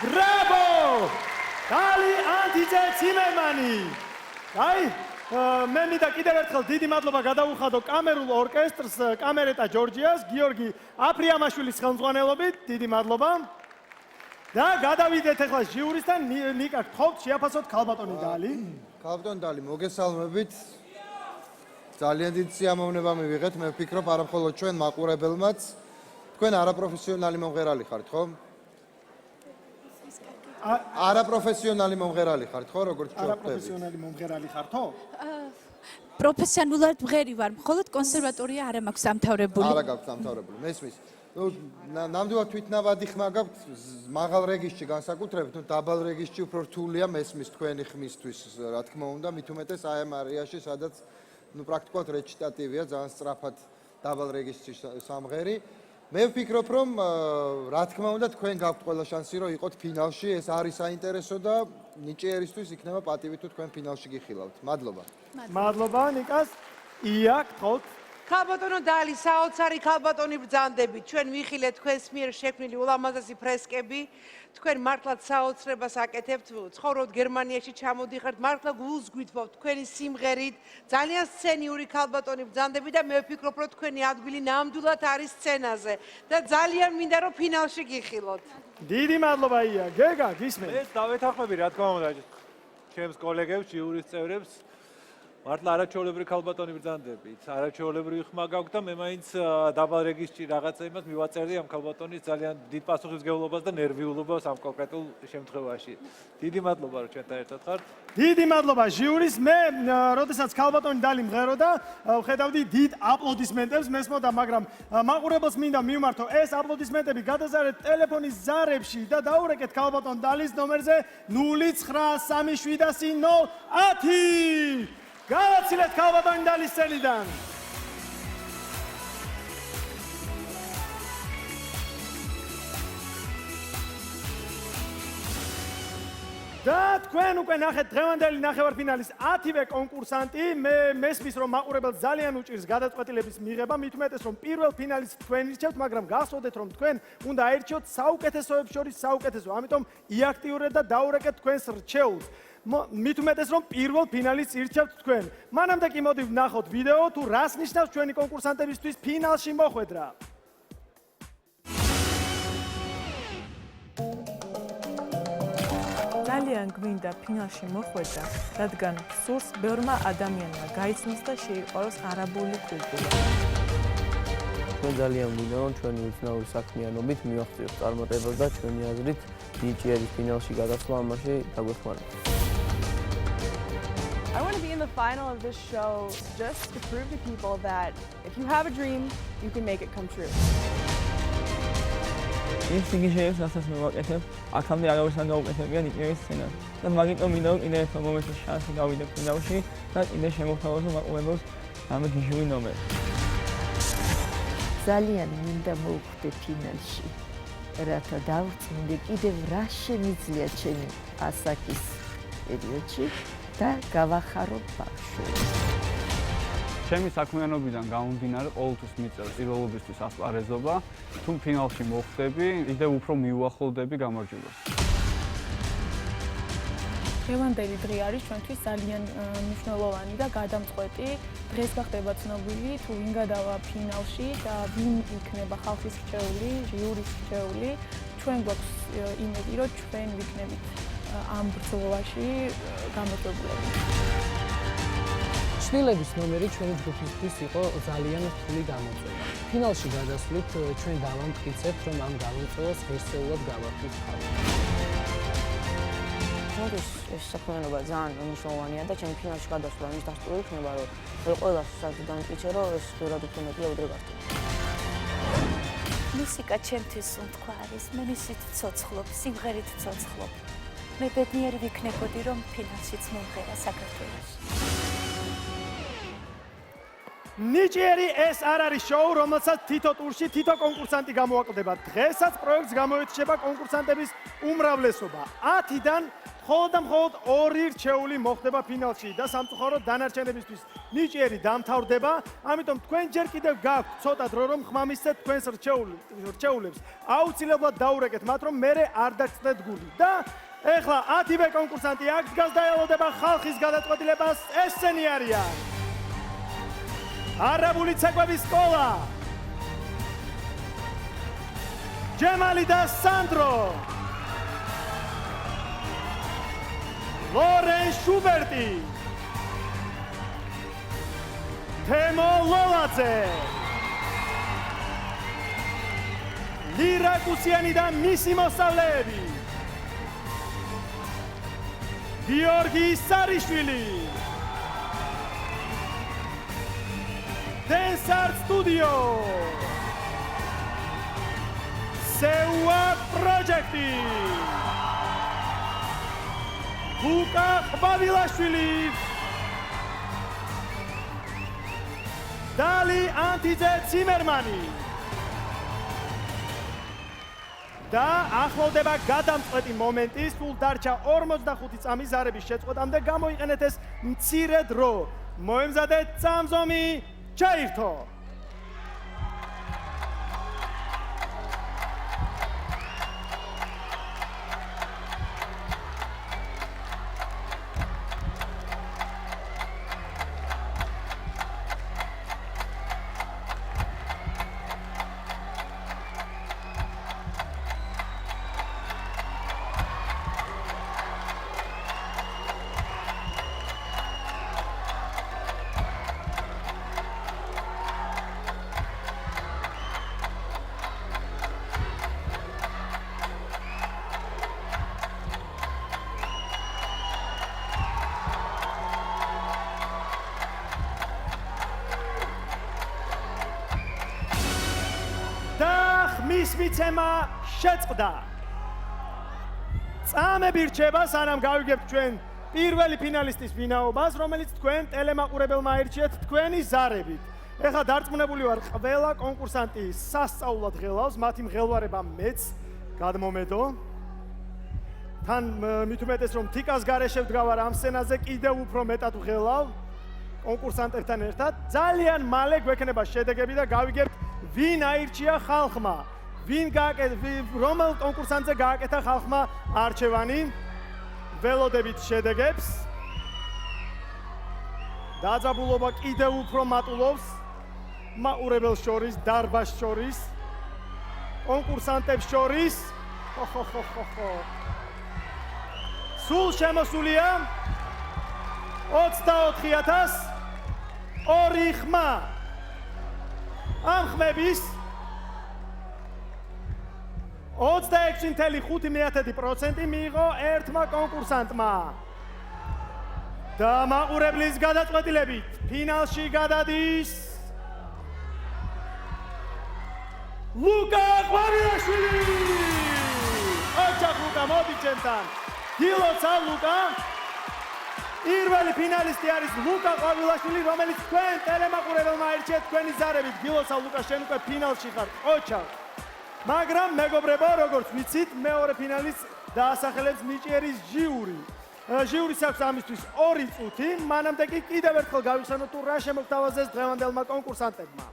Speaker 1: Bravo! Dali Antidze Zimmermani. Აი, მე მინდა კიდევ ერთხელ დიდი მადლობა გადავუხადო კამერულ ორკესტრს, კამერეტა ჯორჯიას, გიორგი აფრიამაშვილის ხელმძღვანელობით, დიდი მადლობა. და გადავიდეთ ახლა ჟიურისთან, ნიკა, გთხოვთ შეაფასოთ ქალბატონი დალი.
Speaker 7: ქალბატონი დალი, მოგესალმებით. ძალიან დიდი სიამოვნება მივიღეთ, მე ვფიქრობ არამხოლოდ ჩვენ მაყურებელმაც. თქვენ არაპროფესიონალი მომღერალი ხართ, ხო? არაპროფესიონალი მომღერალი ხართ, ხო, როგორც ჩვენ ვხვდებით?
Speaker 1: არაპროფესიონალი მომღერალი ხართო?
Speaker 12: პროფესიონულად მღერი ვარ, მხოლოდ კონსერვატორია არ მაქვს დამთავრებული.
Speaker 7: არა გაქვთ დამთავრებული. მესმის. ნამდვილად თვითნავადი ხმა გაქვთ მაღალ რეგისტრში განსაკუთრებით, დაბალ რეგისტრში უფრო რთულია მესმის თქვენი ხმისთვის, რა თქმა უნდა, მით უმეტეს აი ამ არიაში, სადაც პრაქტიკულად რეჩიტატივია, ძალიან სწრაფად დაბალ რეგისტრში სამღერი. მე ვფიქრობ, რომ რა თქმა უნდა, თქვენ გაქვთ ყველა შანსი, რომ იყოთ ფინალში, ეს არის საინტერესო და ნიჭიერისთვის იქნება პატივი თუ თქვენ ფინალში გიხილავთ. მადლობა.
Speaker 1: მადლობა ნიკას. ია, გთხოვთ.
Speaker 6: ქალბატონო დალი, საოცარი ქალბატონი ბრძანდებით. ჩვენ ვიხილეთ თქვენს მიერ შექმნილი ულამაზესი ფრესკები. თქვენ მართლაც საოცრებას აკეთებთ, ცხოვრობთ გერმანიაში, ჩამოდიხართ, მართლა გულს გვითხოვთ თქვენი სიმღერით. ძალიან სცენიური ქალბატონი ბრძანდებით და მე ვფიქრობ, რომ თქვენი ადგილი ნამდვილად არის სცენაზე და ძალიან მინდა რომ ფინალში გიხილოთ.
Speaker 1: დიდი მადლობა ია. გეგა, გისმენთ.
Speaker 5: ეს დავეთანხმები, რა თქმა უნდა, ჩემს კოლეგებს, ჟიურის წევრებს. მართლა არაჩვეულებრივი ქალბატონი ბრძანდებით, არაჩვეულებრივი ხმა გაქვთ და მე მაინც დაბალ რეგისტრში რაღაცა იმას მივაწერდი ამ ქალბატონის ძალიან დიდ პასუხისმგებლობას და ნერვიულობას ამ კონკრეტულ შემთხვევაში. დიდი მადლობა, რომ ჩვენთან ერთად ხართ.
Speaker 1: დიდი მადლობა ჟიურის. მე როდესაც ქალბატონი დალი მღეროდა, ვხედავდი დიდ აპლოდისმენტებს მესმოდა, მაგრამ მაყურებელს მინდა მივმართო ეს აპლოდისმენტები გადაზარეთ ტელეფონის ზარებში და დაურეკეთ ქალბატონ დალის ნომერზე 09377010. გავაცილეთ ქალბატონი დალის სცენიდან. და თქვენ უკვე ნახეთ დღევანდელი ნახევარფინალის 10-ვე კონკურსანტი. მე მესმის რომ მაყურებელს ძალიან უჭირს გადაწყვეტილების მიღება, მით უმეტეს რომ პირველ ფინალს თქვენ ირჩევთ, მაგრამ გახსოვდეთ რომ თქვენ უნდა აირჩიოთ საუკეთესოებს შორის საუკეთესო. ამიტომ იაქტიურეთ და დაურეკეთ თქვენს რჩეულს. მით უმეტეს რომ პირველ ფინალს ირჩევთ თქვენ. მანამდე კი მოდი ვნახოთ ვიდეო თუ რას ნიშნავს ჩვენი კონკურსანტებისთვის ფინალში მოხვედრა.
Speaker 4: ძალიან გვინდა ფინალში მოხვედრა, რადგან სურს ბევრმა ადამიანმა გაიცნოს და შეიყვაროს არაბული კულტურა.
Speaker 13: ჩვენ ძალიან გვინდა რომ ჩვენი უცნაური საქმიანობით მივახციოთ წარმატებას და ჩვენი აზრით ნიჭიერის ფინალში გადასვლა ამაში დაგვეხმარება.
Speaker 10: I want to be in the final of this show just to prove to people that if you have a dream, you can make it come true.
Speaker 13: ის იგი შეიძლება რასაც მე ვაკეთებ, აქამდე არავის არ გაუკეთებია ნიჭიერის სცენას. და მაგიტომ მინდა რომ კიდევ ერთ მომენტში შანსი გავიდე ფინალში და კიდევ შემოვთავაზო მაყურებელს რამე გიჟური ნომერი.
Speaker 2: ძალიან მინდა მოვხვდე ფინალში, რათა დავწმინდე კიდევ რა შემიძლია ჩემი ასაკის პერიოდში და გავახარო ბავშვები.
Speaker 14: ჩემი საქმიანობიდან გამომდინარე ყოველთვის მიწერს პირველობისთვის ასპარეზობა, თუ ფინალში მოხვდები, კიდევ უფრო მიუახლოვდები გამარჯვებას.
Speaker 4: დღევანდელი დღე არის ჩვენთვის ძალიან მნიშვნელოვანი და გადამწყვეტი. დღეს გახდება ცნობილი თუ ვინ გადავა ფინალში და ვინ იქნება ხალხის რჩეული, ჟიურის რჩეული. ჩვენ გვაქვს იმედი, რომ ჩვენ ვიქნებით ამ ბრძოლაში გამარჯვებულები.
Speaker 18: ჩრდილების ნომერი ჩვენი ჯგუფისთვის იყო ძალიან რთული გამოწვევა. ფინალში გადასვლით ჩვენ დავამტკიცებთ, რომ ამ გამოწვევას ღირსეულად გავარკვევთ ხალხს.
Speaker 9: ჩემთვის ეს საქმიანობა ძალიან მნიშვნელოვანია და ჩემი ფინალში გადასვლა იმის დასტური იქნება, რომ ყველა საერთოდ დამტკიცე, რომ ეს ბევრად უფრო მეტია ვიდრე გასული.
Speaker 12: მუსიკა ჩემთვის უთქვა არის, მე მისით ვცოცხლობ, სიმღერით ვცოცხლობ. მე ბედნიერი ვიქნებოდი, რომ ფინალშიც მომღერა საქართველოში.
Speaker 1: ნიჭიერი ეს არ არის შოუ, რომელსაც თითო ტურში თითო კონკურსანტი გამოაკლდება. დღესაც პროექტს გამოეთიშება კონკურსანტების უმრავლესობა. 10-დან მხოლოდ და მხოლოდ 2 რჩეული მოხდება ფინალში და სამწუხაროდ დანარჩენებისთვის ნიჭიერი დამთავრდება. ამიტომ თქვენ ჯერ კიდევ გაქვთ ცოტა დრო რომ ხმამისცეთ თქვენს რჩეულებს. აუცილებლად დაურეკეთ მათ რომ მერე არ დაგწდეთ გული და ეხლა 10-ვე კონკურსანტი აქ დგას და ელოდება ხალხის გადაწყვეტილებას. ესენი არიან არაბული ცეკვების სკოლა, ჯემალი და სანდრო, ლორენ შუბერტი, თემო ლოლაძე, ლირა კუსიანი და მისი მოსწავლეები, გიორგი სარიშვილი, Densart Studio, Seua Projecti, Luka Babilashvili, Dali Antidze Zimmermani. და ახლოვდება გადამწყვეტი მომენტი, სულ დარჩა 45 წამის ზარების შეწყვეტამდე, გამოიყენეთ ეს მცირე დრო. მოემზადეთ წამზომი ჩაირთო. მის მიცემა შეწყდა. წამები რჩება, სანამ გავიგებთ ჩვენ პირველი ფინალისტის ვინაობას, რომელიც თქვენ ტელემაყურებელმა აირჩიეთ თქვენი ზარებით. ეხლა დარწმუნებული ვარ, ყველა კონკურსანტი სასწაულად ღელავს, მათი მღელვარება მეც გადმომედო. თან მით უმეტეს რომ თიკას გარეშე ვდგავარ ამ სცენაზე, კიდევ უფრო მეტად ვღელავ კონკურსანტებთან ერთად. ძალიან მალე გვექნება შედეგები და გავიგებთ ვინ აირჩია ხალხმა. რომელ კონკურსანტზე გააკეთა ხალხმა არჩევანი. ველოდებით შედეგებს. დაძაბულობა კიდევ უფრო მატულობს მაყურებელს შორის, დარბაზს შორის, კონკურსანტებს შორის. სულ შემოსულია 24,002 ხმა. ამ ხმების 26.5% მიიღო ერთმა კონკურსანტმა. და მაყურებლის გადაწყვეტილებით ფინალში გადადის ლუკა ყვავილაშვილი. ოჩახ ლუკა, მოდი ჩემთან. დილოცა ლუკა. პირველი ფინალისტი არის ლუკა ყვავილაშვილი, რომელიც თქვენ ტელემაყურებელმა აირჩიეთ თქვენი ზარებით. დილოცა ლუკა, შენ უკვე ფინალში ხარ. ოჩახ. მაგრამ მეგობრებო, როგორც ვიცით, მეორე ფინალისტს დაასახელებს ნიჭიერის ჟიური. ჟიურის აქვს ამისთვის 2 წუთი, მანამდე კი კიდევ ერთხელ გავიხსენოთ თუ რა შემოგთავაზეს დღევანდელმა კონკურსანტებმა.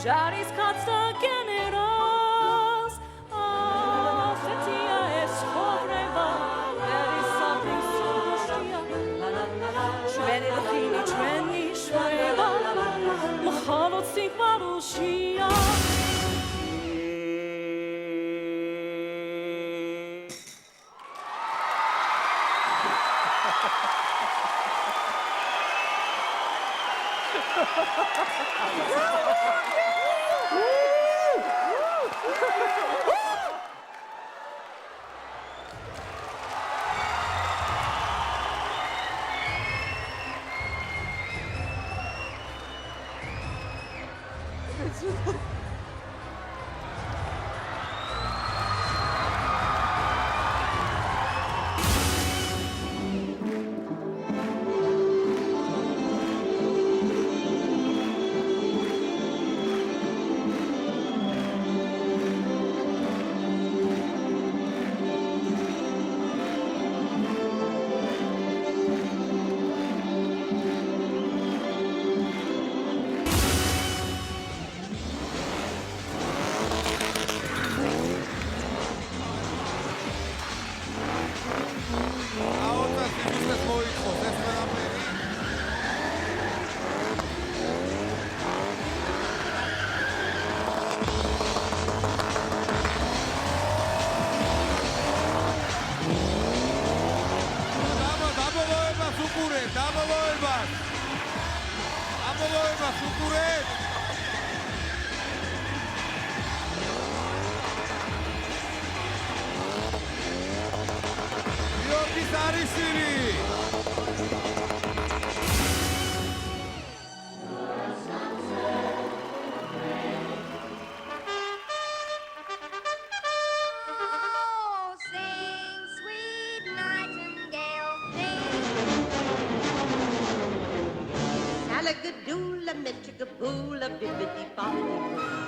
Speaker 15: Jaris katsta generos, setia es hobreva, there is something so shia, shveni lachini, shveni shveva. ფინალშია
Speaker 16: Salagadoola, metricaboola, bibbidi bobbidi.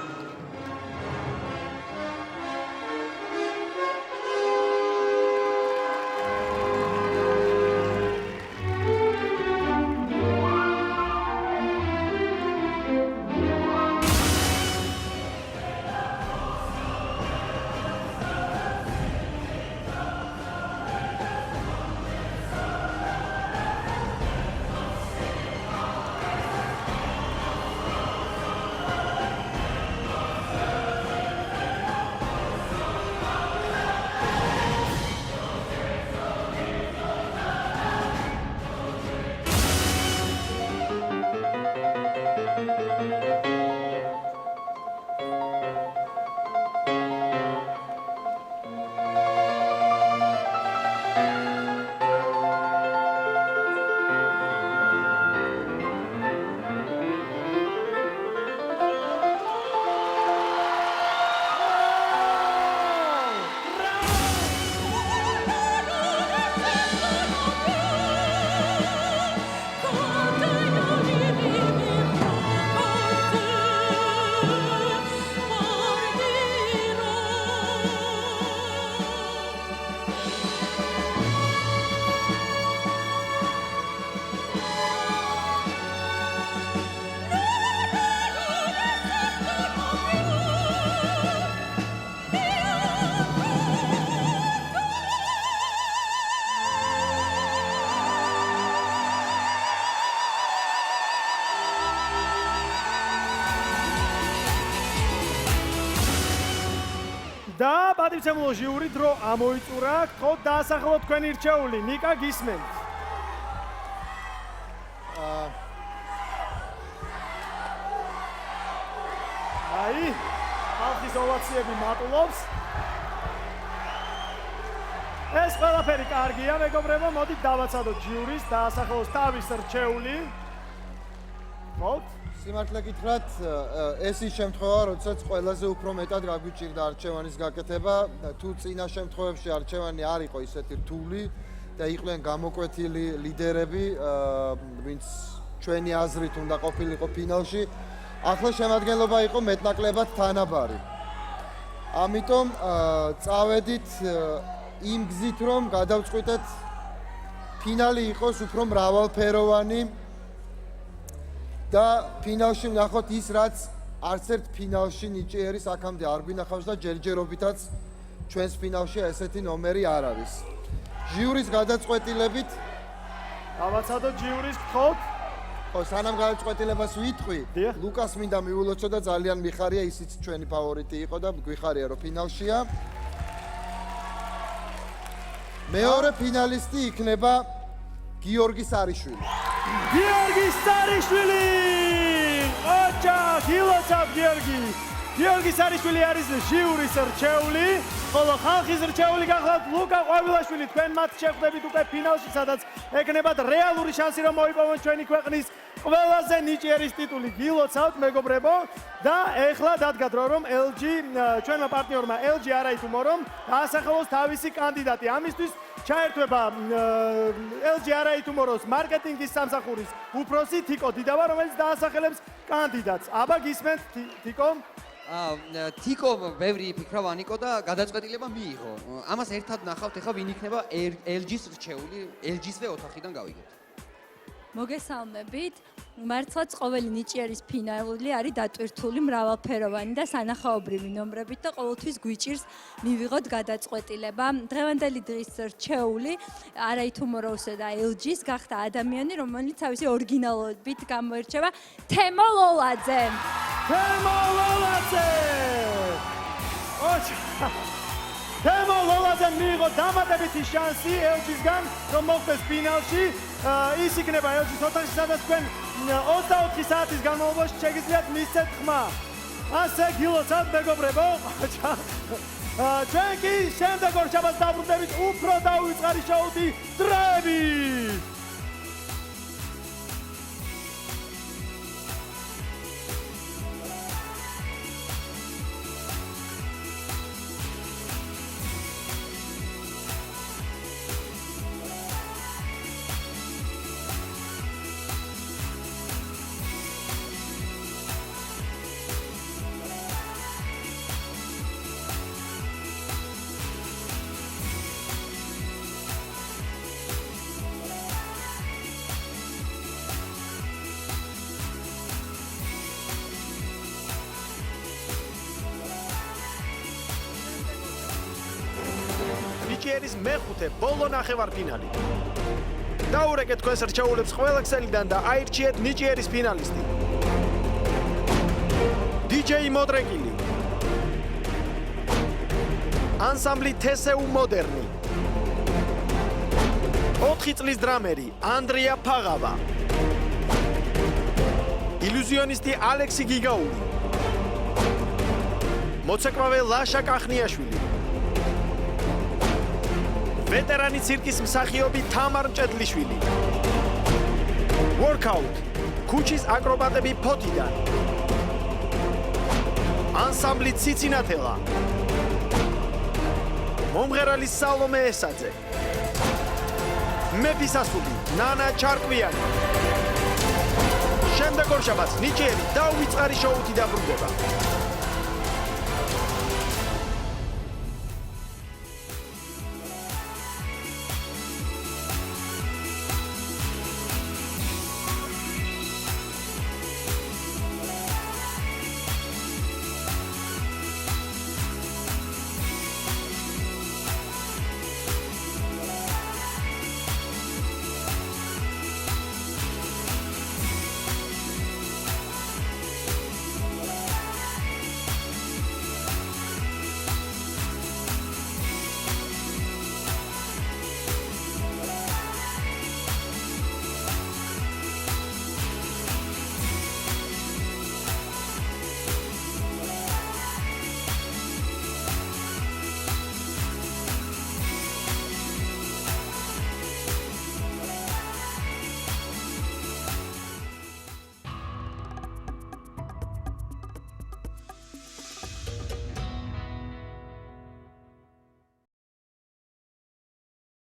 Speaker 1: და პატივცემულო ჟიური დრო ამოიწურა, გთხოვთ დაასახელოთ თქვენი რჩეული. ნიკა, გისმენთ. აი, ხალხის ოვაციები მატულობს. ეს ყველაფერი კარგია, მეგობრებო, მოდით დავაცადოთ ჟიურის, დაასახელოს თავის რჩეული. გთხოვთ.
Speaker 7: სიმართლე გითხრათ, ეს ის შემთხვევა, როდესაც ყველაზე უფრო მეტად გაგვიჭირდა არჩევანის გაკეთება და თუ წინა შემთხვევებში არჩევანი არ იყო ისეთი რთული და იყვნენ გამოკვეთილი ლიდერები, ვინც ჩვენი აზრით უნდა ყოფილიყო ფინალში, ახლა შემადგენლობა იყო მეტნაკლებად თანაბარი. ამიტომ წავედით იმ გზით, რომ გადავწყვიტეთ ფინალი იყოს უფრო მრავალფეროვანი და ფინალში ვნახოთ ის, რაც არც ერთ ფინალში ნიჭიერის აქამდე არ გვინახავს და ჯერჯერობითაც ჩვენს ფინალში ესეთი ნომერი არ არის. ჟიურის გადაწყვეტილებით
Speaker 1: დავაცადოთ ჟიურის, გთხოვთ.
Speaker 7: ხო, სანამ გადაწყვეტილებას ვიტყვი, ლუკას მინდა მიულოცო და ძალიან მიხარია, ისიც ჩვენი ფავორიტი იყო და გვიხარია, რომ ფინალშია. მეორე ფინალისტი იქნება გიორგი სარიშვილი.
Speaker 1: გიორგი სარიშვილი! ოჩა, გილოცავ გიორგი! გიორგი სარიშვილი არის ჟიურის რჩეული, ხოლო ხალხის რჩეული გახლავთ ლუკა ყვავილაშვილი. თქვენ მათ შეხვდებით უკვე ფინალში, სადაც ეკნებათ რეალური შანსი, რომ მოიპოვონ ჩვენი ქვეყნის ყველაზე ნიჭიერის ტიტული. გილოცავთ, მეგობრებო, და ეხლა დადგათ რომ LG ჩვენმა პარტნიორმა LG არა ითუმო რომ დაასახელოს თავისი კანდიდატი. ამისთვის ჩაერთვება LG არა ითუმო რომ მარკეტინგის სამსახურის უფროსი თიკო დიდავა, რომელიც დაასახელებს კანდიდატს. აბა გისმენთ თიკო?
Speaker 3: თიკო ბევრი ფიქრობ ანიკო და გადაწყვეტილება მიიღო. ამას ერთად ნახავთ ეხლა ვინ იქნება LG-ს რჩეული, LG-სვე ოთახიდან გავიგეთ.
Speaker 11: მოგესალმებით. მართლაც ყოველი ნიჭიერის ფინალი არის დატვირთული მრავალფეროვანი და სანახაობრივი ნომრებით და ყოველთვის გვიჭირს მივიღოთ გადაწყვეტილება. დღევანდელი დღის რჩეული არა ითუმოროვსა და LG-ს გახდა ადამიანი, რომელიც თავისი ორიგინალობით გამოირჩევა თემო ლოლაძე.
Speaker 1: თემო ლოლაძე! ოჩა! თემო ლოლაძემ მიიღო დამატებითი შანსი LG-სგან, რომ მოხვდეს ფინალში. ის იქნება LG-ს ოთახში, სადაც თქვენ 24 საათის განმავლობაში შეგიძლიათ მისცეთ ხმა. ასე გილოცავთ, მეგობრებო. ჩვენ კი შემდეგ ორშაბათს დაბრუნდებით უფრო დაუვიწყარი შოუთი დროები.
Speaker 8: ნიჭიერის მეხუთე ბოლო ნახევარფინალი. დაურეკეთ თქვენს რჩეულებს ყველა ქსელიდან და აირჩიეთ ნიჭიერის ფინალისტი. DJ მოდრეკილი. ანსამბლი TSU მოდერნი. 4 წლის დრამერი ანდრია ფაღავა. ილუზიონისტი ალექსი გიგაური. მოცეკვავე ლაშა კახნიაშვილი. ვეტერანი ცირკის მსახიობი თამარ მჭედლიშვილი. Workout ქუჩის აკრობატები ფოთიდან. ანსამბლი ციცინათელა. მომღერალი სალომე ესაძე. მეფისასული ნანა ჩარკვიანი. შემდეგ ორშაბათს ნიჭიერი და უვიწყარი შოუთი დაბრუნდება.